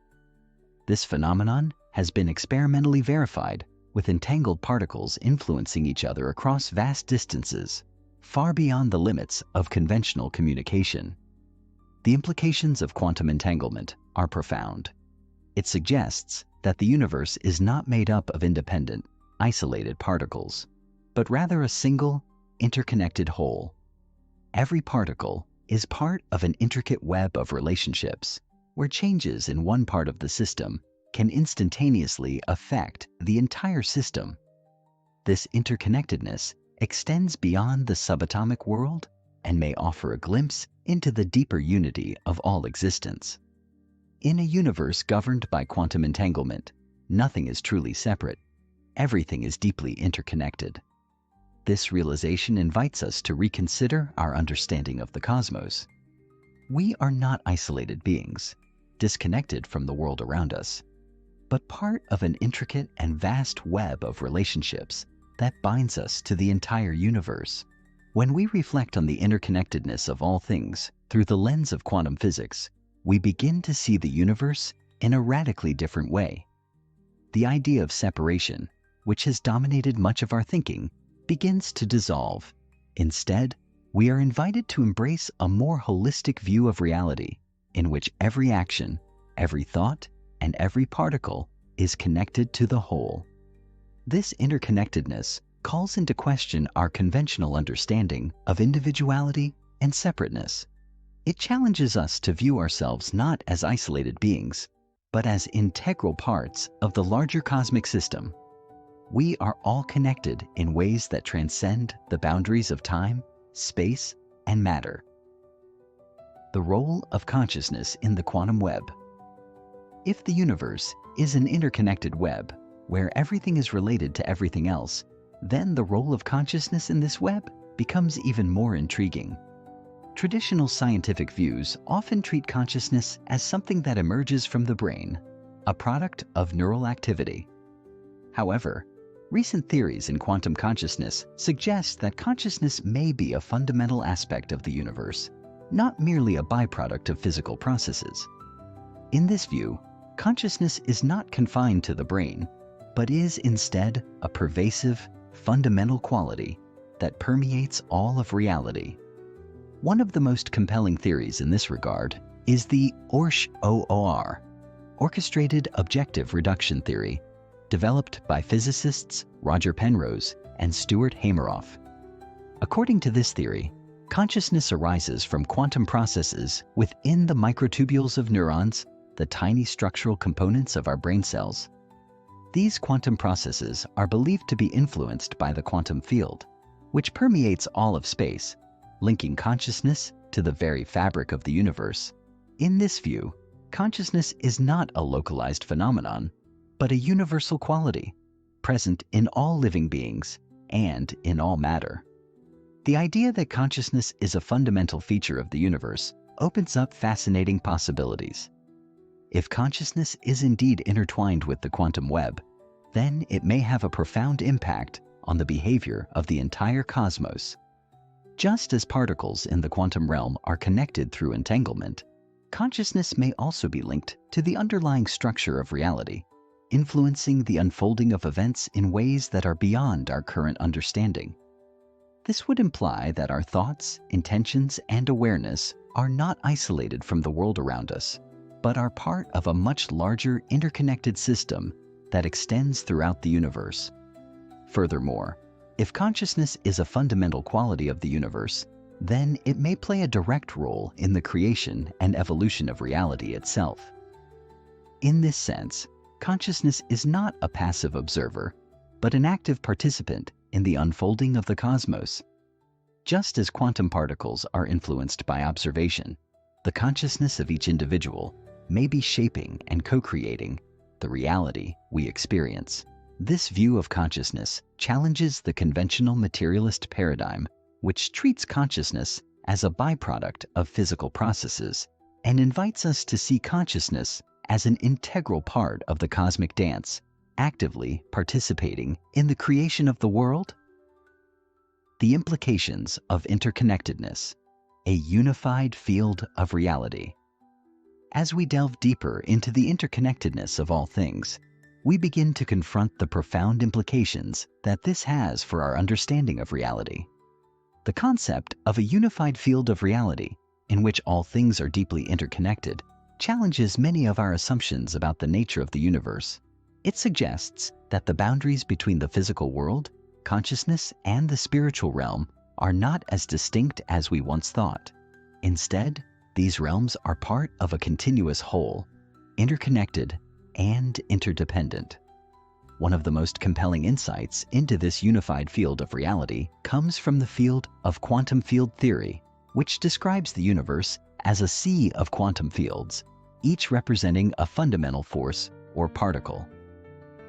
This phenomenon has been experimentally verified, with entangled particles influencing each other across vast distances, far beyond the limits of conventional communication. The implications of quantum entanglement are profound. It suggests that the universe is not made up of independent, isolated particles, but rather a single, interconnected whole. Every particle is part of an intricate web of relationships, where changes in one part of the system can instantaneously affect the entire system. This interconnectedness extends beyond the subatomic world and may offer a glimpse into the deeper unity of all existence. In a universe governed by quantum entanglement, nothing is truly separate. Everything is deeply interconnected. This realization invites us to reconsider our understanding of the cosmos. We are not isolated beings, disconnected from the world around us, but part of an intricate and vast web of relationships that binds us to the entire universe. When we reflect on the interconnectedness of all things through the lens of quantum physics, we begin to see the universe in a radically different way. The idea of separation, which has dominated much of our thinking, begins to dissolve. Instead, we are invited to embrace a more holistic view of reality, in which every action, every thought, and every particle is connected to the whole. This interconnectedness calls into question our conventional understanding of individuality and separateness. It challenges us to view ourselves not as isolated beings, but as integral parts of the larger cosmic system. We are all connected in ways that transcend the boundaries of time, space, and matter. The role of consciousness in the quantum web. If the universe is an interconnected web, where everything is related to everything else, then the role of consciousness in this web becomes even more intriguing. Traditional scientific views often treat consciousness as something that emerges from the brain, a product of neural activity. However, recent theories in quantum consciousness suggest that consciousness may be a fundamental aspect of the universe, not merely a byproduct of physical processes. In this view, consciousness is not confined to the brain, but is instead a pervasive, fundamental quality that permeates all of reality. One of the most compelling theories in this regard is the OR, Orchestrated Objective Reduction Theory, developed by physicists Roger Penrose and Stuart Hameroff. According to this theory, consciousness arises from quantum processes within the microtubules of neurons, the tiny structural components of our brain cells. These quantum processes are believed to be influenced by the quantum field, which permeates all of space, linking consciousness to the very fabric of the universe. In this view, consciousness is not a localized phenomenon, but a universal quality, present in all living beings and in all matter. The idea that consciousness is a fundamental feature of the universe opens up fascinating possibilities. If consciousness is indeed intertwined with the quantum web, then it may have a profound impact on the behavior of the entire cosmos. Just as particles in the quantum realm are connected through entanglement, Consciousness may also be linked to the underlying structure of reality, influencing the unfolding of events in ways that are beyond our current understanding. This would imply that our thoughts, intentions, and awareness are not isolated from the world around us, but are part of a much larger interconnected system that extends throughout the universe. Furthermore, if consciousness is a fundamental quality of the universe, then it may play a direct role in the creation and evolution of reality itself. In this sense, consciousness is not a passive observer, but an active participant in the unfolding of the cosmos. Just as quantum particles are influenced by observation, the consciousness of each individual may be shaping and co-creating the reality we experience. This view of consciousness challenges the conventional materialist paradigm, which treats consciousness as a byproduct of physical processes, and invites us to see consciousness as an integral part of the cosmic dance, actively participating in the creation of the world. The implications of interconnectedness, a unified field of reality. As we delve deeper into the interconnectedness of all things, we begin to confront the profound implications that this has for our understanding of reality. The concept of a unified field of reality, in which all things are deeply interconnected, challenges many of our assumptions about the nature of the universe. It suggests that the boundaries between the physical world, consciousness, and the spiritual realm are not as distinct as we once thought. Instead, these realms are part of a continuous whole, interconnected and interdependent. One of the most compelling insights into this unified field of reality comes from the field of quantum field theory, which describes the universe as a sea of quantum fields, each representing a fundamental force or particle.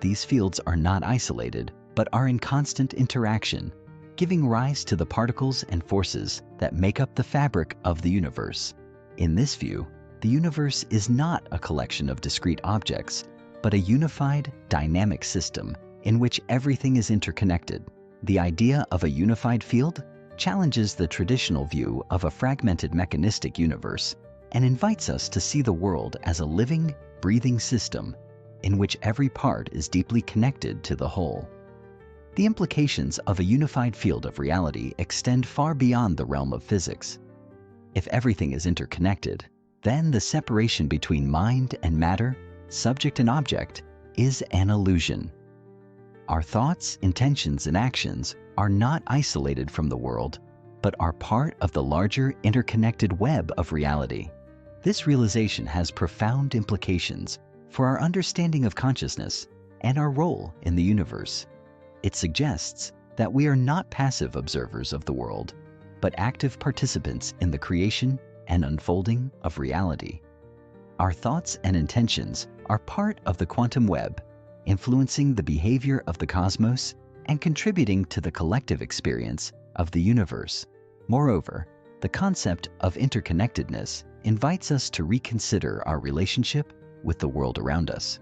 These fields are not isolated, but are in constant interaction, giving rise to the particles and forces that make up the fabric of the universe. In this view, the universe is not a collection of discrete objects, but a unified, dynamic system in which everything is interconnected. The idea of a unified field challenges the traditional view of a fragmented mechanistic universe and invites us to see the world as a living, breathing system in which every part is deeply connected to the whole. The implications of a unified field of reality extend far beyond the realm of physics. If everything is interconnected, then the separation between mind and matter, subject and object, is an illusion. Our thoughts, intentions, and actions are not isolated from the world, but are part of the larger interconnected web of reality. This realization has profound implications for our understanding of consciousness and our role in the universe. It suggests that we are not passive observers of the world, but active participants in the creation and unfolding of reality. Our thoughts and intentions are part of the quantum web, influencing the behavior of the cosmos and contributing to the collective experience of the universe. Moreover, the concept of interconnectedness invites us to reconsider our relationship with the world around us.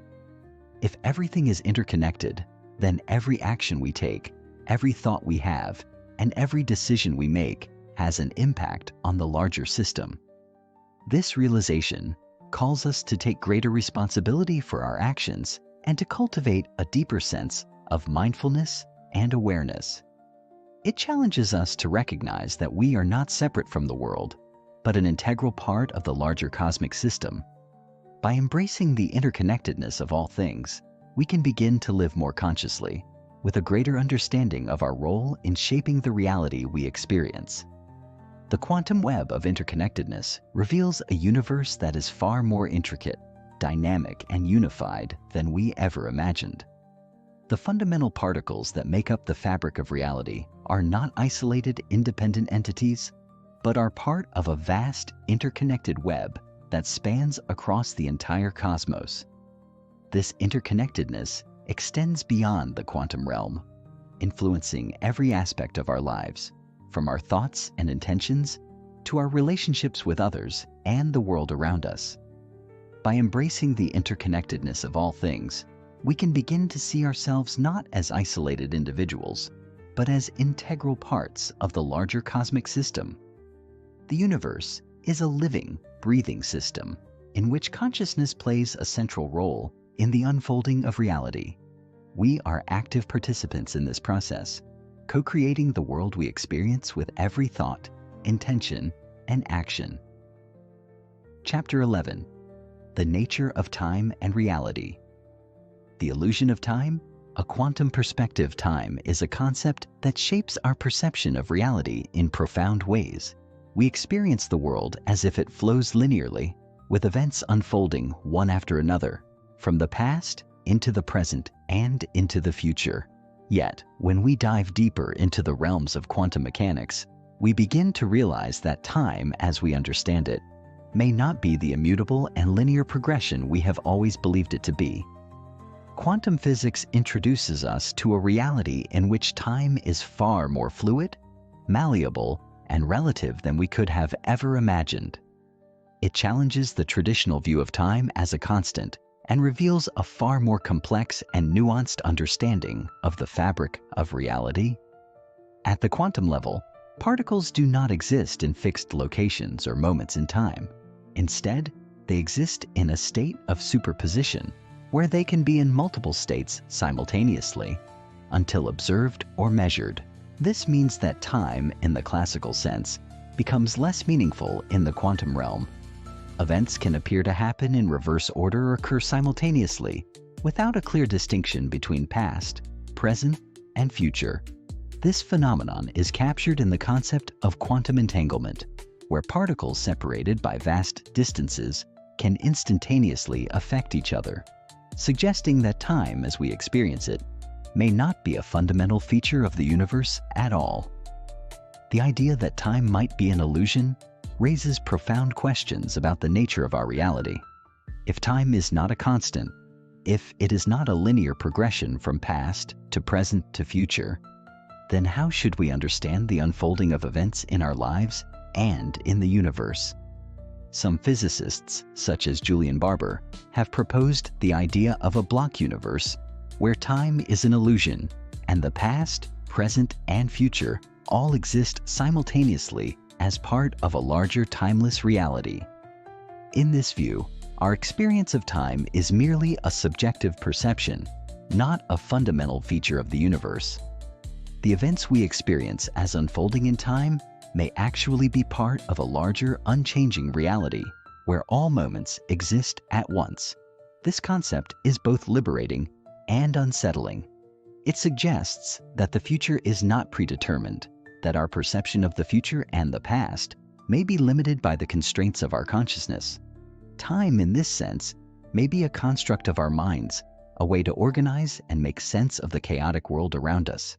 If everything is interconnected, then every action we take, every thought we have, and every decision we make has an impact on the larger system. This realization calls us to take greater responsibility for our actions and to cultivate a deeper sense of mindfulness and awareness. It challenges us to recognize that we are not separate from the world, but an integral part of the larger cosmic system. By embracing the interconnectedness of all things, we can begin to live more consciously, with a greater understanding of our role in shaping the reality we experience. The quantum web of interconnectedness reveals a universe that is far more intricate, dynamic, and unified than we ever imagined. The fundamental particles that make up the fabric of reality are not isolated, independent entities, but are part of a vast, interconnected web that spans across the entire cosmos. This interconnectedness extends beyond the quantum realm, influencing every aspect of our lives, from our thoughts and intentions to our relationships with others and the world around us. By embracing the interconnectedness of all things, we can begin to see ourselves not as isolated individuals, but as integral parts of the larger cosmic system. The universe is a living, breathing system in which consciousness plays a central role in the unfolding of reality. We are active participants in this process, co-creating the world we experience with every thought, intention, and action. Chapter 11. The Nature of Time and Reality. The illusion of time? A quantum perspective. Time is a concept that shapes our perception of reality in profound ways. We experience the world as if it flows linearly, with events unfolding one after another, from the past into the present and into the future. Yet, when we dive deeper into the realms of quantum mechanics, we begin to realize that time, as we understand it, may not be the immutable and linear progression we have always believed it to be. Quantum physics introduces us to a reality in which time is far more fluid, malleable, and relative than we could have ever imagined. It challenges the traditional view of time as a constant and reveals a far more complex and nuanced understanding of the fabric of reality. At the quantum level, particles do not exist in fixed locations or moments in time. Instead, they exist in a state of superposition where they can be in multiple states simultaneously until observed or measured. This means that time, in the classical sense, becomes less meaningful in the quantum realm. Events can appear to happen in reverse order or occur simultaneously, without a clear distinction between past, present, and future. This phenomenon is captured in the concept of quantum entanglement, where particles separated by vast distances can instantaneously affect each other, suggesting that time as we experience it may not be a fundamental feature of the universe at all. The idea that time might be an illusion raises profound questions about the nature of our reality. If time is not a constant, if it is not a linear progression from past to present to future, then how should we understand the unfolding of events in our lives and in the universe? Some physicists, such as Julian Barber, have proposed the idea of a block universe where time is an illusion and the past, present, and future all exist simultaneously as part of a larger timeless reality. In this view, our experience of time is merely a subjective perception, not a fundamental feature of the universe. The events we experience as unfolding in time may actually be part of a larger, unchanging reality where all moments exist at once. This concept is both liberating and unsettling. It suggests that the future is not predetermined, that our perception of the future and the past may be limited by the constraints of our consciousness. Time, in this sense, may be a construct of our minds, a way to organize and make sense of the chaotic world around us.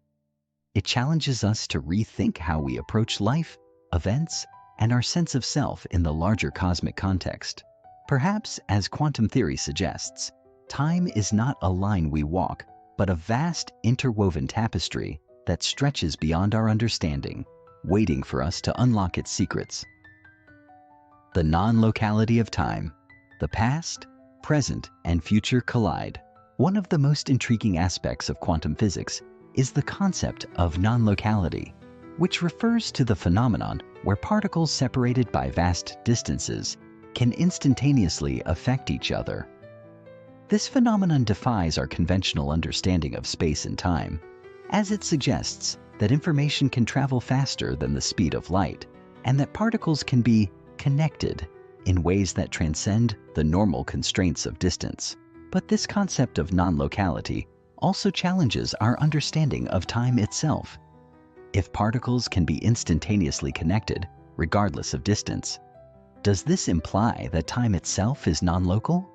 It challenges us to rethink how we approach life, events, and our sense of self in the larger cosmic context. Perhaps, as quantum theory suggests, time is not a line we walk, but a vast interwoven tapestry that stretches beyond our understanding, waiting for us to unlock its secrets. The non-locality of time. The past, present, and future collide. One of the most intriguing aspects of quantum physics is the concept of non-locality, which refers to the phenomenon where particles separated by vast distances can instantaneously affect each other. This phenomenon defies our conventional understanding of space and time, as it suggests that information can travel faster than the speed of light, and that particles can be connected in ways that transcend the normal constraints of distance. But this concept of non-locality also challenges our understanding of time itself. If particles can be instantaneously connected, regardless of distance, does this imply that time itself is non-local?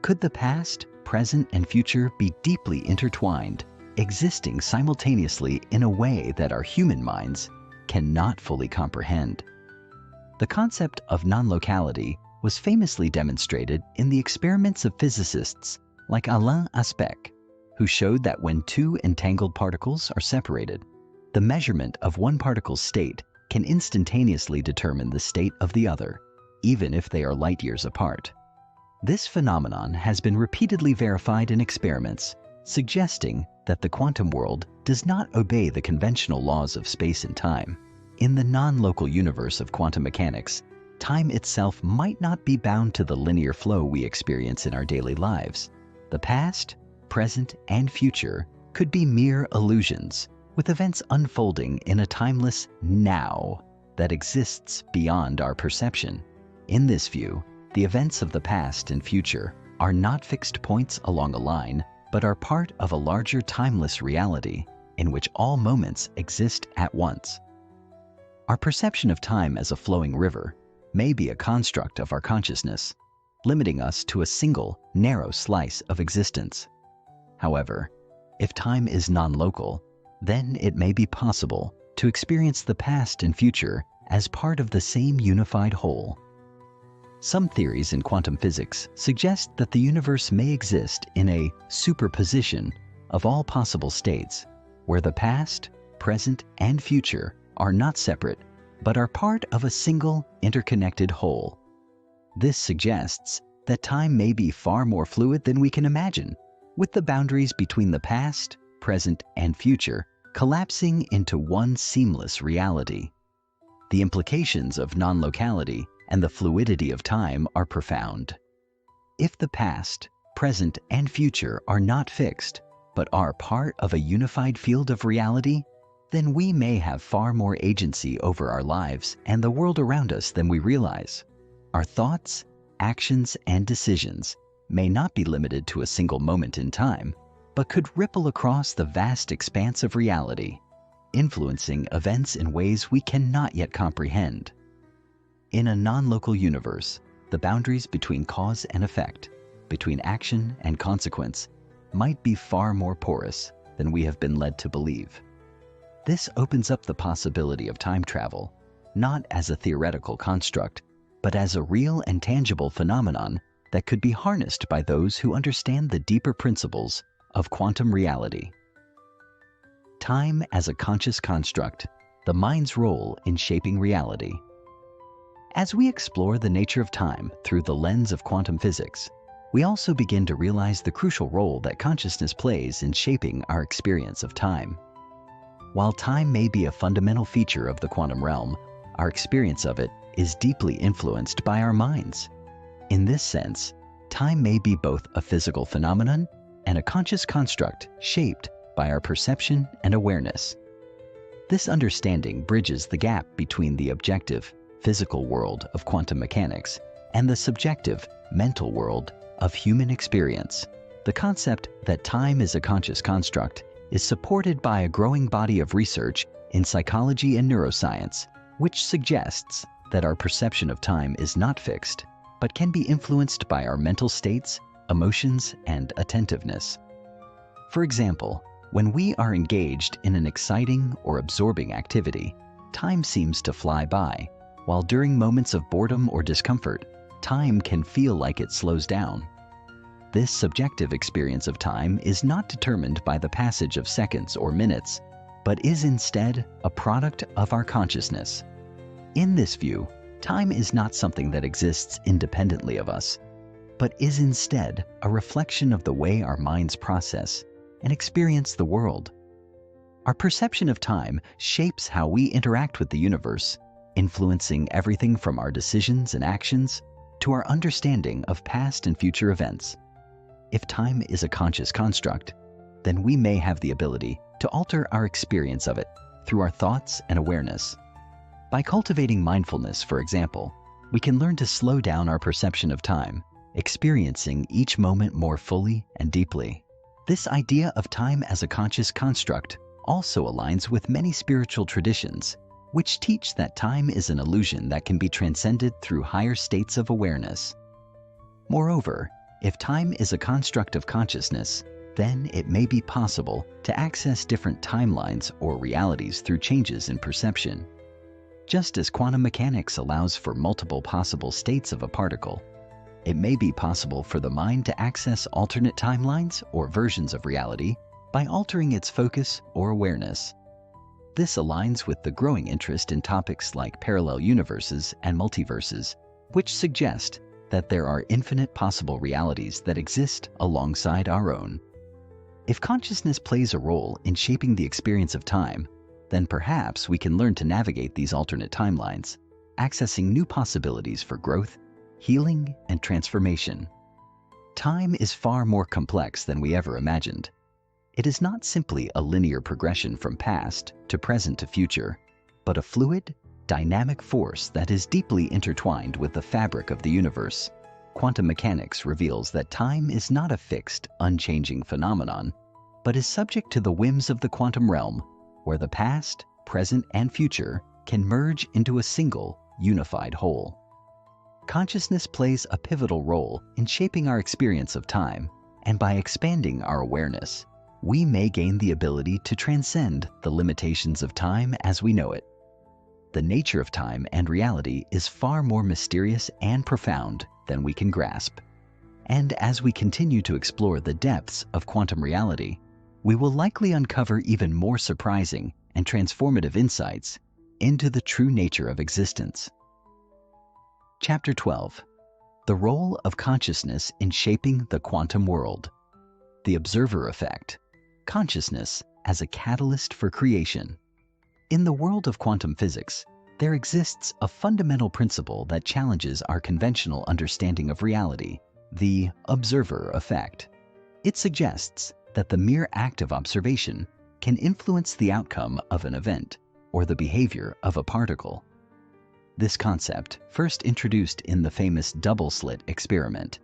Could the past, present, and future be deeply intertwined, existing simultaneously in a way that our human minds cannot fully comprehend? The concept of non-locality was famously demonstrated in the experiments of physicists like Alain Aspect, who showed that when two entangled particles are separated, the measurement of one particle's state can instantaneously determine the state of the other, even if they are light years apart. This phenomenon has been repeatedly verified in experiments, suggesting that the quantum world does not obey the conventional laws of space and time. In the non-local universe of quantum mechanics, time itself might not be bound to the linear flow we experience in our daily lives. The past, present, and future could be mere illusions, with events unfolding in a timeless now that exists beyond our perception. In this view, the events of the past and future are not fixed points along a line, but are part of a larger timeless reality in which all moments exist at once. Our perception of time as a flowing river may be a construct of our consciousness, limiting us to a single, narrow slice of existence. However, if time is non-local, then it may be possible to experience the past and future as part of the same unified whole. Some theories in quantum physics suggest that the universe may exist in a superposition of all possible states, where the past, present, and future are not separate, but are part of a single, interconnected whole. This suggests that time may be far more fluid than we can imagine, with the boundaries between the past, present, and future collapsing into one seamless reality. The implications of non-locality and the fluidity of time are profound. If the past, present, and future are not fixed, but are part of a unified field of reality, then we may have far more agency over our lives and the world around us than we realize. Our thoughts, actions, and decisions may not be limited to a single moment in time, but could ripple across the vast expanse of reality, influencing events in ways we cannot yet comprehend. In a non-local universe, the boundaries between cause and effect, between action and consequence, might be far more porous than we have been led to believe. This opens up the possibility of time travel, not as a theoretical construct, but as a real and tangible phenomenon that could be harnessed by those who understand the deeper principles of quantum reality. Time as a conscious construct, the mind's role in shaping reality. As we explore the nature of time through the lens of quantum physics, we also begin to realize the crucial role that consciousness plays in shaping our experience of time. While time may be a fundamental feature of the quantum realm, our experience of it is deeply influenced by our minds. In this sense, time may be both a physical phenomenon and a conscious construct shaped by our perception and awareness. This understanding bridges the gap between the objective, physical world of quantum mechanics and the subjective, mental world of human experience. The concept that time is a conscious construct is supported by a growing body of research in psychology and neuroscience, which suggests that our perception of time is not fixed, but can be influenced by our mental states, emotions, and attentiveness. For example, when we are engaged in an exciting or absorbing activity, time seems to fly by, while during moments of boredom or discomfort, time can feel like it slows down. This subjective experience of time is not determined by the passage of seconds or minutes, but is instead a product of our consciousness. In this view, time is not something that exists independently of us, but is instead a reflection of the way our minds process and experience the world. Our perception of time shapes how we interact with the universe, influencing everything from our decisions and actions to our understanding of past and future events. If time is a conscious construct, then we may have the ability to alter our experience of it through our thoughts and awareness. By cultivating mindfulness, for example, we can learn to slow down our perception of time, experiencing each moment more fully and deeply. This idea of time as a conscious construct also aligns with many spiritual traditions, which teach that time is an illusion that can be transcended through higher states of awareness. Moreover, if time is a construct of consciousness, then it may be possible to access different timelines or realities through changes in perception. Just as quantum mechanics allows for multiple possible states of a particle, it may be possible for the mind to access alternate timelines or versions of reality by altering its focus or awareness. This aligns with the growing interest in topics like parallel universes and multiverses, which suggest that there are infinite possible realities that exist alongside our own. If consciousness plays a role in shaping the experience of time, then perhaps we can learn to navigate these alternate timelines, accessing new possibilities for growth, healing, and transformation. Time is far more complex than we ever imagined. It is not simply a linear progression from past to present to future, but a fluid, dynamic force that is deeply intertwined with the fabric of the universe. Quantum mechanics reveals that time is not a fixed, unchanging phenomenon, but is subject to the whims of the quantum realm, where the past, present, and future can merge into a single, unified whole. Consciousness plays a pivotal role in shaping our experience of time, and by expanding our awareness, we may gain the ability to transcend the limitations of time as we know it. The nature of time and reality is far more mysterious and profound than we can grasp. And as we continue to explore the depths of quantum reality, we will likely uncover even more surprising and transformative insights into the true nature of existence. Chapter 12. The Role of Consciousness in Shaping the Quantum World. The Observer Effect. Consciousness as a catalyst for creation. In the world of quantum physics, there exists a fundamental principle that challenges our conventional understanding of reality, the observer effect. It suggests that the mere act of observation can influence the outcome of an event or the behavior of a particle. This concept, first introduced in the famous double-slit experiment,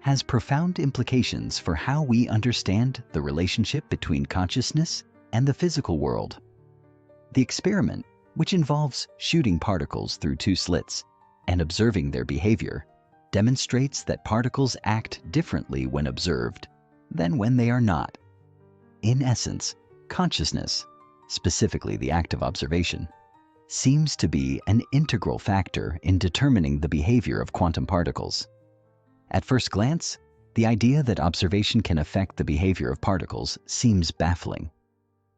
has profound implications for how we understand the relationship between consciousness and the physical world. The experiment, which involves shooting particles through two slits and observing their behavior, demonstrates that particles act differently when observed than when they are not. In essence, consciousness, specifically the act of observation, seems to be an integral factor in determining the behavior of quantum particles. At first glance, the idea that observation can affect the behavior of particles seems baffling.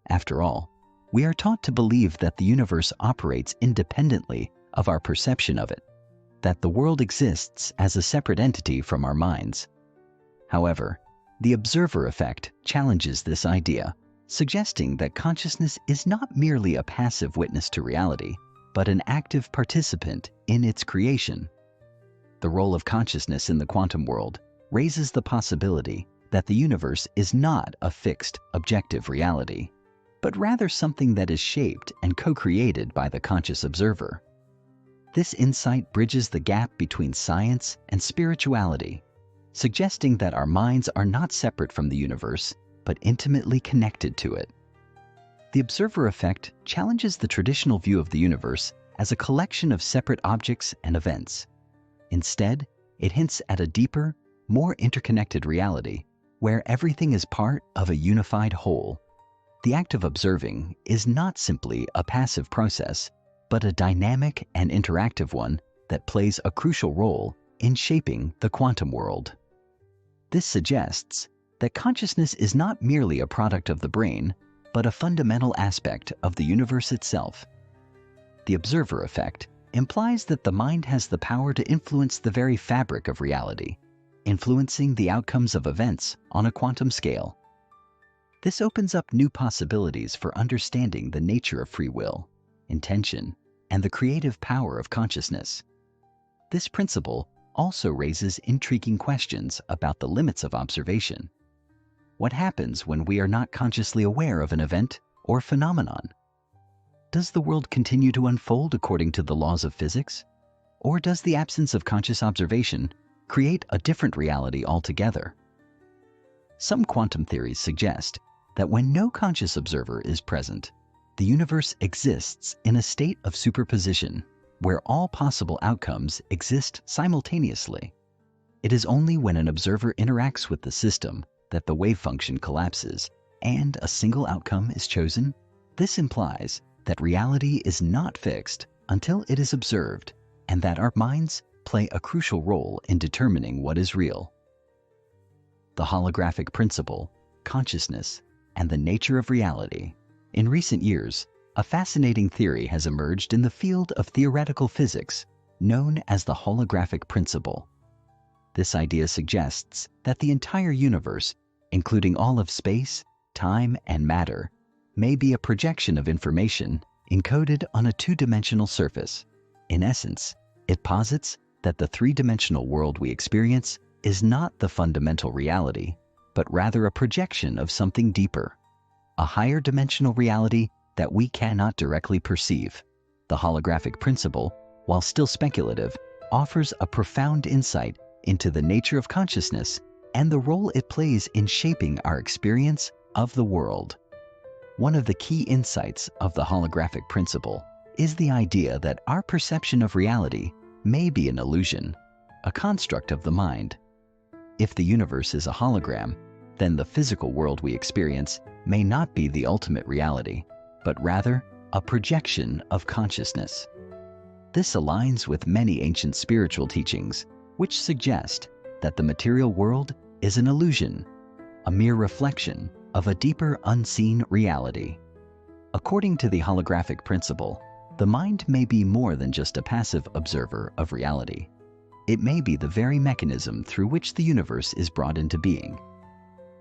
After all, we are taught to believe that the universe operates independently of our perception of it, that the world exists as a separate entity from our minds. However, the observer effect challenges this idea, suggesting that consciousness is not merely a passive witness to reality, but an active participant in its creation. The role of consciousness in the quantum world raises the possibility that the universe is not a fixed, objective reality, but rather something that is shaped and co-created by the conscious observer. This insight bridges the gap between science and spirituality, suggesting that our minds are not separate from the universe, but intimately connected to it. The observer effect challenges the traditional view of the universe as a collection of separate objects and events. Instead, it hints at a deeper, more interconnected reality, where everything is part of a unified whole. The act of observing is not simply a passive process, but a dynamic and interactive one that plays a crucial role in shaping the quantum world. This suggests that consciousness is not merely a product of the brain, but a fundamental aspect of the universe itself. The observer effect implies that the mind has the power to influence the very fabric of reality, influencing the outcomes of events on a quantum scale. This opens up new possibilities for understanding the nature of free will, intention, and the creative power of consciousness. This principle also raises intriguing questions about the limits of observation. What happens when we are not consciously aware of an event or phenomenon? Does the world continue to unfold according to the laws of physics? Or does the absence of conscious observation create a different reality altogether? Some quantum theories suggest that when no conscious observer is present, the universe exists in a state of superposition, where all possible outcomes exist simultaneously. It is only when an observer interacts with the system that the wave function collapses and a single outcome is chosen. This implies that reality is not fixed until it is observed, and that our minds play a crucial role in determining what is real. The holographic principle, consciousness, and the nature of reality. In recent years, a fascinating theory has emerged in the field of theoretical physics, known as the holographic principle. This idea suggests that the entire universe, including all of space, time, and matter, may be a projection of information encoded on a two-dimensional surface. In essence, it posits that the three-dimensional world we experience is not the fundamental reality, but rather a projection of something deeper, a higher dimensional reality that we cannot directly perceive. The holographic principle, while still speculative, offers a profound insight into the nature of consciousness and the role it plays in shaping our experience of the world. One of the key insights of the holographic principle is the idea that our perception of reality may be an illusion, a construct of the mind. If the universe is a hologram, then the physical world we experience may not be the ultimate reality, but rather a projection of consciousness. This aligns with many ancient spiritual teachings, which suggest that the material world is an illusion, a mere reflection of a deeper unseen reality. According to the holographic principle, the mind may be more than just a passive observer of reality. It may be the very mechanism through which the universe is brought into being.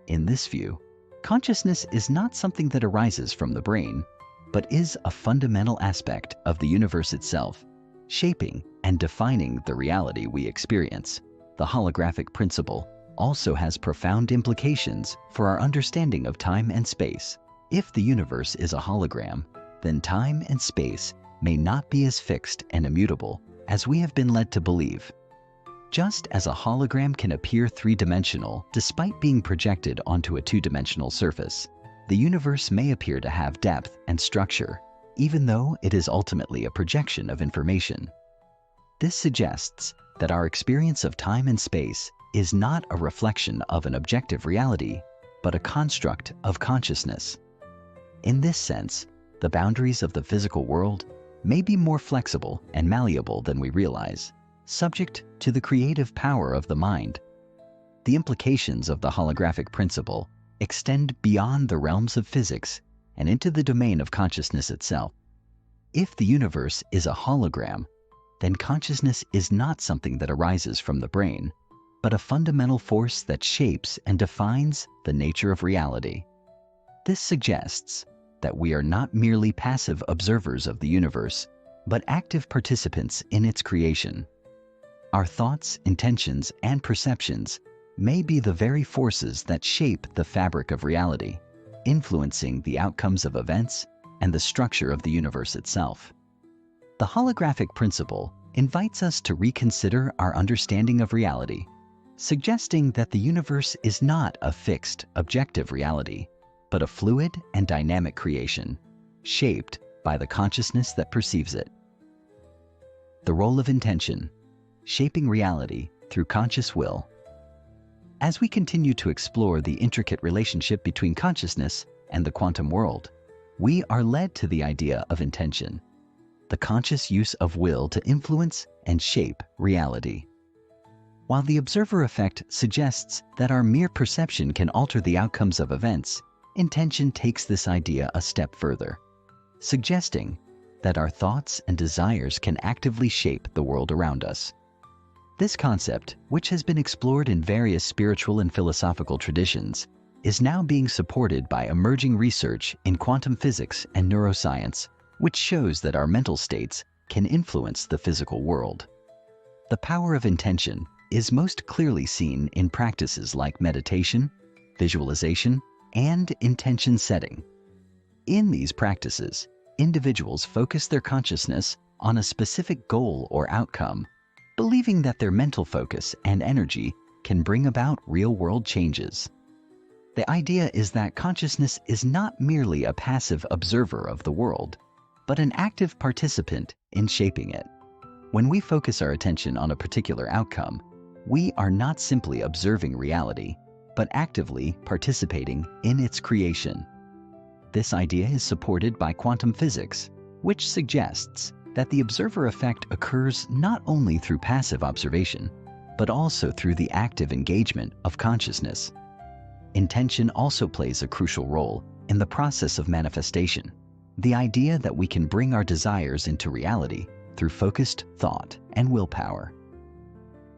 In this view, consciousness is not something that arises from the brain, but is a fundamental aspect of the universe itself, shaping and defining the reality we experience. The holographic principle also has profound implications for our understanding of time and space. If the universe is a hologram, then time and space may not be as fixed and immutable as we have been led to believe. Just as a hologram can appear three-dimensional despite being projected onto a two-dimensional surface, the universe may appear to have depth and structure, even though it is ultimately a projection of information. This suggests that our experience of time and space is not a reflection of an objective reality, but a construct of consciousness. In this sense, the boundaries of the physical world may be more flexible and malleable than we realize, subject to the creative power of the mind. The implications of the holographic principle extend beyond the realms of physics and into the domain of consciousness itself. If the universe is a hologram, then consciousness is not something that arises from the brain, but a fundamental force that shapes and defines the nature of reality. This suggests that we are not merely passive observers of the universe, but active participants in its creation. Our thoughts, intentions, and perceptions may be the very forces that shape the fabric of reality, influencing the outcomes of events and the structure of the universe itself. The holographic principle invites us to reconsider our understanding of reality, suggesting that the universe is not a fixed, objective reality, but a fluid and dynamic creation, shaped by the consciousness that perceives it. The role of intention, shaping reality through conscious will. As we continue to explore the intricate relationship between consciousness and the quantum world, we are led to the idea of intention, the conscious use of will to influence and shape reality. While the observer effect suggests that our mere perception can alter the outcomes of events, intention takes this idea a step further, suggesting that our thoughts and desires can actively shape the world around us. This concept, which has been explored in various spiritual and philosophical traditions, is now being supported by emerging research in quantum physics and neuroscience, which shows that our mental states can influence the physical world. The power of intention is most clearly seen in practices like meditation, visualization, and intention setting. In these practices, individuals focus their consciousness on a specific goal or outcome, believing that their mental focus and energy can bring about real-world changes. The idea is that consciousness is not merely a passive observer of the world, but an active participant in shaping it. When we focus our attention on a particular outcome, we are not simply observing reality, but actively participating in its creation. This idea is supported by quantum physics, which suggests that the observer effect occurs not only through passive observation, but also through the active engagement of consciousness. Intention also plays a crucial role in the process of manifestation, the idea that we can bring our desires into reality through focused thought and willpower.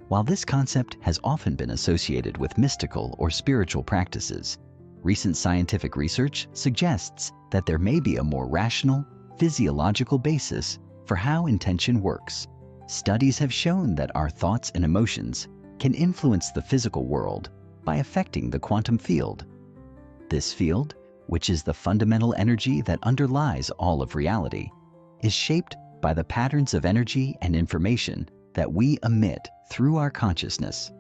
While this concept has often been associated with mystical or spiritual practices, recent scientific research suggests that there may be a more rational, physiological basis for how intention works. Studies have shown that our thoughts and emotions can influence the physical world by affecting the quantum field. This field, which is the fundamental energy that underlies all of reality, is shaped by the patterns of energy and information that we emit through our consciousness.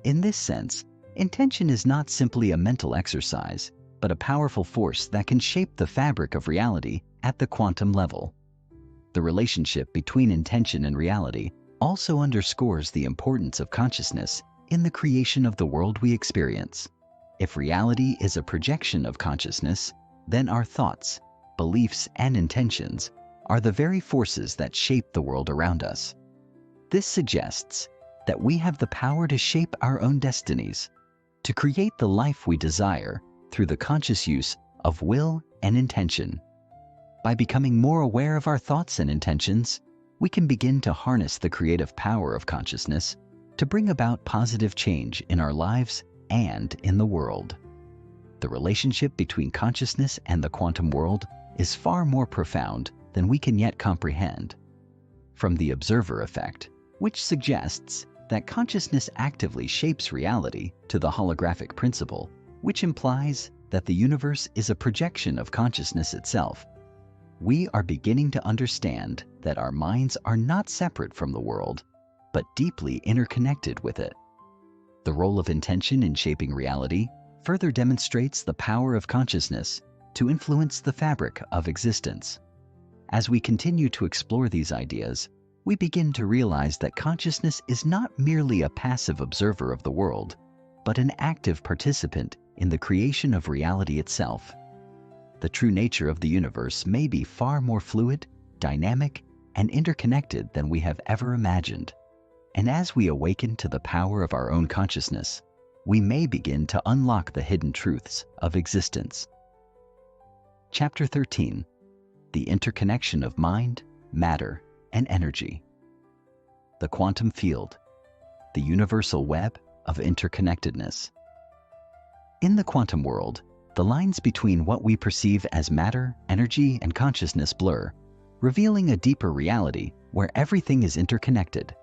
In this sense, intention is not simply a mental exercise, but a powerful force that can shape the fabric of reality at the quantum level. The relationship between intention and reality also underscores the importance of consciousness in the creation of the world we experience. If reality is a projection of consciousness, then our thoughts, beliefs, and intentions are the very forces that shape the world around us. This suggests that we have the power to shape our own destinies, to create the life we desire through the conscious use of will and intention. By becoming more aware of our thoughts and intentions, we can begin to harness the creative power of consciousness to bring about positive change in our lives and in the world. The relationship between consciousness and the quantum world is far more profound than we can yet comprehend. From the observer effect, which suggests that consciousness actively shapes reality, to the holographic principle, which implies that the universe is a projection of consciousness itself, we are beginning to understand that our minds are not separate from the world, but deeply interconnected with it. The role of intention in shaping reality further demonstrates the power of consciousness to influence the fabric of existence. As we continue to explore these ideas, we begin to realize that consciousness is not merely a passive observer of the world, but an active participant in the creation of reality itself. The true nature of the universe may be far more fluid, dynamic, and interconnected than we have ever imagined. And as we awaken to the power of our own consciousness, we may begin to unlock the hidden truths of existence. Chapter 13. The interconnection of mind, matter, and energy. The quantum field, the universal web of interconnectedness. In the quantum world, the lines between what we perceive as matter, energy, and consciousness blur, revealing a deeper reality where everything is interconnected.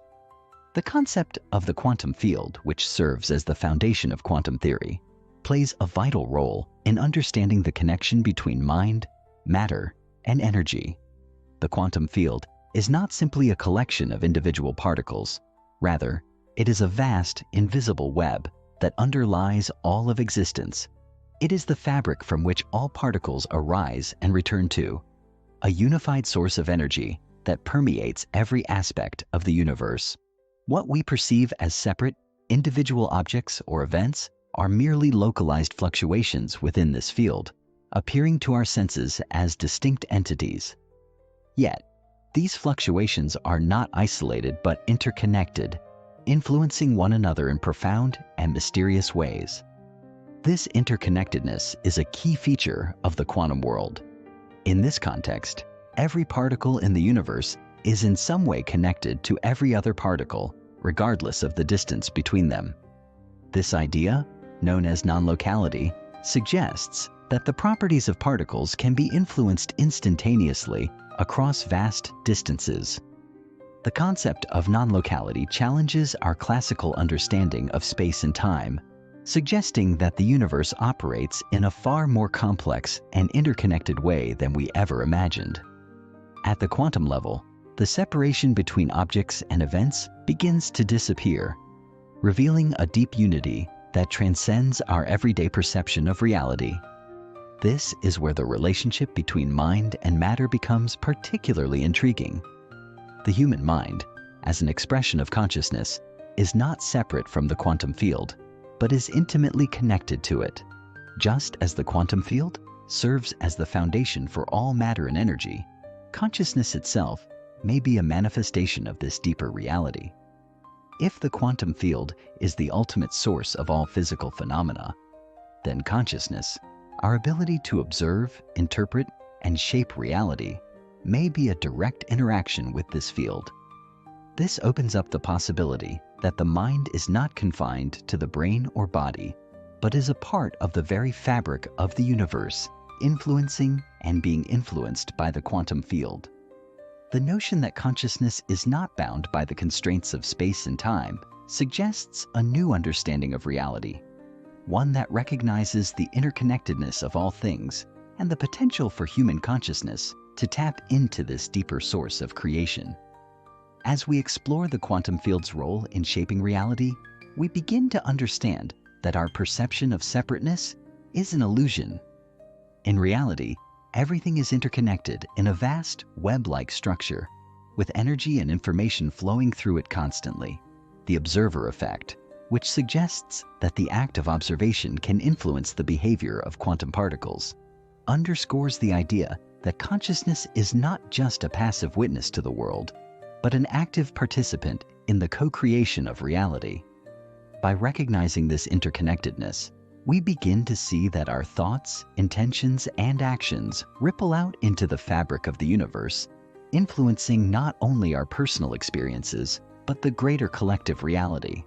The concept of the quantum field, which serves as the foundation of quantum theory, plays a vital role in understanding the connection between mind, matter, and energy. The quantum field is not simply a collection of individual particles. Rather, it is a vast, invisible web that underlies all of existence. It is the fabric from which all particles arise and return to, a unified source of energy that permeates every aspect of the universe. What we perceive as separate, individual objects or events are merely localized fluctuations within this field, appearing to our senses as distinct entities. Yet, these fluctuations are not isolated but interconnected, influencing one another in profound and mysterious ways. This interconnectedness is a key feature of the quantum world. In this context, every particle in the universe is in some way connected to every other particle, regardless of the distance between them. This idea, known as non-locality, suggests that the properties of particles can be influenced instantaneously across vast distances. The concept of non-locality challenges our classical understanding of space and time, suggesting that the universe operates in a far more complex and interconnected way than we ever imagined. At the quantum level, the separation between objects and events begins to disappear, revealing a deep unity that transcends our everyday perception of reality. This is where the relationship between mind and matter becomes particularly intriguing. The human mind, as an expression of consciousness, is not separate from the quantum field, but is intimately connected to it. Just as the quantum field serves as the foundation for all matter and energy, consciousness itself may be a manifestation of this deeper reality. If the quantum field is the ultimate source of all physical phenomena, then consciousness, our ability to observe, interpret, and shape reality, may be a direct interaction with this field. This opens up the possibility that the mind is not confined to the brain or body, but is a part of the very fabric of the universe, influencing and being influenced by the quantum field. The notion that consciousness is not bound by the constraints of space and time suggests a new understanding of reality, one that recognizes the interconnectedness of all things and the potential for human consciousness to tap into this deeper source of creation. As we explore the quantum field's role in shaping reality, we begin to understand that our perception of separateness is an illusion. In reality, everything is interconnected in a vast web-like structure, with energy and information flowing through it constantly. The observer effect, which suggests that the act of observation can influence the behavior of quantum particles, underscores the idea that consciousness is not just a passive witness to the world, but an active participant in the co-creation of reality. By recognizing this interconnectedness, we begin to see that our thoughts, intentions, and actions ripple out into the fabric of the universe, influencing not only our personal experiences, but the greater collective reality.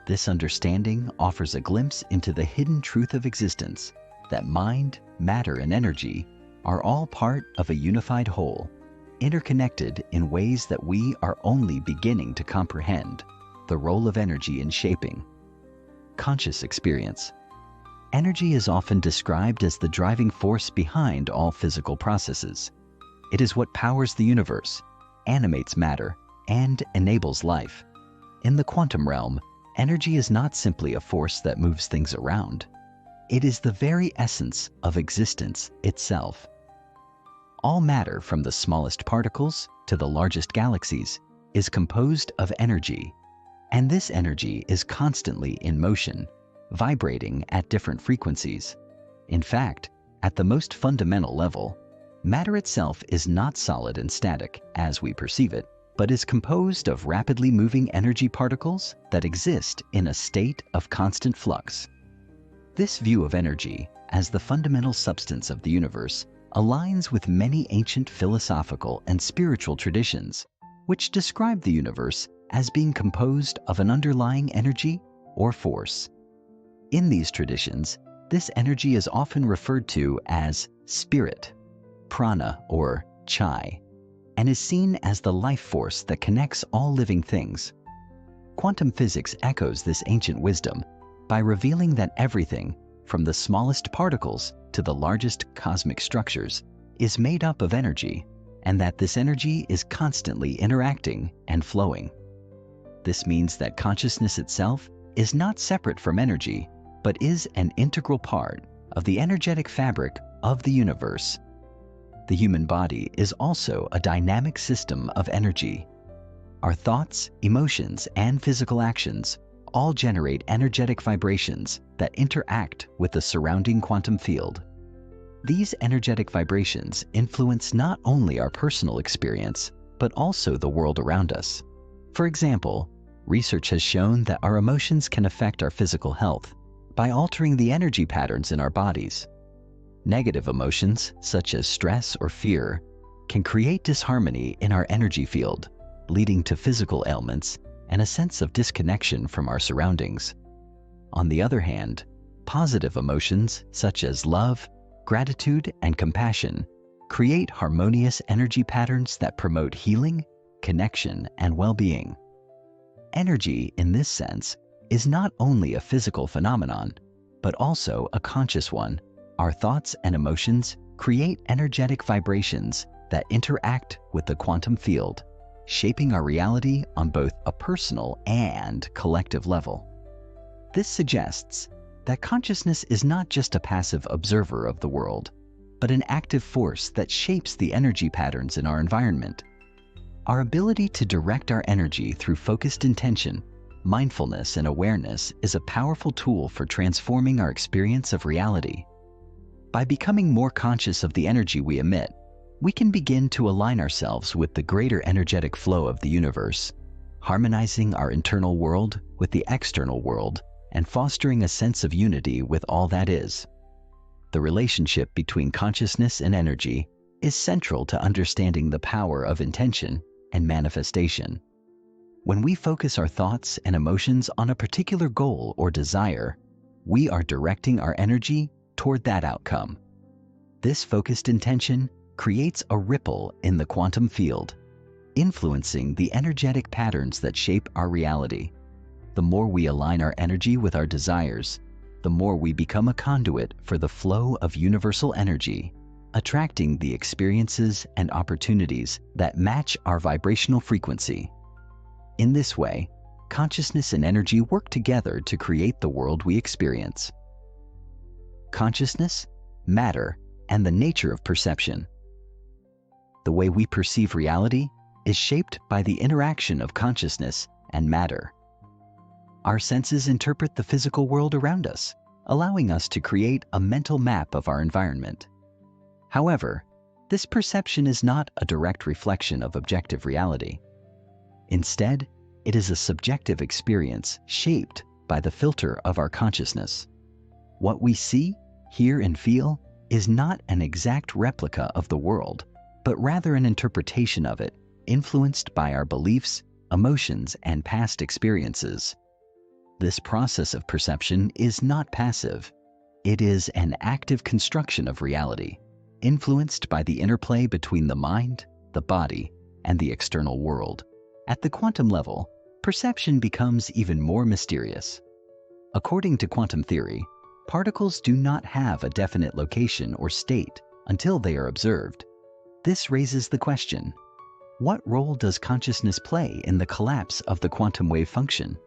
This understanding offers a glimpse into the hidden truth of existence, that mind, matter, and energy are all part of a unified whole, interconnected in ways that we are only beginning to comprehend. The role of energy in shaping conscious experience. Energy is often described as the driving force behind all physical processes. It is what powers the universe, animates matter, and enables life. In the quantum realm, energy is not simply a force that moves things around. It is the very essence of existence itself. All matter, from the smallest particles to the largest galaxies, is composed of energy, and this energy is constantly in motion, vibrating at different frequencies. In fact, at the most fundamental level, matter itself is not solid and static as we perceive it, but is composed of rapidly moving energy particles that exist in a state of constant flux. This view of energy as the fundamental substance of the universe aligns with many ancient philosophical and spiritual traditions, which describe the universe as being composed of an underlying energy or force. In these traditions, this energy is often referred to as spirit, prana, or chi, and is seen as the life force that connects all living things. Quantum physics echoes this ancient wisdom by revealing that everything, from the smallest particles to the largest cosmic structures, is made up of energy, and that this energy is constantly interacting and flowing. This means that consciousness itself is not separate from energy, but is an integral part of the energetic fabric of the universe. The human body is also a dynamic system of energy. Our thoughts, emotions, and physical actions all generate energetic vibrations that interact with the surrounding quantum field. These energetic vibrations influence not only our personal experience, but also the world around us. For example, research has shown that our emotions can affect our physical health by altering the energy patterns in our bodies. Negative emotions, such as stress or fear, can create disharmony in our energy field, leading to physical ailments and a sense of disconnection from our surroundings. On the other hand, positive emotions, such as love, gratitude, and compassion, create harmonious energy patterns that promote healing, connection, and well-being. Energy, in this sense, is not only a physical phenomenon, but also a conscious one. Our thoughts and emotions create energetic vibrations that interact with the quantum field, shaping our reality on both a personal and collective level. This suggests that consciousness is not just a passive observer of the world, but an active force that shapes the energy patterns in our environment. Our ability to direct our energy through focused intention, mindfulness, and awareness is a powerful tool for transforming our experience of reality. By becoming more conscious of the energy we emit, we can begin to align ourselves with the greater energetic flow of the universe, harmonizing our internal world with the external world and fostering a sense of unity with all that is. The relationship between consciousness and energy is central to understanding the power of intention and manifestation. When we focus our thoughts and emotions on a particular goal or desire, we are directing our energy toward that outcome. This focused intention creates a ripple in the quantum field, influencing the energetic patterns that shape our reality. The more we align our energy with our desires, the more we become a conduit for the flow of universal energy, attracting the experiences and opportunities that match our vibrational frequency. In this way, consciousness and energy work together to create the world we experience. Consciousness, matter, and the nature of perception. The way we perceive reality is shaped by the interaction of consciousness and matter. Our senses interpret the physical world around us, allowing us to create a mental map of our environment. However, this perception is not a direct reflection of objective reality. Instead, it is a subjective experience shaped by the filter of our consciousness. What we see, hear, and feel is not an exact replica of the world, but rather an interpretation of it, influenced by our beliefs, emotions, and past experiences. This process of perception is not passive. It is an active construction of reality, influenced by the interplay between the mind, the body, and the external world. At the quantum level, perception becomes even more mysterious. According to quantum theory, particles do not have a definite location or state until they are observed. This raises the question, what role does consciousness play in the collapse of the quantum wave function?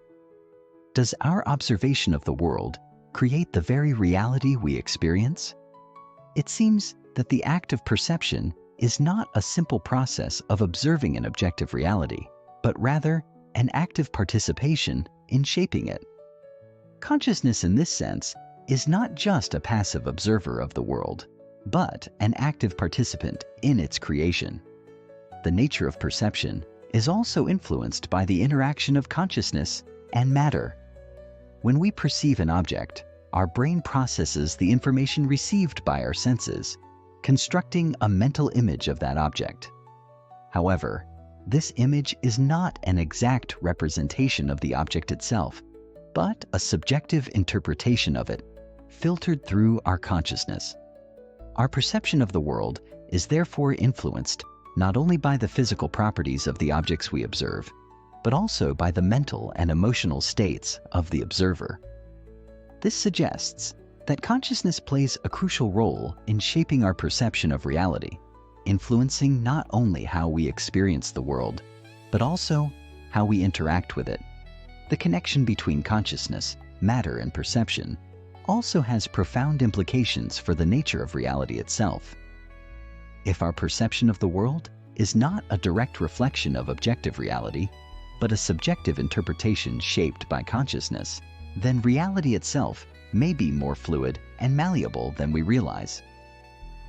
Does our observation of the world create the very reality we experience? It seems that the act of perception is not a simple process of observing an objective reality, but rather an active participation in shaping it. Consciousness in this sense is not just a passive observer of the world, but an active participant in its creation. The nature of perception is also influenced by the interaction of consciousness and matter. When we perceive an object, our brain processes the information received by our senses, constructing a mental image of that object. However, this image is not an exact representation of the object itself, but a subjective interpretation of it, filtered through our consciousness. Our perception of the world is therefore influenced not only by the physical properties of the objects we observe, but also by the mental and emotional states of the observer. This suggests that consciousness plays a crucial role in shaping our perception of reality, influencing not only how we experience the world, but also how we interact with it. The connection between consciousness, matter, and perception also has profound implications for the nature of reality itself. If our perception of the world is not a direct reflection of objective reality, but a subjective interpretation shaped by consciousness, then reality itself may be more fluid and malleable than we realize.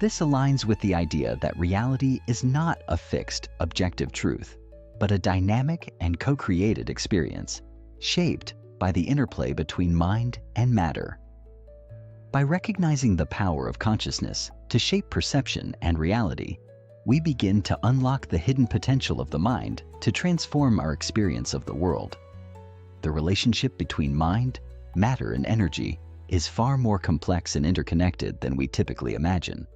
This aligns with the idea that reality is not a fixed, objective truth, but a dynamic and co-created experience, shaped by the interplay between mind and matter. By recognizing the power of consciousness to shape perception and reality, we begin to unlock the hidden potential of the mind to transform our experience of the world. The relationship between mind, matter, and energy is far more complex and interconnected than we typically imagine.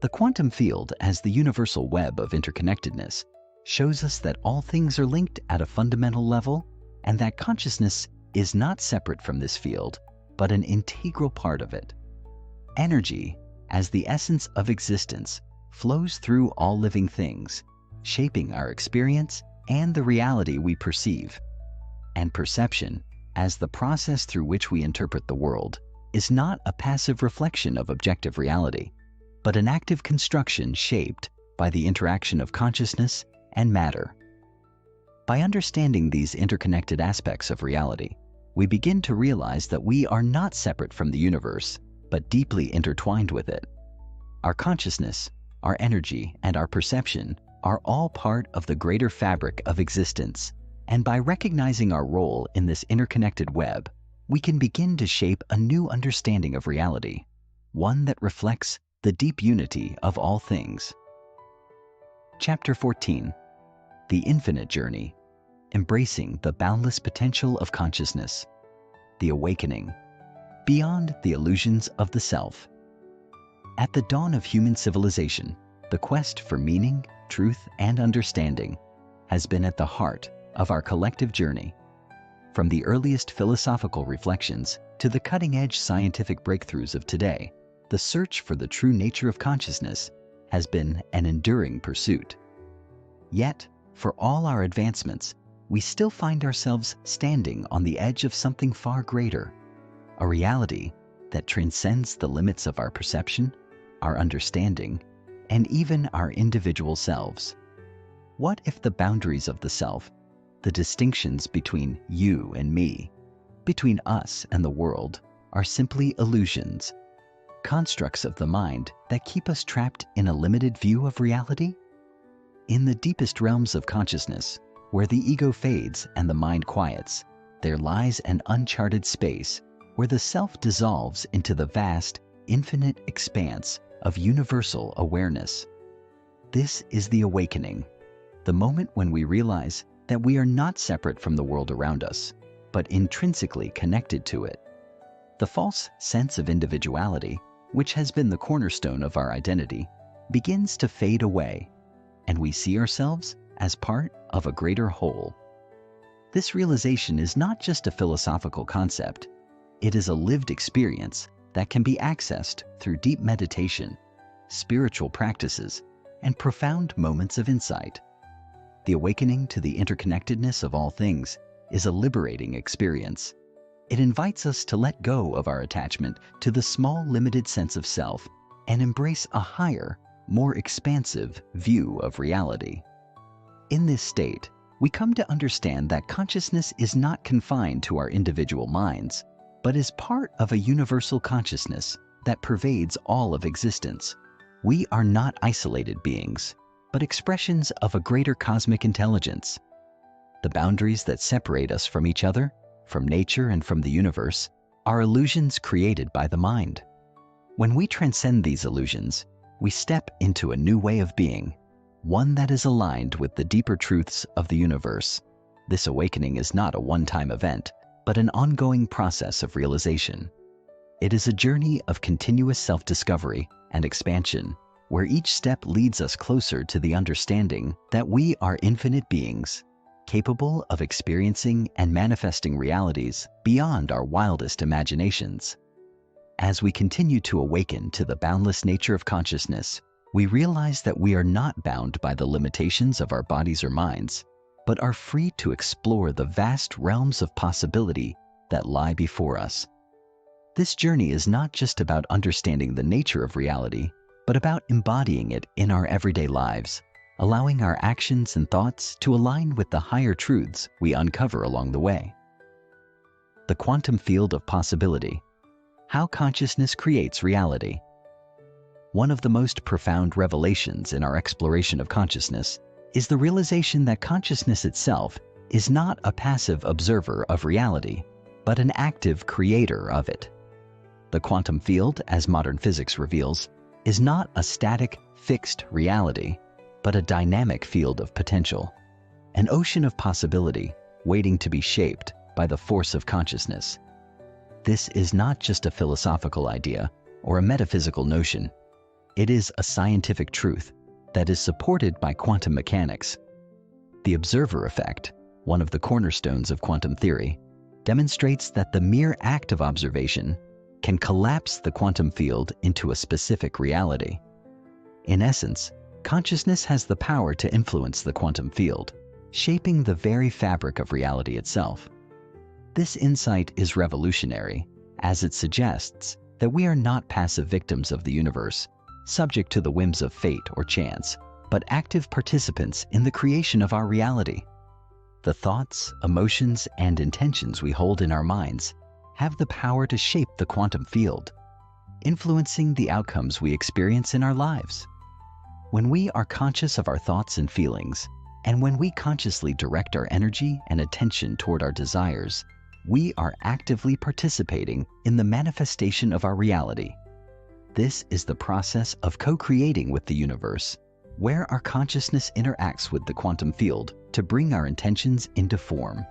The quantum field, as the universal web of interconnectedness, shows us that all things are linked at a fundamental level and that consciousness is not separate from this field, but an integral part of it. Energy, as the essence of existence, flows through all living things, shaping our experience and the reality we perceive. And perception, as the process through which we interpret the world, is not a passive reflection of objective reality, but an active construction shaped by the interaction of consciousness and matter. By understanding these interconnected aspects of reality, we begin to realize that we are not separate from the universe, but deeply intertwined with it. Our consciousness, our energy, and our perception are all part of the greater fabric of existence, and by recognizing our role in this interconnected web, we can begin to shape a new understanding of reality, one that reflects the deep unity of all things. Chapter 14. The Infinite Journey. Embracing the boundless potential of consciousness. The Awakening. Beyond the illusions of the self. At the dawn of human civilization, the quest for meaning, truth, and understanding has been at the heart of our collective journey. From the earliest philosophical reflections to the cutting-edge scientific breakthroughs of today, the search for the true nature of consciousness has been an enduring pursuit. Yet, for all our advancements, we still find ourselves standing on the edge of something far greater, a reality that transcends the limits of our perception, our understanding, and even our individual selves. What if the boundaries of the self, the distinctions between you and me, between us and the world, are simply illusions, constructs of the mind that keep us trapped in a limited view of reality? In the deepest realms of consciousness, where the ego fades and the mind quiets, there lies an uncharted space where the self dissolves into the vast, infinite expanse of universal awareness. This is the awakening, the moment when we realize that we are not separate from the world around us, but intrinsically connected to it. The false sense of individuality, which has been the cornerstone of our identity, begins to fade away, and we see ourselves as part of a greater whole. This realization is not just a philosophical concept, it is a lived experience that can be accessed through deep meditation, spiritual practices, and profound moments of insight. The awakening to the interconnectedness of all things is a liberating experience. It invites us to let go of our attachment to the small, limited sense of self and embrace a higher, more expansive view of reality. In this state, we come to understand that consciousness is not confined to our individual minds, but is part of a universal consciousness that pervades all of existence. We are not isolated beings, but expressions of a greater cosmic intelligence. The boundaries that separate us from each other, from nature and from the universe, are illusions created by the mind. When we transcend these illusions, we step into a new way of being, one that is aligned with the deeper truths of the universe. This awakening is not a one-time event, but an ongoing process of realization. It is a journey of continuous self-discovery and expansion, where each step leads us closer to the understanding that we are infinite beings, capable of experiencing and manifesting realities beyond our wildest imaginations. As we continue to awaken to the boundless nature of consciousness, we realize that we are not bound by the limitations of our bodies or minds, but are free to explore the vast realms of possibility that lie before us. This journey is not just about understanding the nature of reality, but about embodying it in our everyday lives, allowing our actions and thoughts to align with the higher truths we uncover along the way. The quantum field of possibility. How consciousness creates reality. One of the most profound revelations in our exploration of consciousness is the realization that consciousness itself is not a passive observer of reality, but an active creator of it. The quantum field, as modern physics reveals, is not a static, fixed reality, but a dynamic field of potential, an ocean of possibility waiting to be shaped by the force of consciousness. This is not just a philosophical idea or a metaphysical notion. It is a scientific truth that is supported by quantum mechanics. The observer effect, one of the cornerstones of quantum theory, demonstrates that the mere act of observation can collapse the quantum field into a specific reality. In essence, consciousness has the power to influence the quantum field, shaping the very fabric of reality itself. This insight is revolutionary, as it suggests that we are not passive victims of the universe, subject to the whims of fate or chance, but active participants in the creation of our reality. The thoughts, emotions, and intentions we hold in our minds have the power to shape the quantum field, influencing the outcomes we experience in our lives. When we are conscious of our thoughts and feelings, and when we consciously direct our energy and attention toward our desires, we are actively participating in the manifestation of our reality. This is the process of co-creating with the universe, where our consciousness interacts with the quantum field to bring our intentions into form.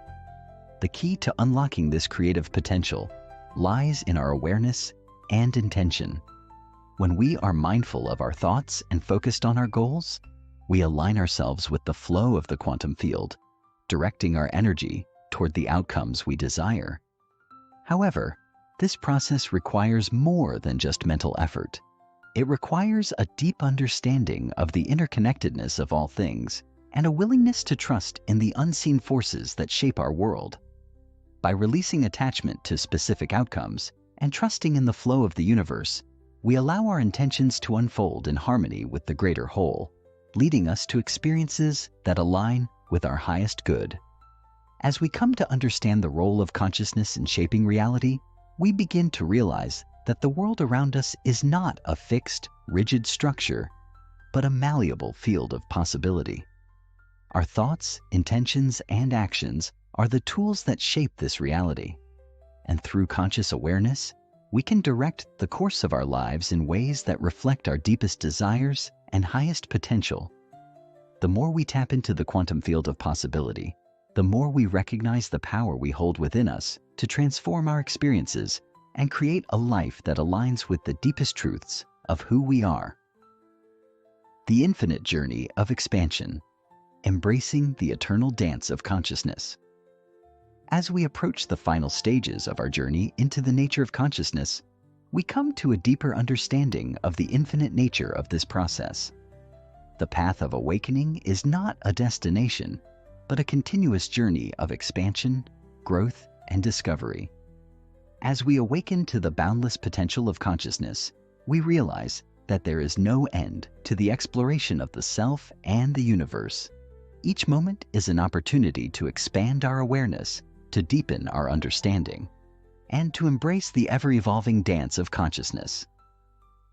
The key to unlocking this creative potential lies in our awareness and intention. When we are mindful of our thoughts and focused on our goals, we align ourselves with the flow of the quantum field, directing our energy toward the outcomes we desire. However, this process requires more than just mental effort. It requires a deep understanding of the interconnectedness of all things and a willingness to trust in the unseen forces that shape our world. By releasing attachment to specific outcomes and trusting in the flow of the universe, we allow our intentions to unfold in harmony with the greater whole, leading us to experiences that align with our highest good. As we come to understand the role of consciousness in shaping reality, we begin to realize that the world around us is not a fixed, rigid structure, but a malleable field of possibility. Our thoughts, intentions, and actions are the tools that shape this reality. And through conscious awareness, we can direct the course of our lives in ways that reflect our deepest desires and highest potential. The more we tap into the quantum field of possibility, the more we recognize the power we hold within us to transform our experiences and create a life that aligns with the deepest truths of who we are. The infinite journey of expansion, embracing the eternal dance of consciousness. As we approach the final stages of our journey into the nature of consciousness, we come to a deeper understanding of the infinite nature of this process. The path of awakening is not a destination, but a continuous journey of expansion, growth, and discovery. As we awaken to the boundless potential of consciousness, we realize that there is no end to the exploration of the self and the universe. Each moment is an opportunity to expand our awareness, to deepen our understanding, and to embrace the ever-evolving dance of consciousness.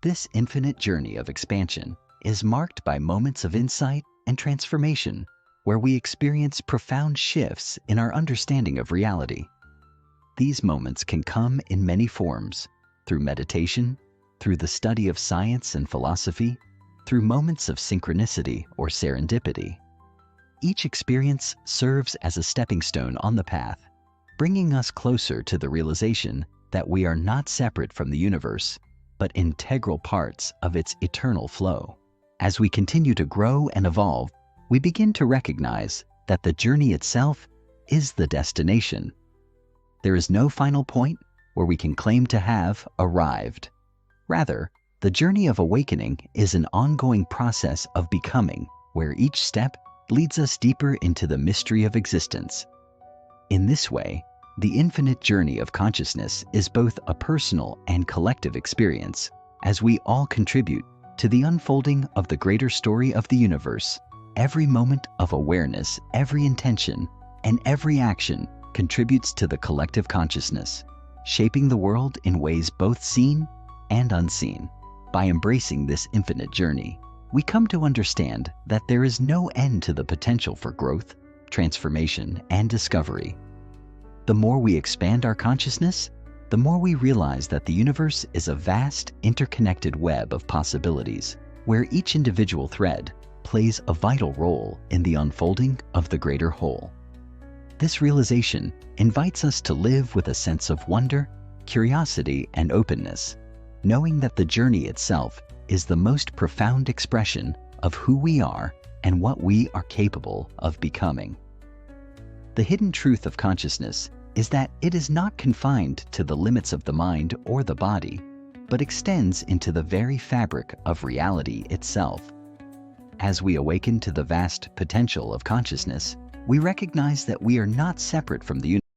This infinite journey of expansion is marked by moments of insight and transformation, where we experience profound shifts in our understanding of reality. These moments can come in many forms, through meditation, through the study of science and philosophy, through moments of synchronicity or serendipity. Each experience serves as a stepping stone on the path, bringing us closer to the realization that we are not separate from the universe, but integral parts of its eternal flow. As we continue to grow and evolve, we begin to recognize that the journey itself is the destination. There is no final point where we can claim to have arrived. Rather, the journey of awakening is an ongoing process of becoming, where each step leads us deeper into the mystery of existence. In this way, the infinite journey of consciousness is both a personal and collective experience, as we all contribute to the unfolding of the greater story of the universe. Every moment of awareness, every intention, and every action contributes to the collective consciousness, shaping the world in ways both seen and unseen. By embracing this infinite journey, we come to understand that there is no end to the potential for growth, transformation, and discovery. The more we expand our consciousness, the more we realize that the universe is a vast, interconnected web of possibilities, where each individual thread plays a vital role in the unfolding of the greater whole. This realization invites us to live with a sense of wonder, curiosity, and openness, knowing that the journey itself is the most profound expression of who we are and what we are capable of becoming. The hidden truth of consciousness is that it is not confined to the limits of the mind or the body, but extends into the very fabric of reality itself. As we awaken to the vast potential of consciousness, we recognize that we are not separate from the universe.